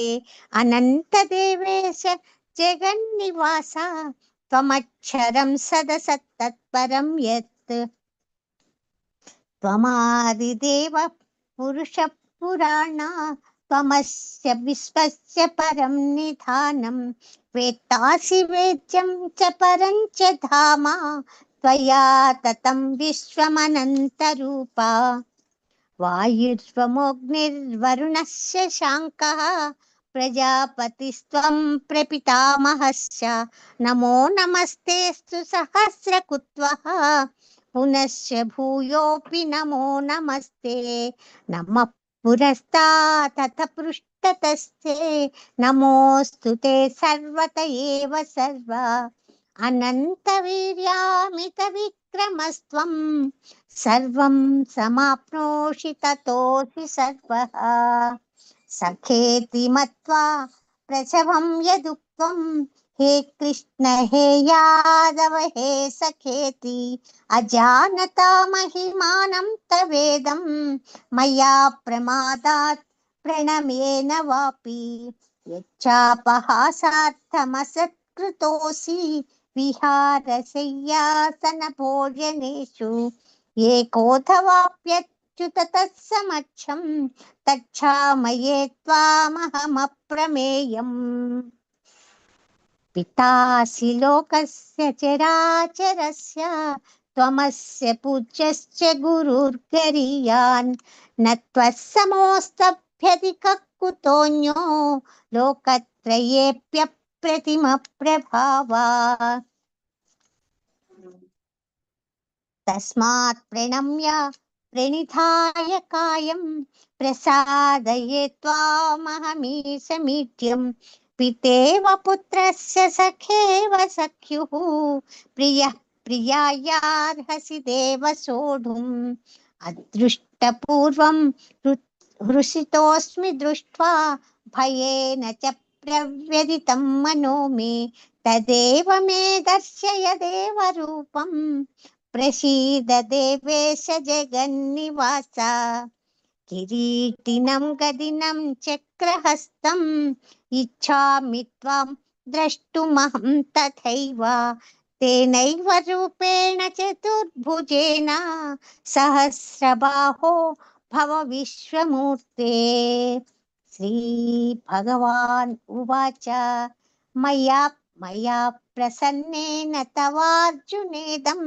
अनन्तदेवेश जगन्निवास त्वमक्षरं सदसत्तत्परं यत् त्वमादिदेवः पुरुषः पुराणा त्वमस्य विश्वस्य परं निधानं वेत्तासि वेद्यं च परं च धाम त्वया ततं विश्वमनन्तरूपा वायुर्त्वमोऽग्निर्वरुणस्य शाङ्कः प्रजापतिस्त्वं प्रपितामहश्च नमो नमस्तेऽस्तु सहस्रकृत्वः पुनश्च भूयोऽपि नमो नमस्ते नमः पुरस्तात् तथ पृष्ठतस्ते नमोऽस्तु ते सर्वत एव सर्व अनन्तवीर्यामितविक्रमस्त्वं सर्वं समाप्नोषि ततोऽसि सर्वः सखेति मत्वा प्रसवं यदुक्तं हे कृष्ण हे यादव हे सखेति अजानता महिमानं तवेदं मया प्रमादात् प्रणमेन वापि यच्चापहासार्थमसत्कृतोऽसि विहारशय्यासनभोजनेषु एकोऽथवाप्यच्युत तत्समक्षं तच्छामये त्वामहमप्रमेयम् पितासि लोकस्य चराचरस्य त्वमस्य पूज्यश्च गुरुर्गरीयान् न त्वत्समोऽस्तभ्यधिकः कुतोऽन्यो लोकत्रयेऽप्यप्रतिमप्रभावा तस्मात् प्रणम्य प्रणिधाय कायं प्रसादये त्वामहमीशमीड्यं पितेव पुत्रस्य सखेव सख्युः प्रियः प्रियायार्हसि देव सोढुम् अदृष्टपूर्वं हृषितोऽस्मि दृष्ट्वा भयेन च प्रव्यथितं मनो मे तदेव मे दर्शय देवरूपम् प्रसीद देवेश जगन्निवास किरीटिनं गदिनं चक्रहस्तम् इच्छामि त्वां द्रष्टुमहं तथैव तेनैव रूपेण चतुर्भुजेन सहस्रबाहो भव विश्वमूर्ते श्रीभगवान् उवाच मया प्रसन्नेन तवार्जुनेदं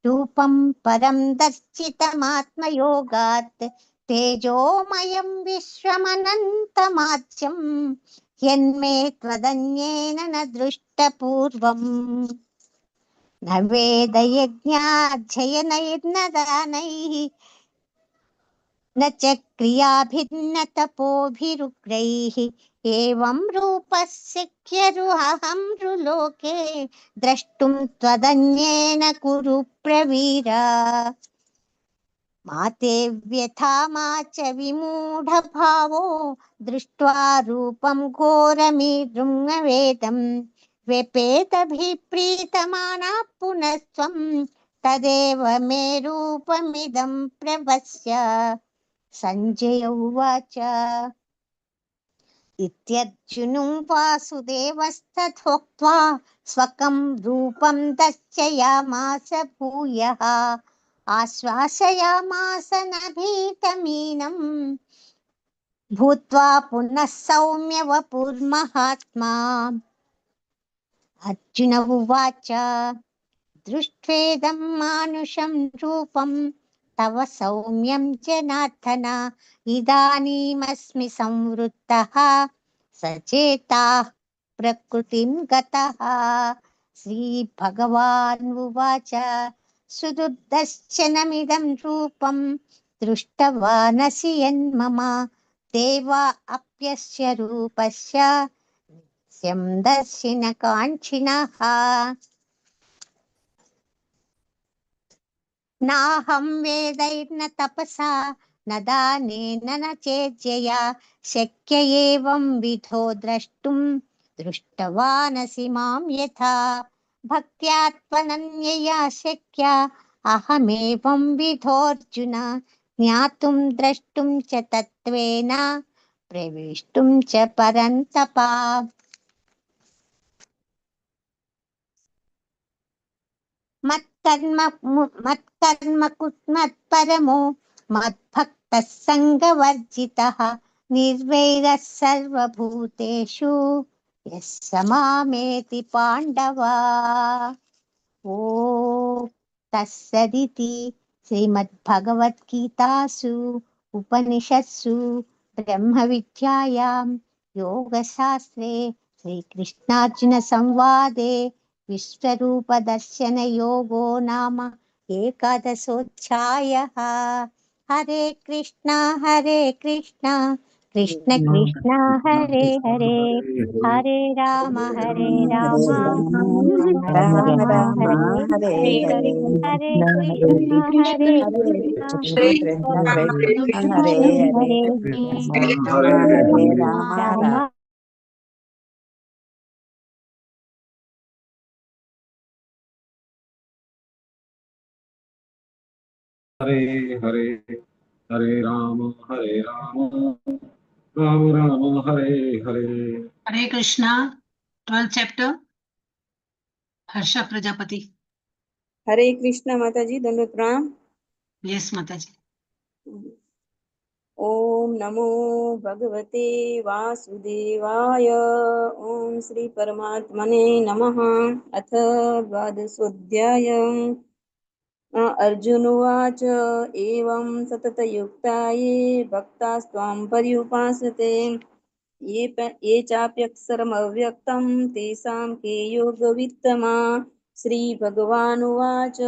रूपं परं दर्शितमात्मयोगात् तेजोमयं विश्वमनन्तमाद्यं यन्मे त्वदन्येन न दृष्टपूर्वम् न वेदयज्ञाध्ययनैर्न दानैः न च क्रियाभिन्न तपोभिरुग्रैः एवं रूपस्य ख्यरुहं नृलोके द्रष्टुं त्वदन्येन कुरु प्रवीर मा ते व्यथा मा च विमूढभावो दृष्ट्वा रूपं घोरमीदृङ्वेदं व्यपेतभिप्रीतमाना पुनस्त्वं तदेव मे रूपमिदं प्रपश्य संजय उवाच इत्यर्जुनं वासुदेवस्तथोक्त्वा स्वकं रूपं दर्शयामास भूयः आश्वासयामास नभीतमीनं भूत्वा पुनः सौम्य वपुर्महात्मा अर्जुन उवाच दृष्ट्वेदं मानुषं रूपं तव सौम्यं जनार्दन इदानीमस्मि संवृत्तः सचेताः प्रकृतिं गतः श्रीभगवान् उवाच सुदुर्दर्शनमिदं रूपं दृष्टवानसि यन्मम देवा अप्यस्य रूपस्य नित्यं दर्शिनकाङ्क्षिणः नाहं वेदैर्न तपसा न दानेन न चेज्जया शक्य एवं विधो द्रष्टुं दृष्टवानसि मां यथा भक्त्या त्वनन्यया शक्या अहमेवं विधोऽर्जुन ज्ञातुं द्रष्टुं च तत्त्वेन प्रवेष्टुं च परन्तप मत्परमो मद्भक्तः सङ्गवर्जितः निर्वैरः सर्वभूतेषु यः स मामेति पाण्डव। ॐ तत्सदिति श्रीमद्भगवद्गीतासु उपनिषत्सु ब्रह्मविद्यायां योगशास्त्रे श्रीकृष्णार्जुनसंवादे विश्वरूपदर्शनयोगो नाम एकादशोऽध्यायः। हरे कृष्णा कृष्ण कृष्ण हरे हरे हरे राम हरे राम राम राम राम राम हरे हरे हरे हरे हरे हरे कृष्णा हरे कृष्ण कृष्ण कृष्ण हरे हरे हरे हरे राम हरे राम राम राम हरे हरे हरे राम राम राम हरे हरे। हरे कृष्णा 12th chapter हर्षा प्रजापति। हरे कृष्ण माताजी दंडवत प्रणाम। यस माताजी। ओम नमो भगवते वासुदेवाय। ओम श्री परमात्मने नमः। अथ द्वादशोऽध्याय। अर्जुन उवाच एवं सततयुक्ता ये भक्तास्त्वां पर्युपासते ये चाप्यक्षरमव्यक्तं तेषां के योगवित्तमा। श्रीभगवानुवाच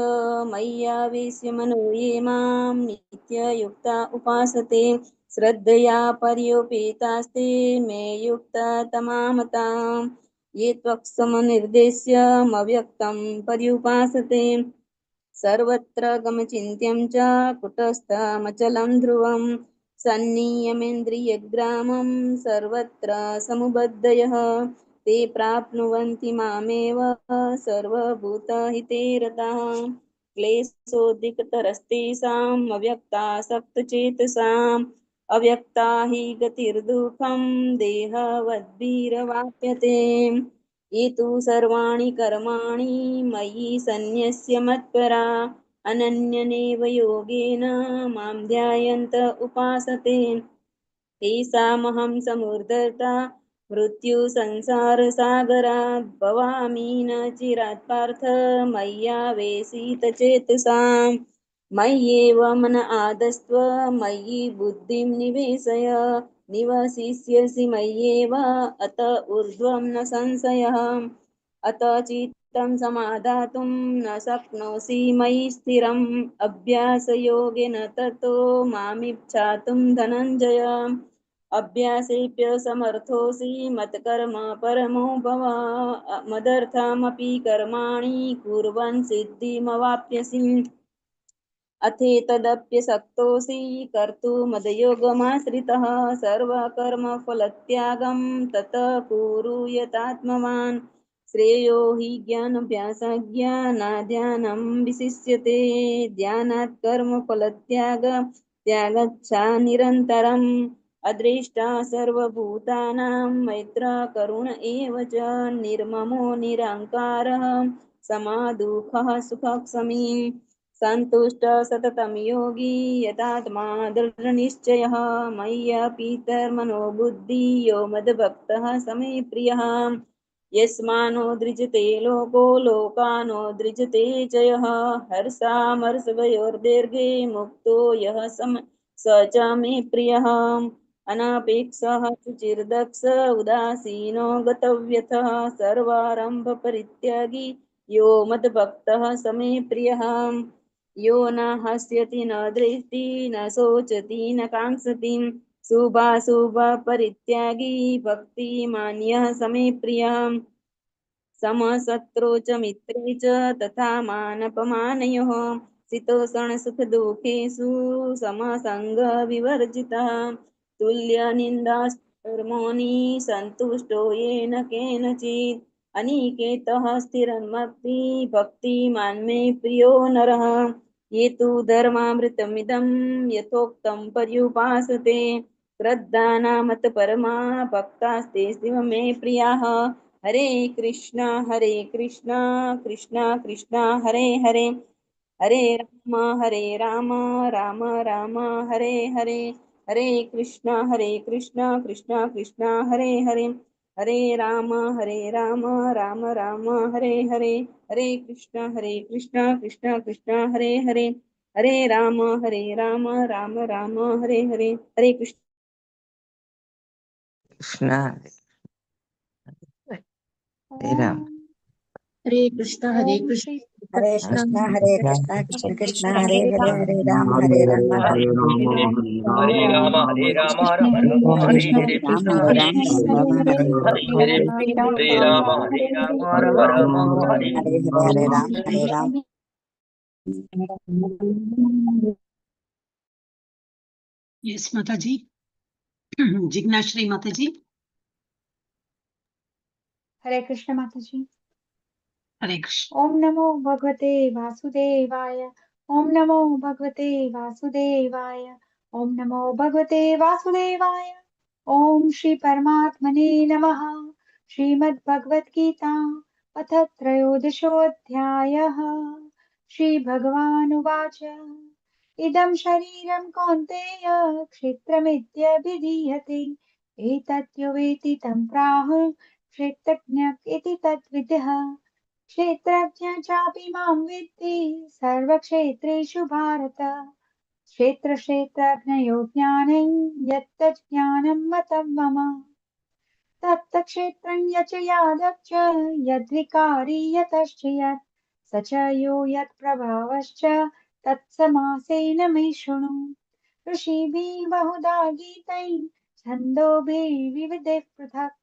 मय्यावेश्य मनो ये मां नित्ययुक्ता उपासते श्रद्धया पर्योपेतास्ते मे युक्ता तमामताम्। ये त्वक्समनिर्देश्यमव्यक्तं पर्युपासते सर्वत्र गमचिन्त्यं च कुटस्थमचलं ध्रुवं सन्नियमेन्द्रियग्रामं सर्वत्र समुबद्धयः ते प्राप्नुवन्ति मामेव सर्वभूतहिते रताः। क्लेशोऽधिकतरस्तेषाम् अव्यक्तासक्तचेतसाम् अव्यक्ता हि गतिर्दुःखं देहवद्भिरवाप्यते। ये तु सर्वाणि कर्माणि मयि सन्न्यस्य मत्परा अनन्यनेव योगेन मां ध्यायन्त उपासते तेषामहं समुद्धर्ता मृत्युसंसारसागरात् भवामि न चिरात् पार्थ मय्यावेशितचेतसाम्। मय्येव मन आदस्त्व मयि बुद्धिं निवेशय निवसिष्यसि मय्येव अत ऊर्ध्वं न संशयः। अत चित्तं समाधातुं न शक्नोषि मयि स्थिरम् अभ्यासयोगेन ततो मामिच्छातुं धनञ्जय। अभ्यासेऽप्यसमर्थोऽसि मत्कर्म परमो भव मदर्थमपि कर्माणि कुर्वन् सिद्धिमवाप्स्यसि। अथेतदप्यशक्तोऽसि कर्तुमदयोगमाश्रितः सर्वकर्मफलत्यागं ततः कुरु यतात्मवान्। श्रेयो हि ज्ञानाभ्यासज्ञानाध्यानं विशिष्यते ध्यानात् त्यागच्छा निरन्तरम्। अदृष्टा सर्वभूतानां मैत्र करुण एव च निर्ममो निरहङ्कारः समादुःखः सुखक्षमी सन्तुष्ट सततं योगी यतात्मा दृढनिश्चयः मय्यर्पितर्मनो बुद्धि यो मद्भक्तः स मे प्रियः। यस्मानो दृजते लोको लोकानो दृजते च यः हर्षामर्षभयोर्दीर्घे मुक्तो यः स च मे प्रियः। अनापेक्षः शुचिर्दक्ष उदासीनो गतव्यथः सर्वारम्भपरित्यागी यो मद्भक्तः स मे प्रियः। यो न हस्यति न दृष्टि न शोचति न काङ्क्षति शुभाशुभपरित्यागी भक्तिमान्यः स मे प्रियः। समशत्रौ च मित्रे च तथा मानपमानयोः शीतोषण सुख दुखेषु समसंग विवर्जितः तुल्य निन्दास्तर्मोनि सन्तुष्टो येन केनचित् अनिकेतः स्थिरमपि भक्तिमान् मे प्रियो नरः ये तु धर्मामृतमिदं यथोक्तं पर्युपासते श्रद्धानामत परमा भक्तास्ते शिव मे प्रियाः हरे कृष्णा कृष्णा कृष्णा हरे हरे हरे राम राम राम हरे हरे हरे कृष्णा कृष्णा कृष्णा हरे हरे हरे राम राम राम हरे हरे हरे कृष्णा कृष्णा कृष्णा हरे हरे हरे राम राम राम हरे हरे हरे कृष्ण कृष्ण हरे राम हरे कृष्ण हरे कृष्ण कृष्णा हरे कृष्णा कृष्ण कृष्णा हरे हरे हरे राम हरे राम राम हरे राम राम हरे हरे हरे हरे राम हरे राम राम राम हरे हरे हरे हरे राम राम राम हरे हरे हरे हरे राम यस माता जी। जिज्ञाश्री माता जी। हरे कृष्ण माता जी। हरे कृष्ण। ओम नमो भगवते वासुदेवाय। ओम नमो भगवते वासुदेवाय। ओम नमो भगवते वासुदेवाय। ओम श्री परमात्मने नमः। श्रीमद् भगवत गीता अथ त्रयोदशोऽध्यायः। श्री भगवानुवाच इदं शरीरं कौन्तेय क्षेत्रमित्यभिधीयते एतत् यो वेत्ति तं प्राहुः क्षेत्रज्ञ इति तद्विदः। क्षेत्रज्ञ चापि मां विद्धि सर्वक्षेत्रेषु भारत। क्षेत्रज्ञयोः ज्ञानं यत्तत् ज्ञानं मतं मम। तत्क्षेत्रं यच यादव च यद्विकारी यतश्च यत् स च यो यत्प्रभावश्च तत्समासेन मे शृणु। ऋषिभिः बहुधा गीतैः छन्दोभिः पृथक्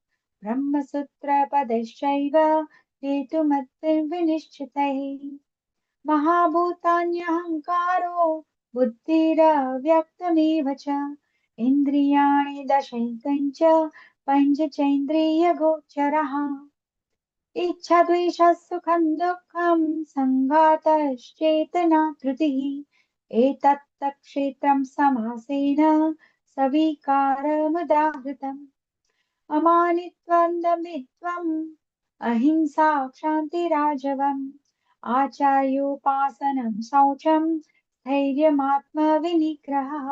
ब्रह्मसूत्रपदैश्चैव हेतुमद्भिर्विनिश्चितैः। महाभूतान्यहङ्कारो बुद्धिरव्यक्तमेव च इन्द्रियाणि दशैकञ्च पञ्चचेन्द्रियगोचरः। इच्छा द्वेषः सुखं दुःखं सङ्घातश्चेतना धृतिः एतत् क्षेत्रं समासेन सविकारमुदाहृतम्। अमानित्वं दम्भित्वम् अहिंसा क्षान्तिराजवम् आचार्योपासनं शौचं धैर्यमात्मविनिग्रहः।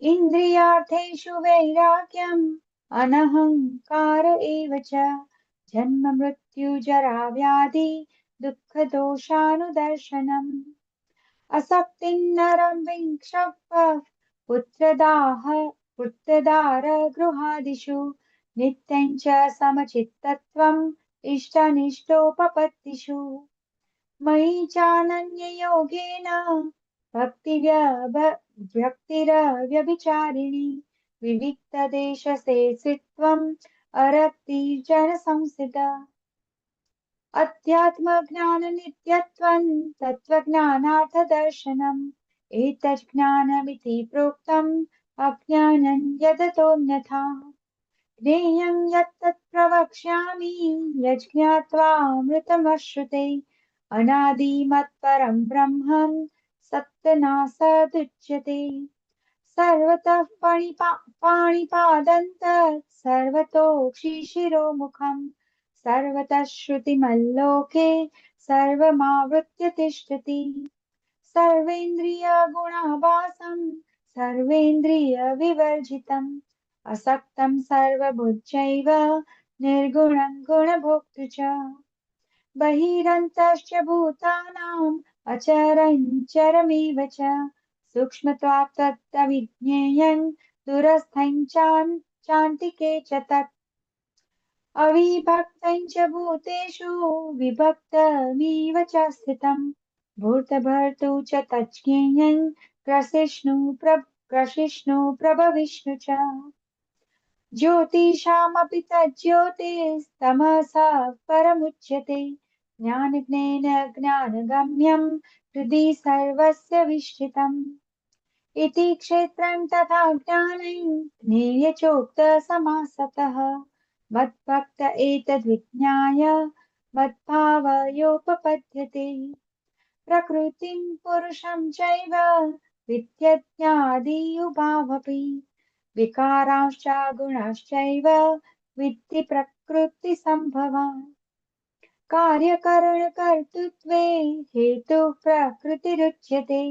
इन्द्रियार्थेषु वैराग्यम् अनहङ्कार एव च जन्म मृत्यु जरा व्याधि दुःखदोषानुदर्शनम्। असक्तिर्नरं विक्षोभः पुत्रदारगृहादिषु नित्यं च समचित्तत्वम् इष्टानिष्टोपपत्तिषु। मयि चानन्ययोगेन भक्तिरव्यभिचारिणी विविक्तदेशसेसित्वम् अरतिर्जनसंसिदा। अध्यात्मज्ञाननित्यत्वं तत्त्वज्ञानार्थदर्शनम् एतत् ज्ञानमिति प्रोक्तम् अज्ञानं यदतोऽन्यथा। ज्ञेयं यत्तत् प्रवक्ष्यामि यज्ञात्वामृतमश्नुते अनादिमत्परं ब्रह्मं सत्तनासदुच्यते। सर्वतः पाणिपादं सर्वतोक्षिशिरोमुखम् सर्वतः श्रुतिमल्लोके सर्वमावृत्य तिष्ठति। सर्वेन्द्रियगुणाभासं सर्वेन्द्रियविवर्जितम् असक्तं सर्वभूतैव निर्गुणं गुणभोक्तृ च। बहिरन्तश्च भूतानाम् अचरञ्चरमेव च सूक्ष्मत्वात् तत्तविज्ञेयं दूरस्थं चान्तिके च तत्। अविभक्तं च भूतेषु विभक्तमिव च स्थितम् भूतभर्तृ च तज्ज्ञेयं ग्रसिष्णु प्रभविष्णु च। ज्योतिषामपि तज्ज्योतिस्तमसः परमुच्यते ज्ञानज्ञेन ज्ञानगम्यं हृदि सर्वस्य विष्ठितम् इति क्षेत्रं तथा ज्ञानं ज्ञेय चोक्तसमासतः मद्भक्त एतद्विज्ञाय मद्भावयोपपद्यते प्रकृतिं पुरुषं चैव विद्यज्ञादि उभावपि विकारांश्च गुणाश्चैव विद्धि प्रकृतिसम्भवान् कार्यकरणकर्तृत्वे हेतुः प्रकृतिरुच्यते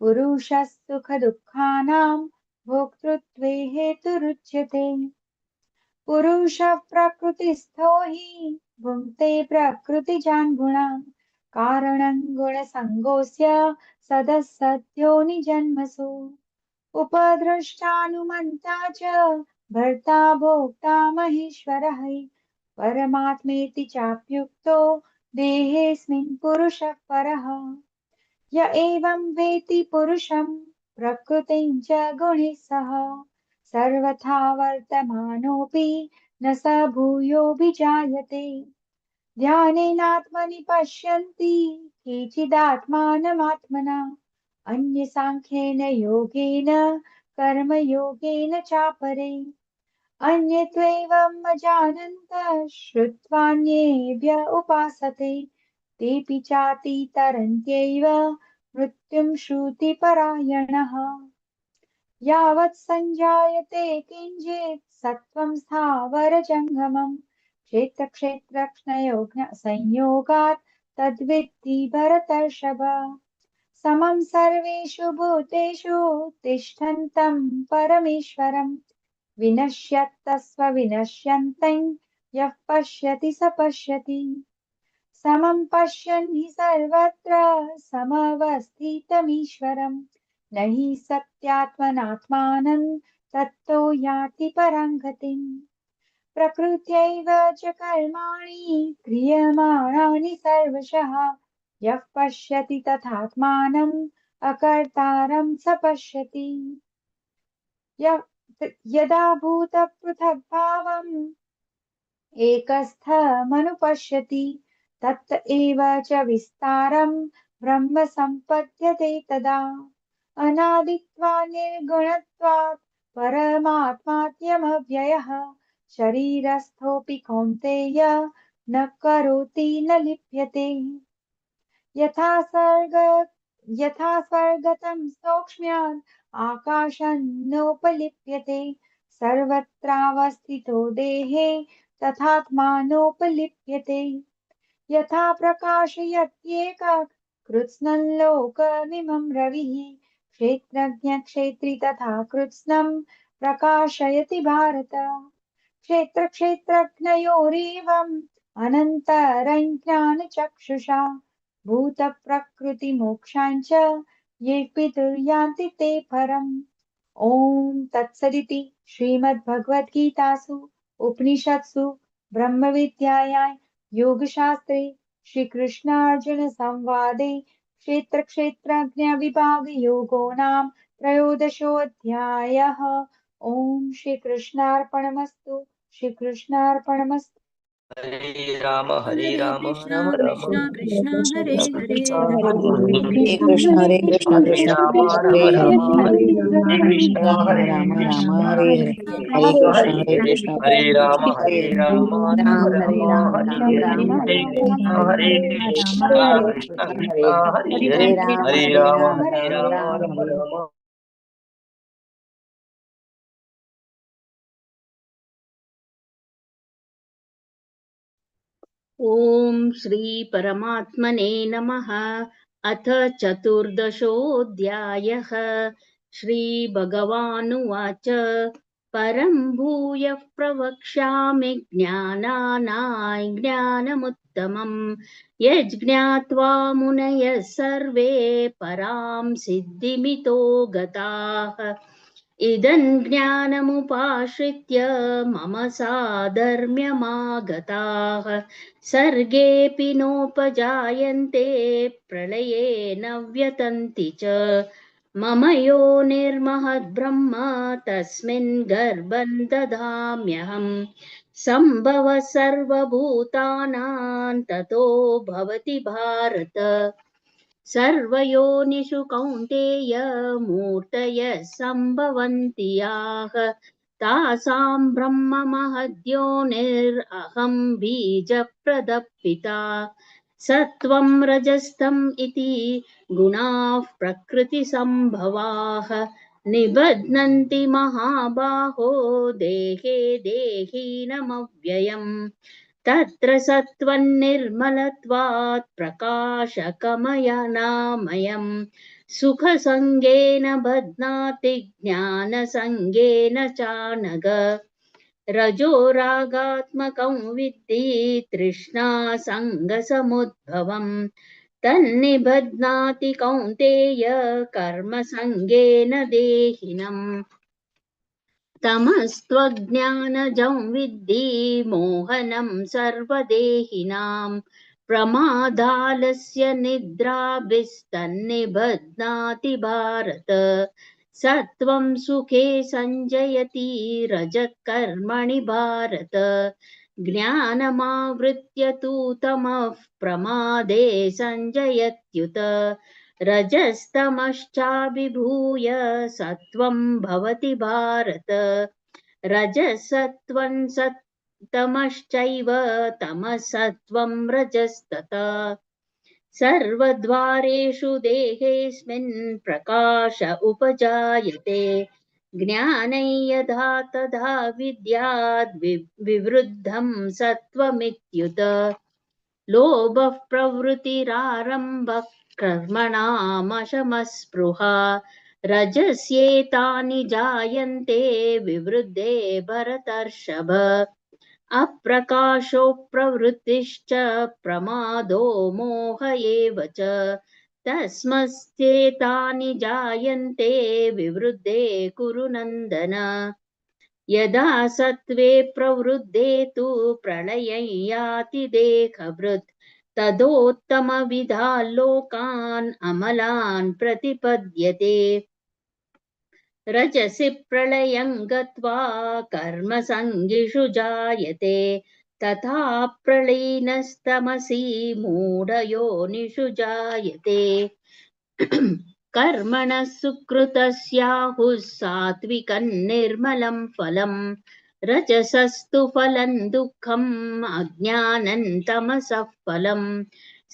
पुरुषः सुखदुःखानां भोक्तृत्वे हेतुरुच्यते पुरुषः प्रकृतिस्थो हि भुङ्क्ते प्रकृतिजान् गुणान् कारणं गुणसङ्गोऽस्य सदसद्यो निजन्मसु उपद्रष्टानुमन्ता च भर्ता भोक्ता महेश्वरः परमात्मेति चाप्युक्तो देहेऽस्मिन् पुरुषः परः य एवं वेत्ति पुरुषं प्रकृतिं च गुणैः सह सर्वथा वर्तमानोऽपि न स भूयोऽभिजायते ध्यानेनात्मनि पश्यन्ति केचिदात्मानमात्मना अन्ये साङ्ख्येन योगेन कर्मयोगेन चापरे अन्ये त्वेवम् अजानन्तः श्रुत्वान्येभ्य उपासते तेऽपि चातितरन्त्यैव मृत्युं श्रुतिपरायणः यावत् सञ्जायते किञ्चित् सत्त्वं स्थावरजङ्गमम् क्षेत्रक्षेत्रज्ञयोगसंयोगात् तद्विद्धि भरतर्षभ समं सर्वेषु भूतेषु तिष्ठन्तं परमेश्वरं विनश्यत्तस्व विनश्यन्तं यः पश्यति स पश्यति समं पश्यन् हि सर्वत्र समवस्थितमीश्वरं न हि सत्यात्मनात्मानं तत्तो याति परां गतिम् प्रकृत्यैव च कर्माणि क्रियमाणानि सर्वशः यः पश्यति तथात्मानम् अकर्तारं स पश्यति यदा भूतपृथग्भावम् एकस्थमनुपश्यति तत् एव च विस्तारं ब्रह्म सम्पद्यते तदा अनादित्वात् निर्गुणत्वात् परमात्मात्यमव्ययः शरीरस्थोऽपि कौन्तेय न करोति न लिप्यते यथा स्वर्गतं सौक्ष्म्यात् आकाशन्नोपलिप्यते सर्वत्रावस्थितो देहे तथात्मानोपलिप्यते यथा प्रकाशयत्येकः कृत्स्नं लोकमिमं रविः क्षेत्रज्ञक्षेत्री तथा कृत्स्नं प्रकाशयति भारत क्षेत्रक्षेत्रज्ञयोरेवम् अनन्तरं ज्ञानचक्षुषा भूतप्रकृतिमोक्षाञ्च ये पितुर्यान्ति ते परम् ॐ तत्सदिति श्रीमद्भगवद्गीतासु उपनिषत्सु ब्रह्मविद्यायां योगशास्त्रे श्रीकृष्णार्जुनसंवादे क्षेत्रक्षेत्रज्ञविभागयोगो नाम त्रयोदशोऽध्यायः ॐ श्रीकृष्णार्पणमस्तु श्रीकृष्णार्पणमस्तु हरे राम राम कृष्णा राम कृष्णा कृष्णा हरे हरे हरे कृष्ण कृष्ण हरे राम हरे राम हरे हरे कृष्ण राम हरे राम राम कृष्ण हरे हरे कृष्णा हरे कृष्णा कृष्ण हरे कृष्ण हरे राम हरे राम हरे राम राम हरे राम हरे कृष्ण हरे कृष्ण कृष्ण कृष्ण हरे हरे राम हरे हरे राम राम राम राम राम हरे राम ॐ श्रीपरमात्मने नमः अथ चतुर्दशोऽध्यायः श्रीभगवानुवाच परं भूयः प्रवक्ष्यामि ज्ञानानां ज्ञानमुत्तमं यज्ज्ञात्वा मुनयः सर्वे परां सिद्धिमितो गताः इदं ज्ञानमुपाश्रित्य मम साधर्म्यमागताः सर्गेऽपि नोपजायन्ते प्रलये न व्यतन्ति च मम यो निर्महद्ब्रह्म तस्मिन् गर्भं ददाम्यहम् सम्भवः सर्वभूतानां ततो भवति भारत सर्वयोनिषु कौन्तेय मूर्तयः सम्भवन्ति याः तासां ब्रह्म महद्योनिरहं बीजप्रदपिता सत्वं रजस्तम इति गुणाः प्रकृतिसम्भवाः निबध्नन्ति महाबाहो देहे देहिनमव्ययम् तत्र सत्त्वं निर्मलत्वात् प्रकाशकमयनामयम् सुखसङ्गेन बध्नाति ज्ञानसङ्गेन चानघ रजो रागात्मकं विद्धि तृष्णासङ्गसमुद्भवम् तन्निबध्नाति कौन्तेय कर्मसङ्गेन देहिनम् तमस्त्वज्ञानजं विद्धि मोहनं सर्वदेहिनां प्रमादालस्य निद्राभिस्तन्निबध्नाति भारत सत्वं सुखे संजयति रजः कर्मणि भारत ज्ञानमावृत्य तु तमः प्रमादे संजयत्युत रजस्तमश्चाभिभूय सत्वं भवति भारत रजसत्वं तमश्चैव तमः सत्वं रजस्तथा सर्वद्वारेषु देहेऽस्मिन् प्रकाश उपजायते ज्ञानै यदा तदा विद्याद् विवृद्धं सत्वमित्युत लोभः प्रवृत्तिरारम्भः कर्मणामशमस्पृहा रजस्येतानि जायन्ते विवृद्धे भरतर्षभ अप्रकाशो प्रवृत्तिश्च प्रमादो मोह एव च तस्मस्तेतानि जायन्ते विवृद्धे कुरु नन्दन यदा सत्त्वे प्रवृद्धे तु प्रलयं याति देहभृत् तदोत्तमविधा लोकान् अमलान् प्रतिपद्यते रजसि प्रलयं गत्वा कर्मसङ्गिषु जायते तथा प्रलीनस्तमसि मूढयोनिषु जायते कर्मणः सुकृतस्याहुः सात्विकं निर्मलं फलं रजसस्तु फलं दुःखम् अज्ञानं तमसः फलं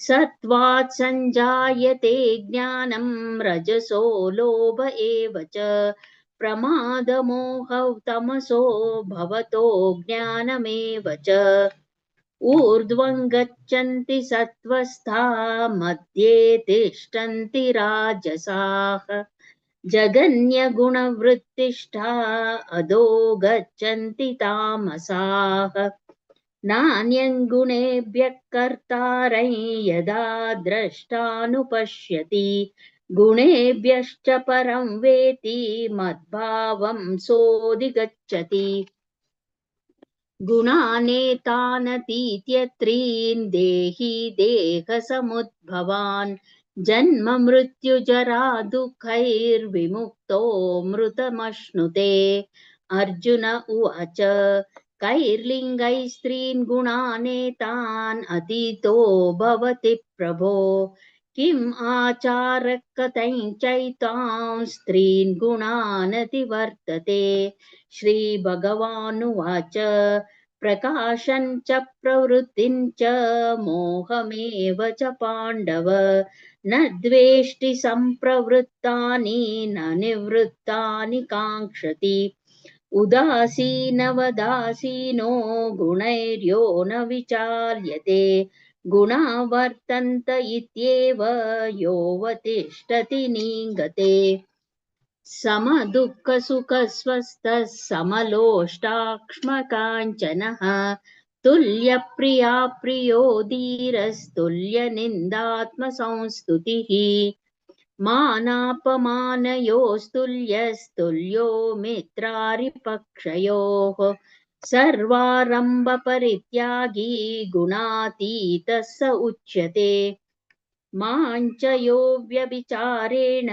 सत्त्वात् संजायते ज्ञानं रजसो लोभ एव च प्रमादमोहौ तमसो भवतो ज्ञानमेव च ऊर्ध्वं गच्छन्ति सत्त्वस्था मध्ये तिष्ठन्ति राजसाः जगन्यगुणवृत्तिष्ठा अधो गच्छन्ति तामसाः नान्यं गुणेभ्यः कर्तारं यदा द्रष्टानुपश्यति गुणेभ्यश्च परं वेति मद्भावं सोऽधिगच्छति गुणानेतानतीत्यत्रीन् देहि देहसमुद्भवान् जन्म मृत्युजरा दुःखैर्विमुक्तो मृतमश्नुते अर्जुन उवाच कैर्लिङ्गैः स्त्रीन् गुणानेतान् अतीतो भवति प्रभो किम् आचारः कथं चैतां स्त्रीन् गुणानतिवर्तते श्रीभगवानुवाच प्रकाशं च प्रवृत्तिं च मोहमेव च पाण्डव न द्वेष्टि सम्प्रवृत्तानि न निवृत्तानि काङ्क्षति उदासीनवदासीनो गुणैर्यो न विचाल्यते गुणा वर्तन्त इत्येव योऽवतिष्ठति निगते समदुःखसुखस्वस्थः समलोष्टाक्ष्मकाञ्चनः तुल्यप्रिया प्रियो धीरस्तुल्यनिन्दात्मसंस्तुतिः मानापमानयोस्तुल्यस्तुल्यो मित्रारिपक्षयोः सर्वारम्भपरित्यागी गुणातीतः स उच्यते माञ्च यो व्यभिचारेण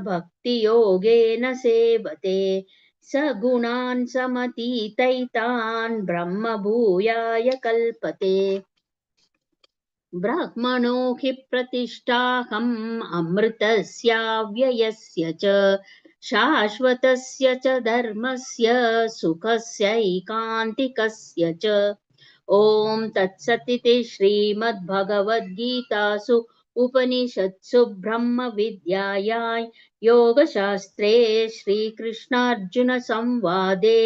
भक्तियोगेन सेवते स गुणान् समतीतैतान् ब्रह्मभूयाय कल्पते ब्राह्मणो हि प्रतिष्ठाहम् अमृतस्याव्ययस्य च शाश्वतस्य च धर्मस्य सुखस्यैकान्तिकस्य च ॐ तत्सदिति श्रीमद्भगवद्गीतासु उपनिषत्सु ब्रह्मविद्यायां योगशास्त्रे श्रीकृष्णार्जुनसंवादे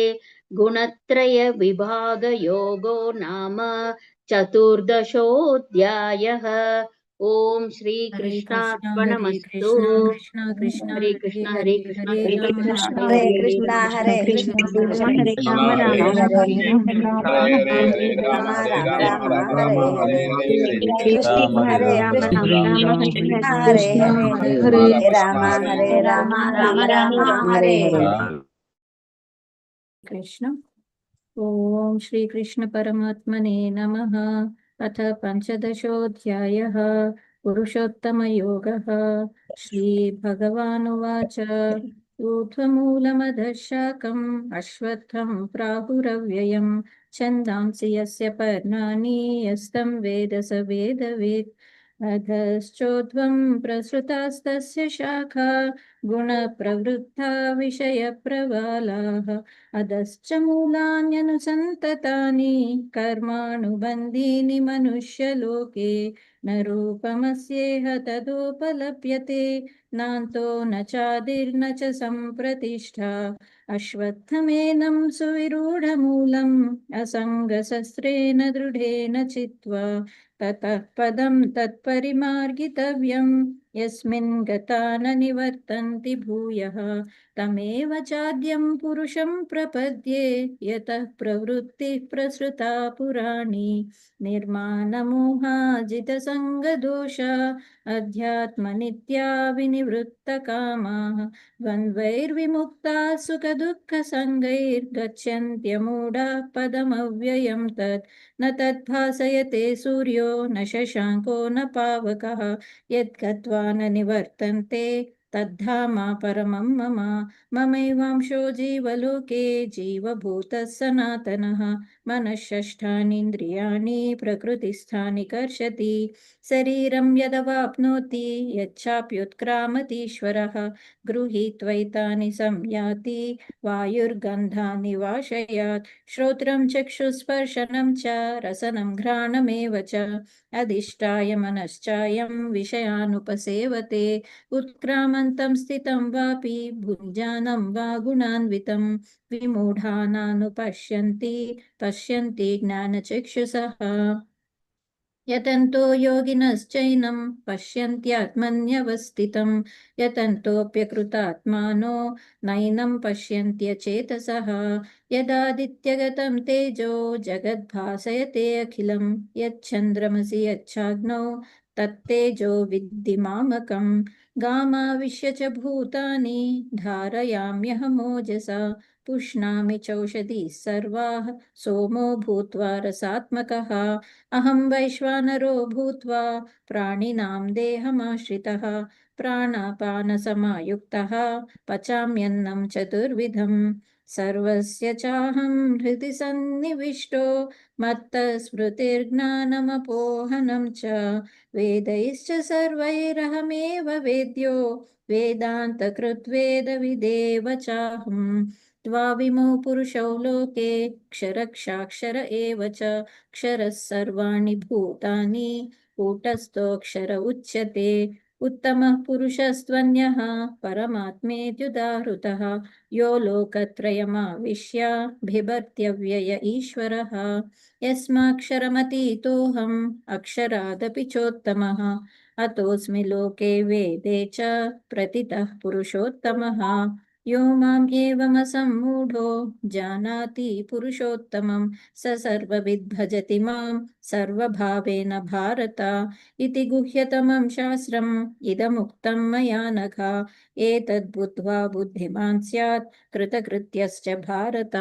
गुणत्रयविभागयोगो नाम चतुर्दशोऽध्यायः ॐ हरे श्रीकृष्णार्पणमस्तु कृष्ण कृष्ण हरे हरे कृष्ण हरे हरे कृष्ण हरे कृष्ण राम कृष्ण हरे हरे हरे कृष्णा कृष्ण हरे कृष्ण कृष्णा हरे कृष्ण हरे कृष्णा राम हरे राम हरे हरे राम हरे हरे हरे हरे हरे राम राम हरे राम राम राम राम हरे राम हरे हरे हरे हरे हरे कृष्ण राम हरे राम कृष्ण राम हरे कृष्ण हरे कृष्ण हरे हरे हरे हरे राम हरे राम राम राम हरे हरे कृष्ण ॐ श्रीकृष्ण परमात्मने नमः अथ पञ्चदशोऽध्यायः पुरुषोत्तमयोगः श्रीभगवानुवाच ऊर्ध्वमूलमधः शाखम् अश्वत्थं प्राहुरव्ययम् छन्दांसि यस्य पर्णानि यस्तं वेद स वेदवित् अधश्चोध्वं प्रसृतास्तस्य शाखा गुणप्रवृद्धा विषयप्रबालाः अधश्च मूलान्यनुसन्ततानि कर्मानुबन्धीनि मनुष्यलोके न रूपमस्येह तदुपलभ्यते नान्तो न चादिर्न च सम्प्रतिष्ठा अश्वत्थमेनं सुविरूढमूलम् असङ्गशस्त्रेण दृढेन चित्वा ततः पदं तत्परिमार्गितव्यं यस्मिन् गता न निवर्तन्ति भूयः तमेव चाद्यं पुरुषं प्रपद्ये यतः प्रवृत्तिः प्रसृता पुराणी निर्माणमोहाजितसङ्गदोष अध्यात्मनित्या विनिवृत्तकामाः द्वन्द्वैर्विमुक्ताः सुखदुःखसङ्गैर्गच्छन्त्यमूढाः पदमव्ययं तत् न तद्भासयते सूर्यो न शशाङ्को न पावकः यद्गत्वा न निवर्तन्ते तद्धामा परमं मम ममैवांशो जीवलोके जीवभूतः सनातनः मनःषष्ठानीन्द्रियाणि प्रकृतिस्थानि कर्षति शरीरं यदवाप्नोति यच्चाप्युत्क्रामतीश्वरः गृहीत्वैतानि संयाति वायुर्गन्धानि वाशयात् श्रोत्रं चक्षुस्पर्शनं च रसनं घ्राणमेव च अधिष्ठाय मनश्चायं विषयानुपसेवते उत्क्रामन्तं स्थितं वापि भुञ्जानं वा गुणान्वितं विमूढानानुपश्यन्ति पश्यन्ति ज्ञानचक्षुषः यतन्तो योगिनश्चैनं पश्यन्त्यात्मन्यवस्थितं यतन्तोऽप्यकृतात्मानो नैनं पश्यन्त्यचेतसः यदादित्यगतं तेजो जगद्भासयते अखिलं यच्चन्द्रमसि यच्छाग्नौ तत्तेजो विद्धि मामकं गामाविश्य च भूतानि धारयाम्यहमोजसा पुष्णामि चौषधीः सर्वाः सोमो भूत्वा रसात्मकः अहं वैश्वानरो भूत्वा प्राणिनां देहमाश्रितः प्राणापानसमायुक्तः पचाम्यन्नं चतुर्विधं सर्वस्य चाहं हृदि सन्निविष्टो मत्तस्मृतिर्ज्ञानमपोहनं च वेदैश्च सर्वैरहमेव वेद्यो वेदान्तकृद्वेदविदेव चाहम् द्वाविमो पुरुषौ लोके क्षरक्षाक्षर एव च क्षरः सर्वाणि भूतानि कूटस्थोऽक्षर उच्यते उत्तमः पुरुषस्त्वन्यः परमात्मेत्युदाहृतः यो लोकत्रयमाविश्य बिभर्त्यव्यय ईश्वरः यस्माक्षरमतीतोऽहम् अक्षरादपि चोत्तमः अतोऽस्मि लोके वेदे च प्रतितः पुरुषोत्तमः यो माम् एवमसम्मूढो जानाति पुरुषोत्तमं स सर्वविद् भजति मां सर्वभावेन भारत इति गुह्यतमं शास्त्रम् इदमुक्तं मया नघ एतद्बुद्ध्वा बुद्धिमान् स्यात् कृतकृत्यश्च भारत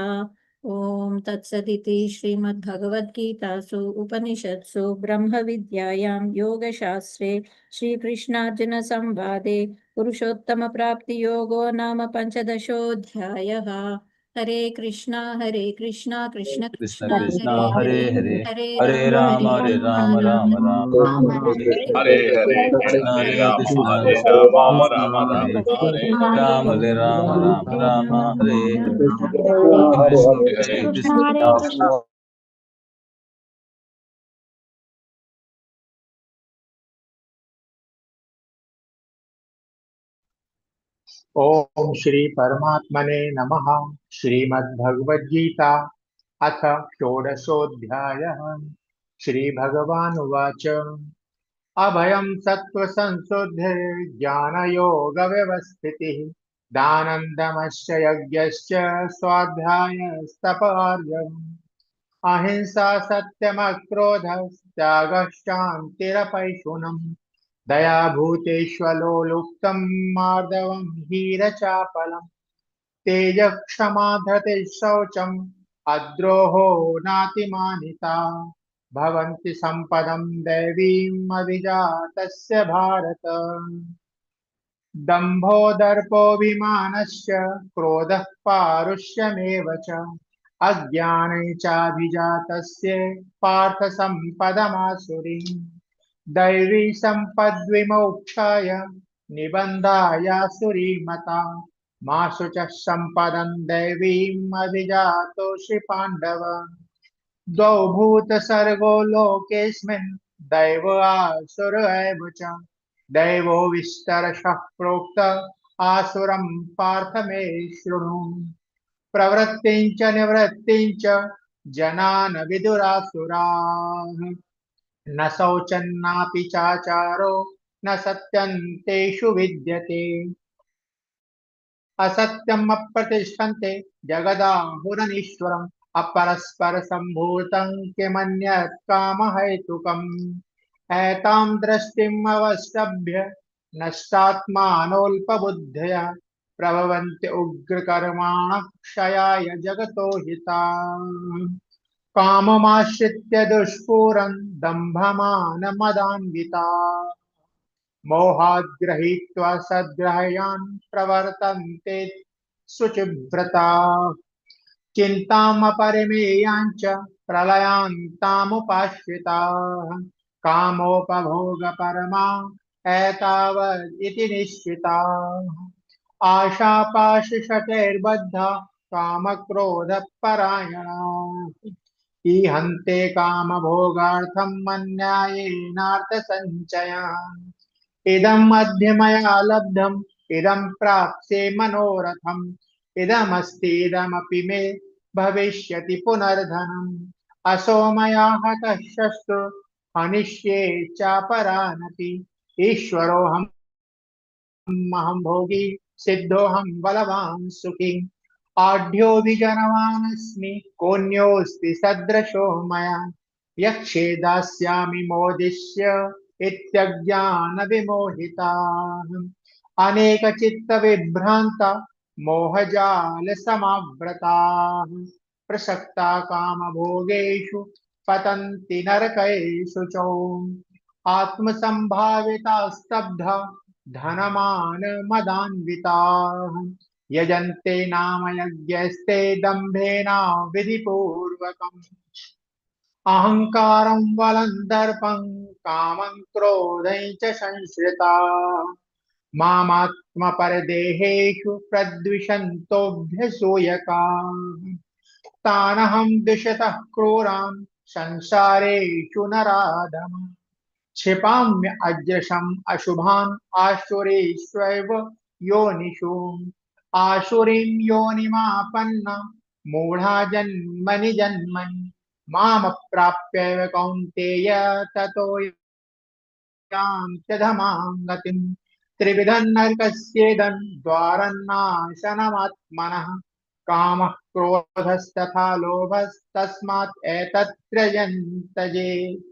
ॐ तत्सदिति श्रीमद्भगवद्गीतासु उपनिषत्सु ब्रह्मविद्यायां योगशास्त्रे श्रीकृष्णार्जुनसंवादे पुरुषोत्तमप्राप्तियोगो नाम पञ्चदशोऽध्यायः। हरे कृष्णा कृष्ण कृष्ण कृष्ण कृष्ण हरे हरे हरे हरे हरे हरे राम राम हरे राम राम राम हरे हरे हरे हरे कृष्ण हरे हरे राम कृष्ण हरे राम राम राम हरे हरे हरे राम राम हरे हरे Hare कृष्ण Hare जय Hare कृष्ण Krishna ओम श्री परमात्मने नमः। श्रीमद्भगवद्गीता अथ षोडशोऽध्यायः। श्रीभगवानुवाच अभयं सत्त्वसंशुद्धिर्ज्ञानयोगव्यवस्थितिः दानन्दमश्च यज्ञश्च स्वाध्यायस्तपःर्जवम् अहिंसा सत्यमक्रोधः त्यागः शान्तिरपैशुनम् दया भूतेष्वलो लुप्तं मार्दवं हीरचापलम् तेजः क्षमा धृतिः शौचम् अद्रोहो नातिमानिता भवन्ति सम्पदं दैवीम् अभिजातस्य भारत दम्भो दर्पोऽभिमानश्च क्रोधः पारुष्यमेव च अज्ञाने चाभिजातस्य पार्थसम्पदमासुरीम् दैवी सम्पद्विमोक्षाय निबन्धायासुरीमता मा शुचः सम्पदं दैवीम् अभिजातोऽसि पाण्डव द्वौ भूतसर्गो लोकेऽस्मिन् दैव आसुर एव च दैवो विस्तरशः प्रोक्त आसुरं पार्थ मे शृणु प्रवृत्तिं च निवृत्तिं च जनान विदुरासुराः न शौचन्नापि चाचारो न सत्यं तेषु विद्यते असत्यम् अप्रतिष्ठन्ते जगदाहुरनीश्वरम् अपरस्परसम्भूतं किमन्यत् कामहेतुकम् एतां दृष्टिम् अवष्टभ्य नष्टात्मानोऽल्पबुद्धया प्रभवन्ति उग्रकर्माणः क्षयाय जगतो हिताः काममाश्रित्य दुष्पूरं दम्भमानमदान्विताः मोहात् गृहीत्वा सद्ग्रहयान् प्रवर्तन्ते शुचिव्रताः चिन्तामपरिमेयाञ्च प्रलयान्तामुपाश्रिताः कामोपभोगपरमा एतावदिति निश्चिताः आशापाशशतैर्बद्धा कामक्रोधपरायणाः ईहन्ते कामभोगार्थम् अन्यायेनार्थसञ्चयान् इदम् अद्य मया लब्धम् इदं प्राप्स्ये मनोरथम् इदमस्ति इदमपि मे भविष्यति पुनर्धनम् असो मया हतः शस्त्रो हनिष्ये चापरानपि ईश्वरोऽहम् अहं भोगी सिद्धोऽहं बलवान् सुखी आढ्योऽभिजनवानस्मि कोऽन्योऽस्ति सदृशो मया यक्षे दास्यामि मोदिष्य इत्यज्ञानविमोहिताः अनेकचित्तविभ्रान्ता मोहजालसमावृताः प्रसक्ता कामभोगेषु पतन्ति नरकेषु च आत्मसम्भाविता स्तब्धा धनमानमदान्विताः यजन्ते नाम यज्ञस्ते दम्भेन विधिपूर्वकम् अहङ्कारं बलं दर्पं कामं क्रोधं च संश्रिताः मामात्मपरदेहेषु प्रद्विषन्तोऽभ्यसूयकाः तानहं द्विषतः क्रूरान् संसारेषु नराधम क्षिपाम्य अजृशम् अशुभान् आसुरीष्वेव योनिषु आसुरीं योनिमापन्ना मूढा जन्मनि जन्मनि मामप्राप्यैव कौन्तेय ततो यान्त्यधमां गतिम् त्रिविधं नरकस्येदं द्वारनाशनमात्मनः कामः क्रोधस्तथा लोभस्तस्मात् एतत्त्रयं त्यजेत्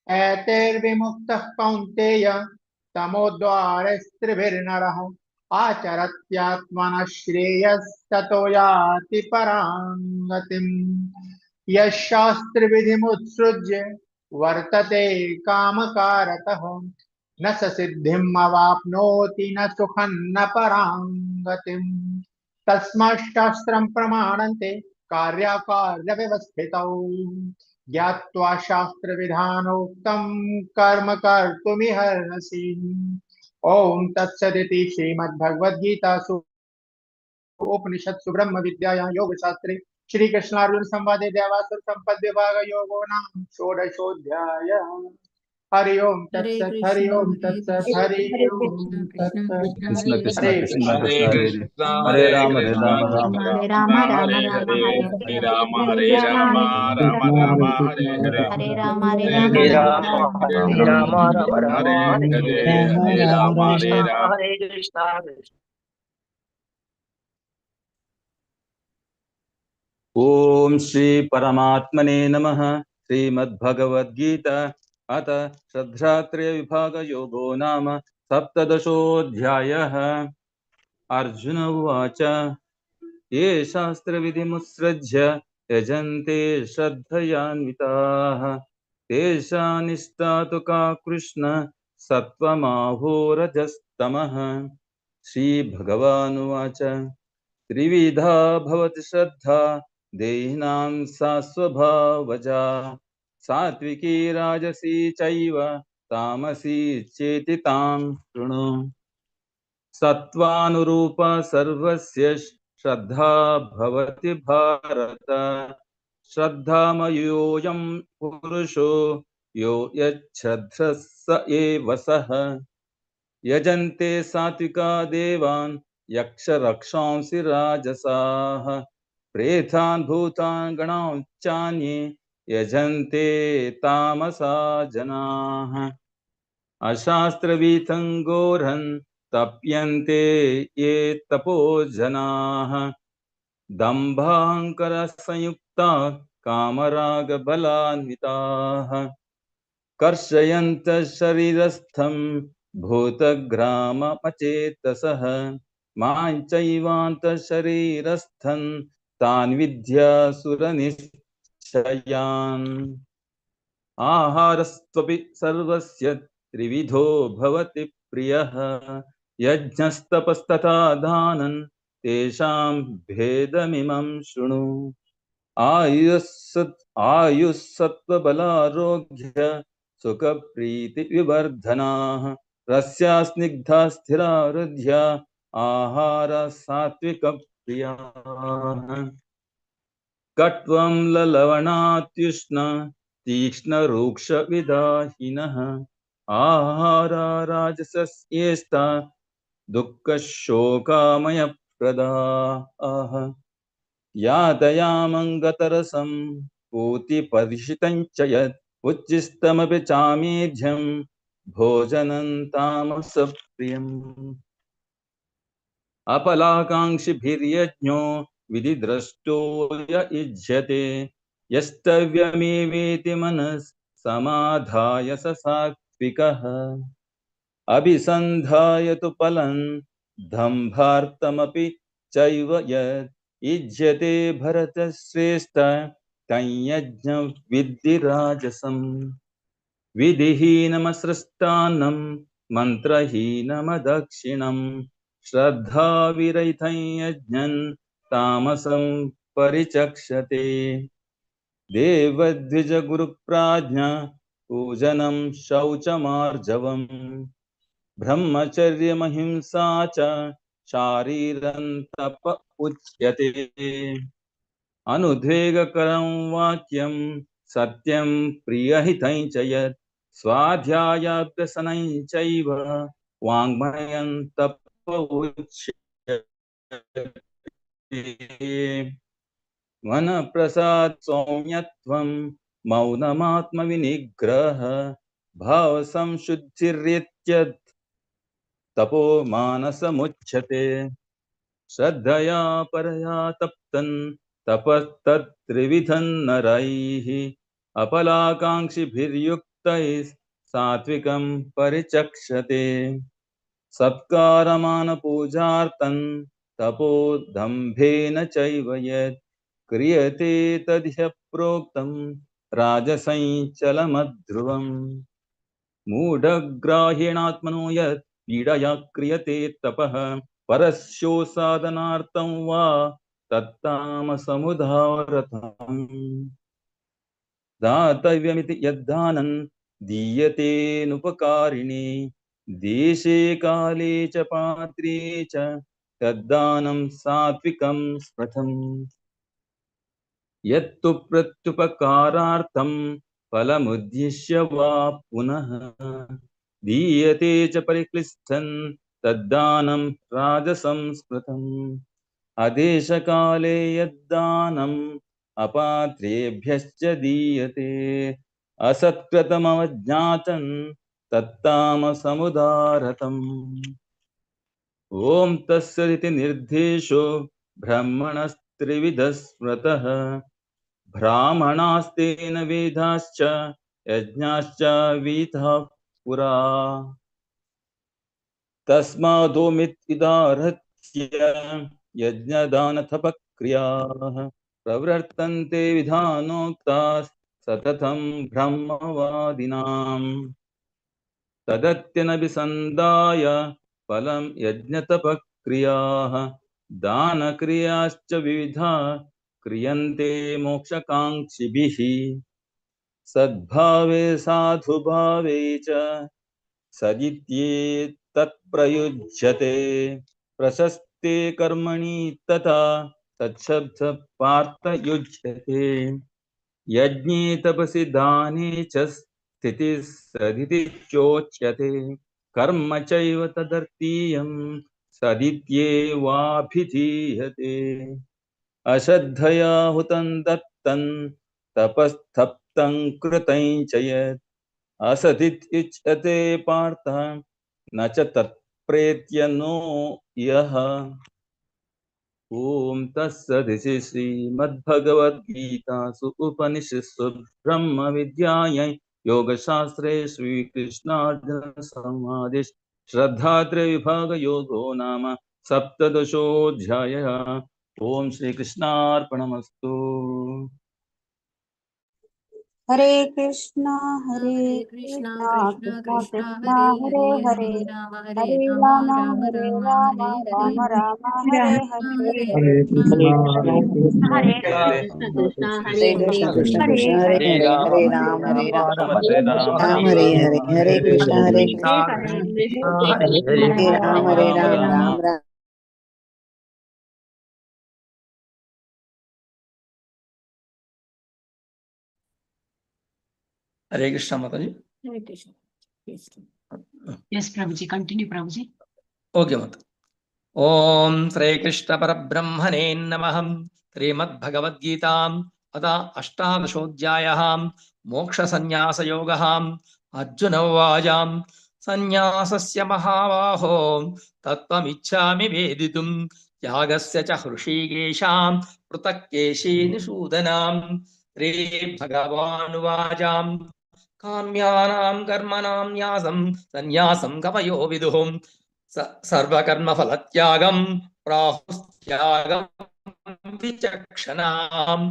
एतैर्विमुक्तः कौन्तेय तमोद्वारस्त्रिभिर्नरः आचरत्यात्मनः श्रेयस्ततो याति परां गतिम् यः शास्त्रविधिमुत्सृज्य वर्तते कामकारतः न स सिद्धिम् अवाप्नोति न सुखं न परां गतिम् तस्मात् शास्त्रं प्रमाणन्ते कार्याकार्यव्यवस्थितौ ज्ञात्वा शास्त्रविधानोक्तं कर्म कर्तुमिहर्हसि ओम तत्सदिति श्रीमद्भगवद्गीतासु उपनिषत्सु ब्रह्म विद्यायां योगशास्त्रे श्री कृष्णार्जुन संवादे देवासुर संपद विभाग योगो नाम षोडशोऽध्यायः हरि ओम हरे तत्सत् कृष्ण हरि ओम हरे तत्सत् कृष्ण हरि हरे ओम कृष्ण तत्सत् कृष्ण कृष्ण हरे कृष्ण हरे कृष्ण कृष्ण कृष्ण हरे हरे राम कृष्ण राम कृष्ण हरे राम राम राम राम हरे राम हरे हरे हरे हरे राम हरे हरे कृष्ण राम हरे राम कृष्ण राम हरे हरे हरे राम हरे राम हरे कृष्ण हरे राम हरे हरे राम राम राम राम हरे हरे हरे हरे हरे हरे राम हरे कृष्ण राम हरे कृष्ण ओम श्री परमात्मने नमः। श्रीमद्भगवद्गीता अथ श्रद्धात्रय विभाग योगो नाम सप्तदशोऽध्यायः। अर्जुन उवाच ये शास्त्रविधिमुत्सृज्य यजन्ते श्रद्धयान्विताः तेषां निष्ठा तु का कृष्ण सत्त्वमाहोरजस्तमः। श्रीभगवानुवाच त्रिविधा भवति श्रद्धा देहिनां सा स्वभावजा सात्विकी राजसी चैव तामसी चेति तां शृणु। सत्त्वानुरूपा सर्वस्य श्रद्धा भवति भारत। श्रद्धामयोऽयं पुरुषो यो यच्छ्रद्धः स एव सः। यजन्ते सात्विका देवान् यक्षरक्षांसि राजसाः प्रेतान् भूतान् गणांश्चान्ये यजन्ते तामसा जनाः। अशास्त्रविहितं घोरं तप्यन्ते ये तपो जनाः दम्भाहङ्कारसंयुक्ता कामरागबलान्विताः कर्षयन्तः शरीरस्थं भूतग्राममचेतसः मां चैवान्तः शरीरस्थं तान् विद्यासुरनिश्चयान्। आहारस्त्वपि सर्वस्य त्रिविधो भवति प्रियः यज्ञस्तपस्तथा दानं तेषां भेदमिमं शृणु। आयुस्सत्त्वबलारोग्य सुखप्रीतिविवर्धनाः रस्या स्निग्धा स्थिरा हृद्या आहार सात्विकप्रियाः। कट्वं ललवणात्युष्ण तीक्ष्णरूक्षविदाहिनः आहारा राजसस्येष्टा दुःखशोकामयप्रदाः। यातयामङ्गतरसं पूतिपरिषितं च यत् उच्छिष्टमपि चामेध्यं भोजनं तामसप्रियम्। अपलाकाङ्क्षिभिर्यज्ञो विधिद्रष्टो य युज्यते यस्तव्यमेवेति मनः समाधाय स सात्विकः। अभिसन्धाय तु फलं दम्भार्थमपि चैव यत् युज्यते भरतश्रेष्ठ तं यज्ञं विद्धि राजसम्। विधिहीनमसृष्टान्नं मन्त्रहीनमदक्षिणम् श्रद्धाविरहितं यज्ञं तामसं परिचक्षते। देवद्विजगुरुप्राज्ञा पूजनं शौचमार्जवम् ब्रह्मचर्यमहिंसा च शारीरं तप उच्यते। अनुद्वेगकरं वाक्यं सत्यं प्रियहितं च यत् स्वाध्यायाभ्यसनं चैव वाङ्मयं तप उच्यते। मनप्रसाद सौम्यत्वं मौनमात्मविनिग्रह भावसंशुद्धिरित्यत् तपो मानसमुच्यते। श्रद्धया परया तप्तं तपस्तत्त्रिविधं नरैः अपलाकाङ्क्षिभिर्युक्तैः सात्विकं परिचक्षते। सत्कारमानपूजार्थं तपोदम्भेन चैव यत् क्रियते तद्ह्यः प्रोक्तं राजसञ्चलमध्रुवम् मूढग्राह्येणात्मनो यत् पीडया क्रियते तपः परस्योसाधनार्थं वा तत्तामसमुदारतम् दातव्यमिति यद्दानं दीयतेनुपकारिणे देशे काले च पात्रे च तद्दानं सात्विकं स्मृतम् यत्तु प्रत्युपकारार्थं फलमुद्दिश्य वा पुनः दीयते च परिक्लिष्टन् तद्दानं राजसंस्मृतम् आदेशकाले यद्दानम् अपात्रेभ्यश्च दीयते असत्कृतमवज्ञातं तत्तामसमुदारतम् ॐ तत्सदिति निर्देशो ब्रह्मणस्त्रिविधः स्मृतः ब्राह्मणास्तेन वेदाश्च यज्ञाश्च विहिताः पुरा तस्मादोमित्युदाहृत्य यज्ञदानतपक्रियाः प्रवर्तन्ते विधानोक्ताः सततं ब्रह्मवादिनां तदत्यनभिसन्धाय फलं यज्ञतपक्रियाः दानक्रियाश्च विविधा क्रियन्ते मोक्षकाङ्क्षिभिः सद्भावे साधुभावे च सदित्येतत्प्रयुज्यते प्रशस्ते कर्मणि तथा तच्छब्द पार्थयुज्यते यज्ञे तपसि दाने च स्थितिः सदिति चोच्यते कर्म चैव तदर्थीयं सदित्येवाभिधीयते अश्रद्धया हुतं दत्तं तपस्तप्तं कृतं च यत् असदित्युच्यते पार्थ न च तत्प्रेत्य नो यः ॐ तत्सदिति श्रीमद्भगवद्गीतासु उपनिषत्सु ब्रह्मविद्यायां योगशास्त्रे श्रीकृष्णार्जुनसंवादे श्रद्धात्रयविभागयोगो नाम सप्तदशोऽध्यायः। ॐ श्रीकृष्णार्पणमस्तु। हरे कृष्णा कृष्णा कृष्णा कृष्णा कृष्णा कृष्णा हरे हरे हरे हरे हरे हरे राम राम राम हरे राम राम हरे हरे राम राम हरे हरे हरे हरे कृष्णा हरे कृष्णा हरे कृष्णा कृष्ण हरे कृष्णा हरे कृष्णा हरे हरे हरे राम हरे हरे राम राम हरे राम राम राम हरे हरे हरे हरे हरे कृष्ण हरे कृष्ण हरे हरे राम हरे राम राम राम। हरे कृष्णा माता जी। हरे Krishna. Yes, Prabhuji, continue, Prabhuji. Okay माता। ओम श्री कृष्ण परब्रह्मणे नमः। श्रीमद्भगवद्गीताम् अथ अष्टादशोऽध्यायः मोक्षसंन्यासयोगः। अर्जुन उवाच संन्यासस्य महाबाहो तत्त्वमिच्छामि वेदितुं यागस्य च हृषीकेशां पृथक् केशिनिषूदनां। श्रीभगवानुवाच काम्यानां कर्मणां न्यासं संन्यासं कवयो विदुः सर्वकर्मफलत्यागं प्राहुस्त्यागं विचक्षणाम्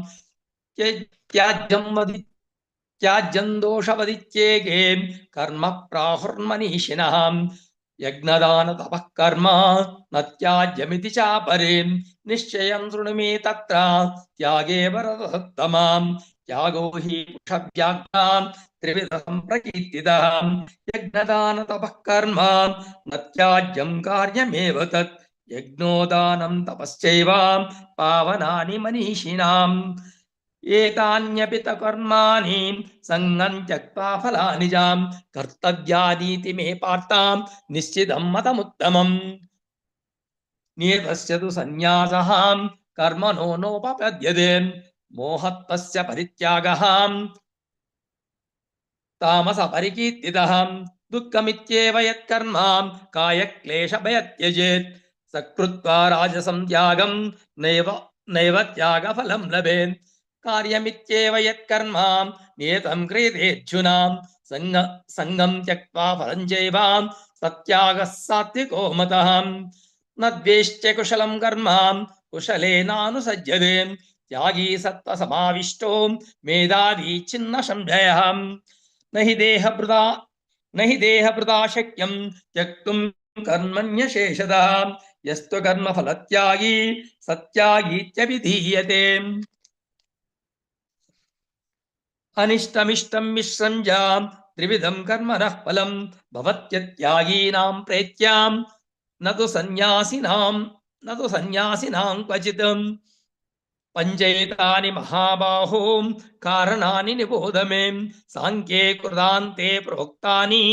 त्याज्यं दोषवदित्येके कर्म प्राहुर्मनीषिणः यज्ञदानतपः कर्म न त्याज्यमिति चापरे निश्चयं शृणु मे तत्र त्यागे वरदत्तमां त्यागो हि पुरुषव्याघ्रां त्रिविधं प्रकीर्तितः यज्ञदानतपः कर्म न त्याज्यं कार्यमेव तत् यज्ञोदानं तपश्चैव पावनानि मनीषिणाम् एतान्यपि कर्माणि संगं त्यक्त्वा फलानि च कर्तव्यानीति मे पार्थां निश्चितं मतमुत्तमम्। नियतस्य तु संन्यासः कर्मणो नोपपद्यते मोहत्तस्य परित्यागः तामस परिकीर्तितः दुःखमित्येव यत्कर्म कायक्लेशभयत्यजेत् सकृत्वा राजसं त्यागं नैव त्यागफलं लभेत् कार्यमित्येव यत्कर्म नियतं क्रियतेऽर्जुन संगं त्यक्त्वा फलं चैव सत्यागः सात्विको मतः न द्वेष्ट्य कुशलं कर्म कुशलेनानुसज्यते त्यागी सत्त्वसमाविष्टो मेधावी छिन्न संशयः न हि देहभृता शक्यं त्यक्तुं कर्मण्यशेषतः यस्तु कर्मफलत्यागी सत्यागीत्यभिधीयते अनिष्टमिष्टं मिश्रं च त्रिविधं कर्मणः फलं भवत्यत्यागीनां प्रेत्यां न तु सन्न्यासिनां क्वचित् पंचैतानि महाबाहो कारणानि निबोध मे सांख्ये कृतान्ते प्रोक्तानि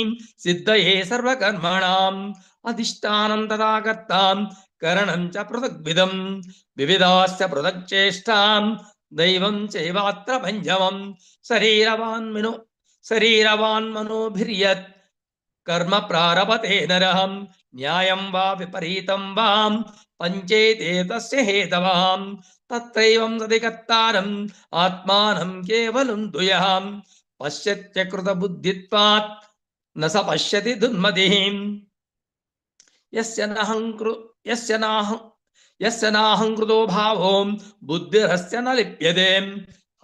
सिद्धये सर्वकर्मणाम् अधिष्ठानं तथा कर्तां करणं च पृथग्विधं विविधाश्च पृथक्चेष्टां दैवं चैवात्र पञ्चमं शरीरवान् मनोभिर्यत् कर्म प्रारभते नरः न्यायं वा विपरीतं वा पञ्चेते तस्य हेतवः तत्रैवं सति कर्तारम् आत्मानं केवलं द्वयः पश्यत्यकृतबुद्धित्वात् न स पश्यति दुर्मतिः यस्य नाहङ्कृतो भावो बुद्धिरस्य न लिप्यते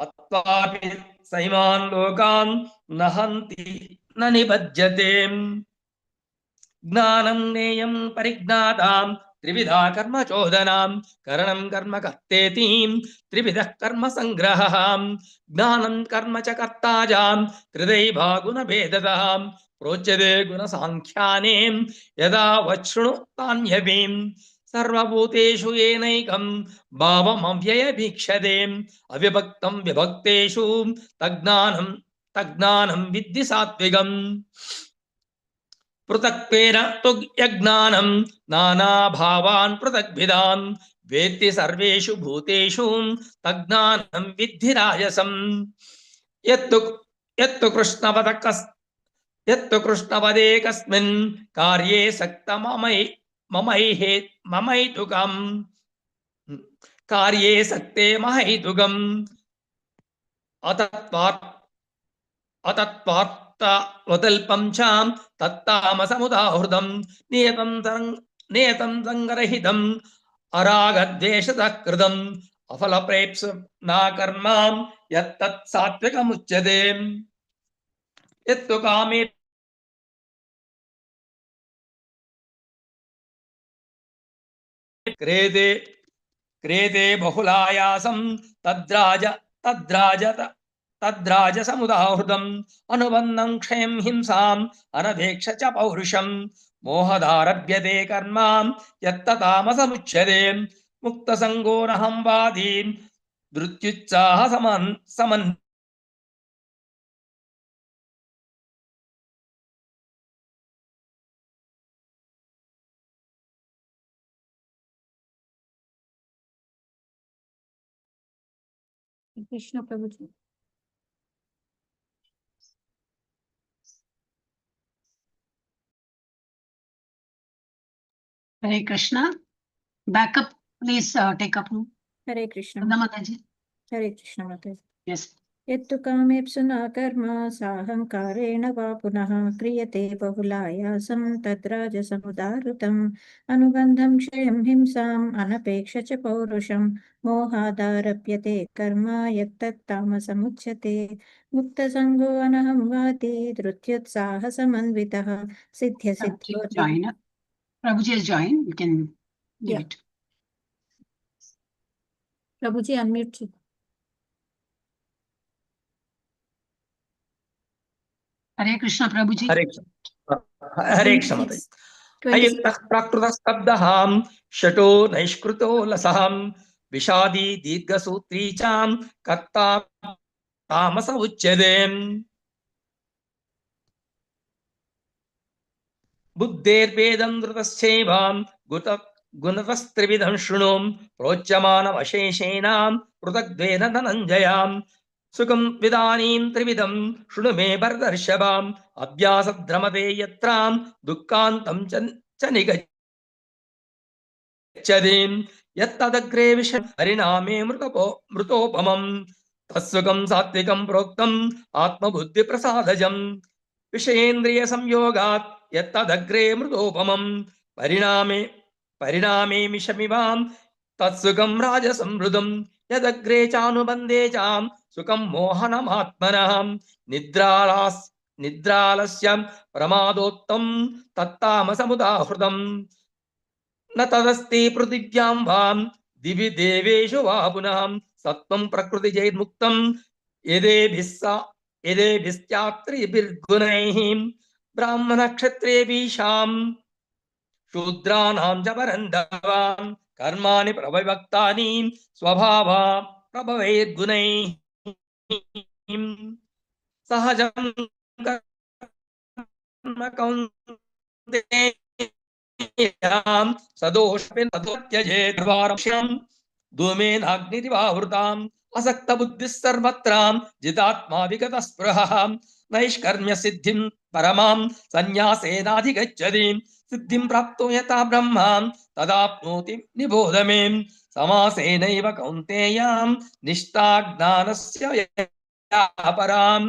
हत्वापि सैमान् लोकान् न हन्ति न निबध्यते ज्ञानं ज्ञेयं परिज्ञातां त्रिविधा कर्म चोदनां करणं कर्म कर्तेति त्रिविधः कर्म संग्रहः ज्ञानं कर्म च कर्ता च त्रिदैवा गुणभेदतः प्रोच्यते गुणसाङ्ख्याने यदा वच्छृणुतान्यपि सर्वभूतेषु येनैकं भावमव्ययभीक्षते अविभक्तं विभक्तेषु तज्ज्ञानं विद्धि सात्विकम् पृथक्त्वेन तु यज्ञानं नानाभावान् पृथग्विधान् वेत्ति सर्वेषु भूतेषु तज्ज्ञानं विद्धि राजसम् यत्तु कृष्णपदे कस्मिन् कार्ये ममैतुकम् कार्ये सक्ते महैतुकम् अतत्त्वार्थवदल्पं च तत्तामसमुदाहृतं नियतं संगरहितम् अरागद्वेषतः कृतम् अफलप्रेप्सुना कर्म यत्तत् सात्विकमुच्यते यत्तु कामे क्रियते बहुलायासं तद्राजसमुदाहृतम् अनुबन्धं क्षयं हिंसाम् अनपेक्ष च पौरुषं मोहदारभ्यते कर्म यत्ततामसमुच्यते मुक्तसङ्गो नहंवादी धृत्युत्साह समन् कृष्ण प्रभु जी। Hare Krishna. Backup, please take up. हरे कृष्ण Mataji. हरे कृष्ण माताजी। Yes. यत्तु कामेप्सुना कर्म साहंकारेण वा पुनः क्रियते बहुलायासं तद्राजसमुदाहृतम् अनुबन्धं क्षयं हिंसाम् अनपेक्ष च पौरुषं मोहादारभ्यते कर्म यत्तत्तामसमुच्यते मुक्तसङ्गो अनहंवादी धृत्युत्साहसमन्वितः सिद्ध्यसिद्ध्यो Join. Prabhuji has joined. You can give it. प्रभु जी अनम्यूट। Hare Krishna, Prabhuji. हरे कृष्ण माताजी। अयुक्तः प्राकृतस्तब्धः शटो नैष्कृतो लसः विषादी दीर्घसूत्री च कर्ता तामस उच्यते बुद्धेर्भेदं धृतश्चैव गुणतस्त्रिविधं शृणु प्रोच्यमानमशेषेण पृथग्त्वेन धनञ्जयाम् सुखं विदानीं त्रिविधं शृणु मे भरतर्षभाम् अभ्यासद्रमते यत्रां दुःखान्तं च निगच्छति यत्तदग्रे विषं हरिनामे मृतोपमम् तत्सुखं सात्विकं प्रोक्तम् आत्मबुद्धिप्रसादजम् विषयेन्द्रिय संयोगात् यत्तदग्रे मृदोपमं परिणामे मिषमिवां तत्सुखं राजसंहृदं यदग्रे चानुबन्धे चां सुखं मोहनमात्मनः निद्रालस्यं प्रमादोत्तं तत्तामसमुदाहृतं न तदस्ति पृथिव्यां वां दिवि देवेषु वा पुनः सत्त्वं प्रकृतिजैर्मुक्तं यदेभिश्चात्रिभिर्गुणैः ब्राह्मणक्षत्रेभिषां शूद्राणां च परन्दवां कर्माणि प्रविभक्तानि स्वभावा प्रभवैर्गुणैः सहजं कर्म कौन्तेय सदोषेत् धूमेनाग्निरिवावृताम् असक्तबुद्धिः सर्वत्र जितात्मा विगतस्पृहः नैष्कर्म्य सिद्धिं परमां संन्यासेनाधिगच्छति सिद्धिं प्राप्तो यथा ब्रह्मा तदाप्नोति निबोध मे समासेनैव कौन्तेयां निष्ठा ज्ञानस्य परां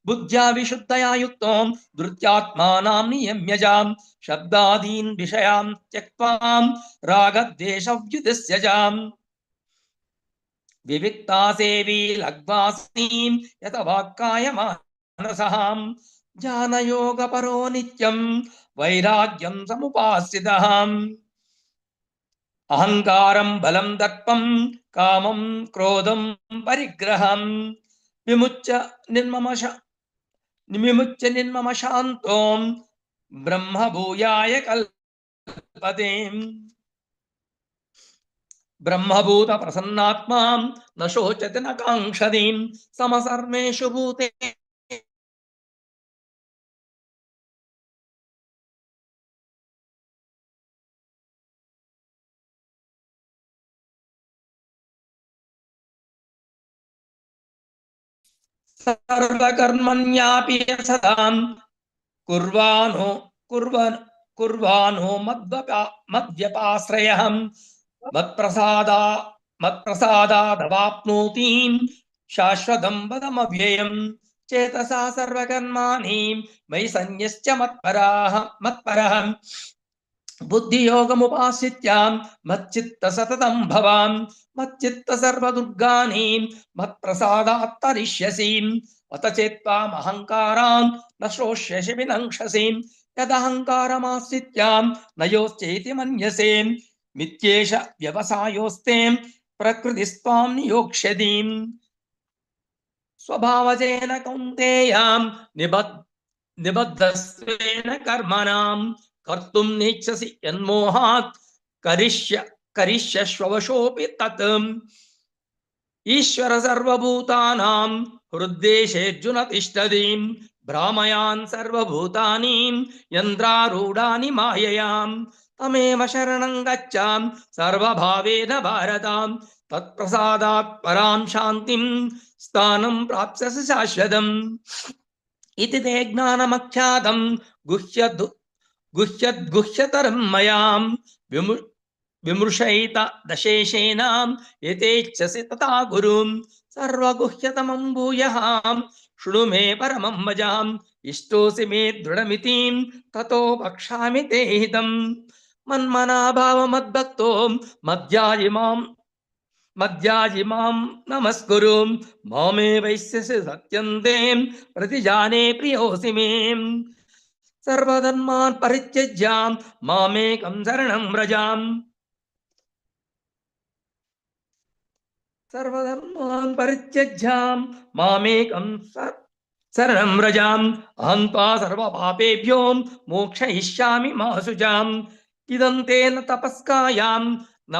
बुद्ध्या विशुद्धया युक्तो धृत्यात्मानां नियम्यजां शब्दादीन् विषयान् त्यक्त्वा रागद्वेषव्युतिस्यजाम् विविक्ता सेवी लग्वासीं यत वाक्कायमानसः ज्ञानयोगपरो नित्यं वैराग्यं समुपास्थितः अहंकारं बलं दर्पं कामं क्रोधं परिग्रहं विमुच्य निर्मम शान्तो ब्रह्मभूयाय कल्पते ब्रह्मभूत प्रसन्नात्मा न शोचति न कांक्षति समसर्वेषु भूते सर्वकर्मण्यापि सदां कुर्वाणो मद्व्यपाश्रयः मत्प्रसादादवाप्नोति शाश्वतं पदमव्ययं चेतसा सर्वकर्माणि मयि सन्न्यस्य मत्परः बुद्धियोगमुपाश्रित्य मच्चित्त सततं भवां मच्चित्त सर्वदुर्गानि मत्प्रसादात् तरिष्यसि अत चेत्त्वाम् अहङ्कारान् न श्रोष्यसि विनङ्क्षसि यदहङ्कारमाश्रित्य न योश्चेति मन्यसे मिथ्येष व्यवसायोस्ते प्रकृतिस्त्वां नियोक्ष्यति स्वभावजेन कौन्तेयां निबद्धस्वेन कर्मणां कर्तुं नेच्छसि यन्मोहात् करिष्यश्ववशोऽपि तत् ईश्वर सर्वभूतानां हृद्देशेऽर्जुन तिष्ठति भ्रामयान् सर्वभूतानि यन्त्रारूढानि माययां तमेव शरणं गच्छ सर्वभावेन भारत तत्प्रसादात् परां शान्तिं स्थानं प्राप्स्यसि शाश्वतम् इति ते ज्ञानमख्यातं गुह्यतरं मयां विमृशयित दशेशेन यथेच्छसि तथा गुरुं सर्वगुह्यतमं भूयः शृणु मे परमं वजाम् इष्टोऽसि मे दृढमिति ततो वक्ष्यामि ते हितं मन्मना भाव मद्भक्तो मद्याजिमां नमस्कुरु मामे वैश्यसि सत्यन्ते प्रतिजाने प्रियोऽसि मे सर्वधर्मान् परित्यज्य मामेकं शरणं व्रजाम् सर्वधर्मान् परित्यज्य मामेकं शरणं व्रजाम् अहं त्वा सर्वपापेभ्यो मोक्षयिष्यामि मा शुचाम् इदं तेन तपस्कायां न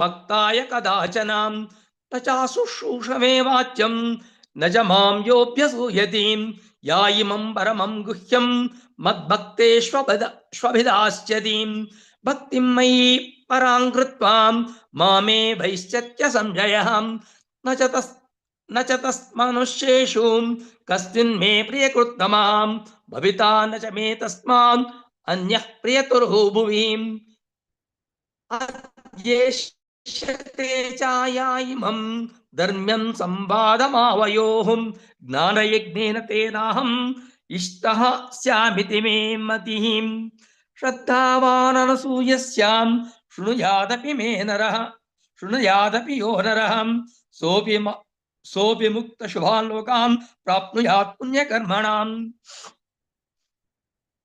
भक्ताय कदाचन न चाशुश्रूषमे वाच्यं न च मां योऽभ्यसूयति या इमं परमं गुह्यं मद्भक्तेष्वभिधास्यति भक्तिं मयि परां कृत्वा मामे वैश्यत्य संशयः न च तस्मनुष्येषु कस्मिन् मे प्रियकृत्तमां भविता न च मे तस्मान् अन्यः प्रियतुरुः भुवि अद्येष्यते चाया इमं धर्म्यं संवादमावयोः ज्ञानयज्ञेन तेनाहं इष्टः स्यामिति मे मतिः श्रद्धावाननसूयस्यां शृणुयादपि मे नरः शृणुयादपि यो नरः सोऽपि मुक्तशुभान् लोकान् प्राप्नुयात् पुण्यकर्मणाम्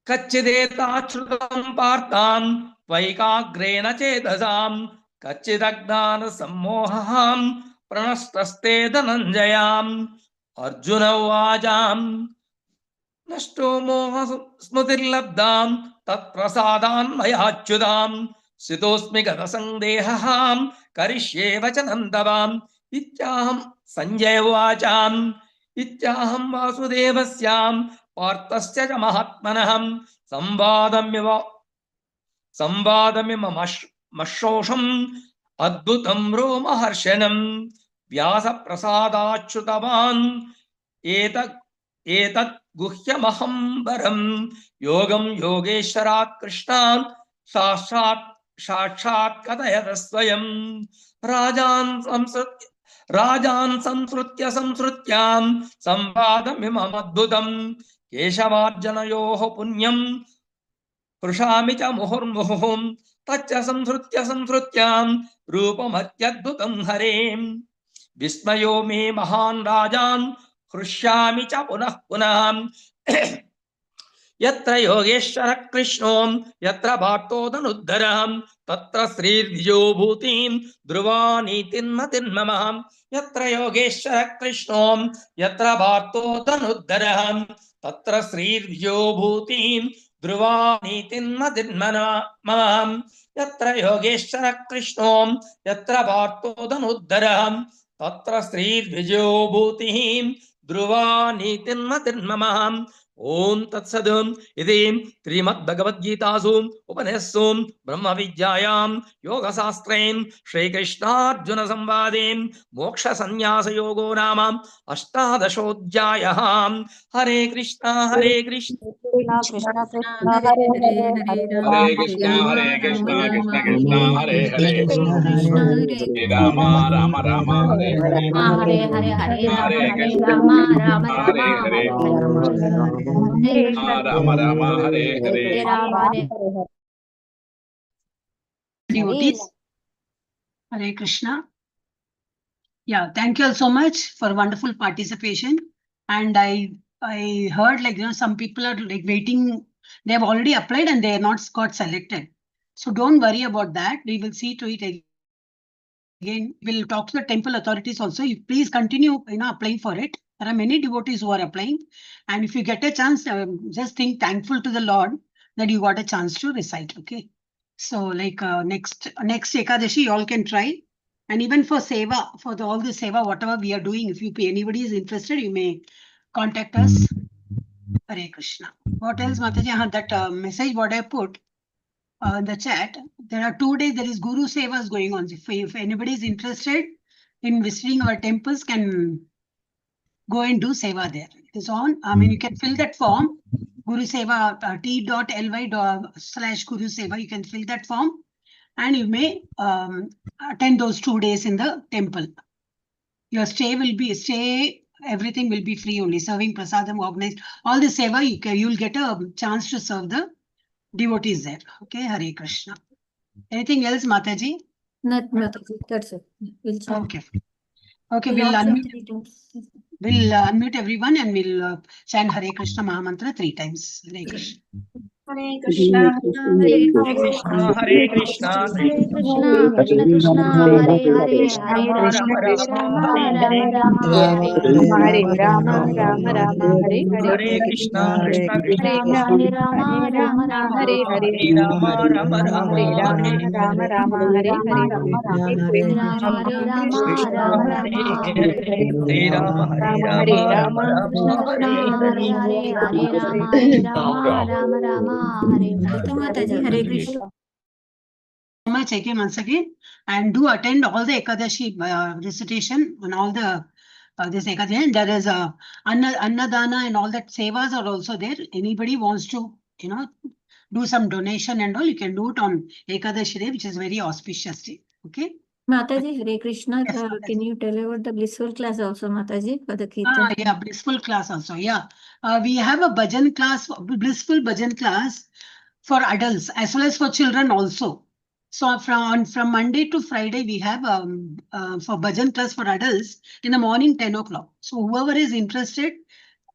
कच्चिदेताच्छ्रुतं पार्थां त्वैकाग्रेण चेतसां कच्चिदज्ञानसम्मोहः प्रणष्टस्ते धनञ्जयाम् अर्जुन उवाचां नष्टो मोहस्मृतिर्लब्धां तत्प्रसादान् मयाच्युतां स्थितोऽस्मि गतसन्देहः करिष्ये वचनं तवाम् इत्याहं संजय उवाचाम् इत्याहं वासुदेवस्यां पार्थस्य च महात्मनः संवादमिममश्रोषम् अद्भुतं रोमहर्षणम् व्यासप्रसादाच्युतवान् एतत् गुह्यमहं वरम् योगं योगेश्वरात् कृष्णात् साक्षात् कथयत स्वयं राजान् संसृत्यां संवादमिममद्भुतम् केशवार्जनयोः पुण्यं हृषामि च मुहुर्मुहुः तच्च संसृत्यां रूपमत्यद्भुतं हरेम् विस्मयो मे महान् राजान् हृष्यामि च पुनः पुनः यत्र योगेश्वरः कृष्णो यत्र पार्थोदनुद्धरः तत्र श्रीर्विजयो भूतिं ध्रुवानीतिर्मतिर्मम यत्र योगेश्वरः कृष्णो यत्र पार्थोदनुद्धरः तत्र श्रीर्विजयो भूतिं ध्रुवानीतिर्मतिर्मम यत्र योगेश्वरः कृष्णो यत्र पार्थोदनुद्धरः तत्र श्रीर्विजयो भूतिः ध्रुवानीतिर्मतिर्मम ओम तत्सद इति श्रीमद्भगवद्गीतासु उपनिषत्सु ब्रह्मविद्यायां योगशास्त्रे श्रीकृष्णार्जुन संवादे मोक्षसंन्यासयोगो नाम अष्टादशोऽध्यायः। हरे कृष्णा हरे कृष्ण कृष्ण कृष्ण हरे हरे हरे हरे हरे हरे राम हरे राम कृष्णा राम कृष्ण हरे कृष्ण हरे हरे हरे कृष्ण कृष्ण हरे हरे हरे कृष्ण राम राम राम हरे हरे हरे हरे हरे हरे हरे राम हरे राम हरे कृष्णा राम राम राम राम राम हरे हरे हरे राम हरे हरे राम हरे राम राम हरे हरे हरे राम हरे Devotees, Hare Krishna. Yeah, thank you all so much for wonderful participation. And I heard some people are waiting. They have already applied and they are not got selected. So don't worry about that. We will see to it again. We'll talk to the temple authorities also. You please continue, applying for it. There are many devotees who are applying, and if you get a chance, just think thankful to the Lord that you got a chance to recite. Okay. So next Ekadashi, you all can try. And even for Seva, for all the Seva, whatever we are doing, if anybody is interested, you may contact us. Hare Krishna. What else, Mataji? That message what I put in the chat, there are 2 days, there is Guru Sevas going on. If anybody is interested in visiting our temples, can go and do Seva there. It is on. I mean, you can fill that form. Guru Seva, t.ly/Guru Seva. You can fill that form and you may attend those 2 days in the temple. Your everything will be free only. Serving prasadam, organized. All the Seva, you'll get a chance to serve the devotees there. Okay, Hare Krishna. Anything else, Mataji? Not Mataji, that's it. We'll chant. Okay. Okay, We'll we'll all chant unmute. 3 times. We'll unmute everyone and we'll chant Hare Krishna Mahamantra 3 times. Hare Krishna. Hare Krishna Hare हरे कृष्णा हरे Krishna Hare Krishna Krishna Krishna Krishna Hare Hare Hare Ram Rama Ram Hare Rama हरे Rama हरे Rama Hare Hare Rama, Rama Rama, Hare Hare. हरे Krishna Hare Krishna Hare Krishna Krishna, Hare Rama Hare Rama Krishna, Rama Hare Hare. हरे राम राम राम Hare हरे Rama, Rama Rama, Hare Hare. Hare Rama Hare Rama Krishna Rama हरे Rama हरे Hare Hare हरे Ram Hare Ram Rama, Ram Krishna Krishna हरे Hare हरे Hare Hare Rama Rama Rama Hare Hare So Mataji, Hare Krishna. Much again, once again, and do attend all the Ekadashi recitation and all the this Ekadashi. And there is a Annadana and all that sevas are also there. Anybody wants to, do some donation and all, you can do it on Ekadashi day, which is very auspicious day. Okay. Mataji, Hare Krishna. Can you tell about the blissful class also, Mataji, for the Kirtan? Yeah, blissful class also. Yeah, we have a bhajan class, blissful bhajan class for adults as well as for children also. So from Monday to Friday, we have for bhajan class for adults in the morning 10 o'clock. So whoever is interested,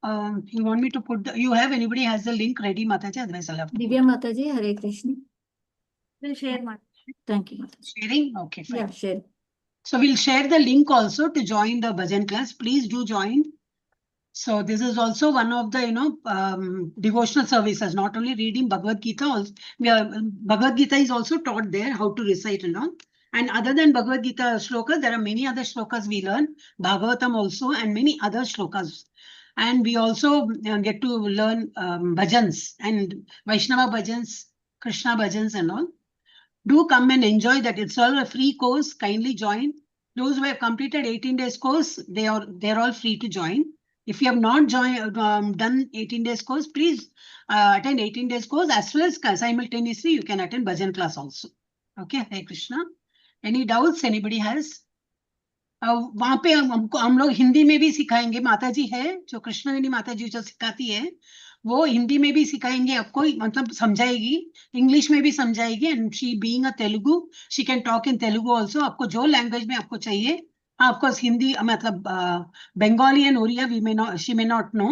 you want me to put you have anybody has the link ready, Mataji? Otherwise, I'll have to Divya Mataji, Hare Krishna. We'll share, Mataji. Thank you, Mataji. sharing. Okay, fine. Yeah, share. So we'll share the link also to join the bhajan class. Please do join. So this is also one of the devotional services. Not only reading Bhagavad Gita, also Bhagavad Gita is also taught there how to recite and all. And other than Bhagavad Gita shlokas, there are many other shlokas we learn. Bhagavatam also and many other shlokas. And we also get to learn bhajans and Vaishnava bhajans, Krishna bhajans and all. Do come and enjoy that. It's all a free course. Kindly join. Those who have completed 18 days course, they're all free to join. If you have not done 18 days course, please attend 18 days course as well as simultaneously you can attend bhajan class also. Okay, Hare Krishna. Any doubts anybody has? वहाँ पे हम लोग हिंदी में भी सिखाएंगे. माता जी है जो कृष्णवेणी माता जी जो सिखाती है वो हिंदी में भी सिखाएंगे आपको, मतलब समझाएगी, इंग्लिश में भी समझाएगी. And she being a Telugu she can talk in Telugu also. आपको जो लैंग्वेज में आपको चाहिए, ऑफकोर्स हिंदी मतलब Bengali and Oriya we may not, she may not know,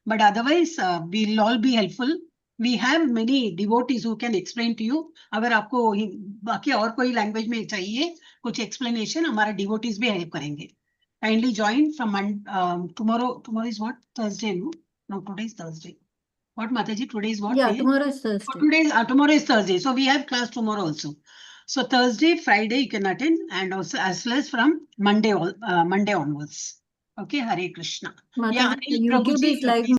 but otherwise we will all be helpful. We have many devotees who can explain to you. अगर आपको बाकी और कोई लैंग्वेज में चाहिए कुछ explanation, हमारा devotees भी help करेंगे. Kindly join from tomorrow. Tomorrow is what? Thursday, no? No, today is Thursday. What, Mataji? Today is what? Yeah, day? tomorrow is Thursday. Tomorrow is Thursday. So we have class tomorrow also. So Thursday, Friday you can attend, and also as well as from Monday onwards. Okay, Hare Krishna. Mataji, Yeah, Anil YouTube Prabhuji, is live.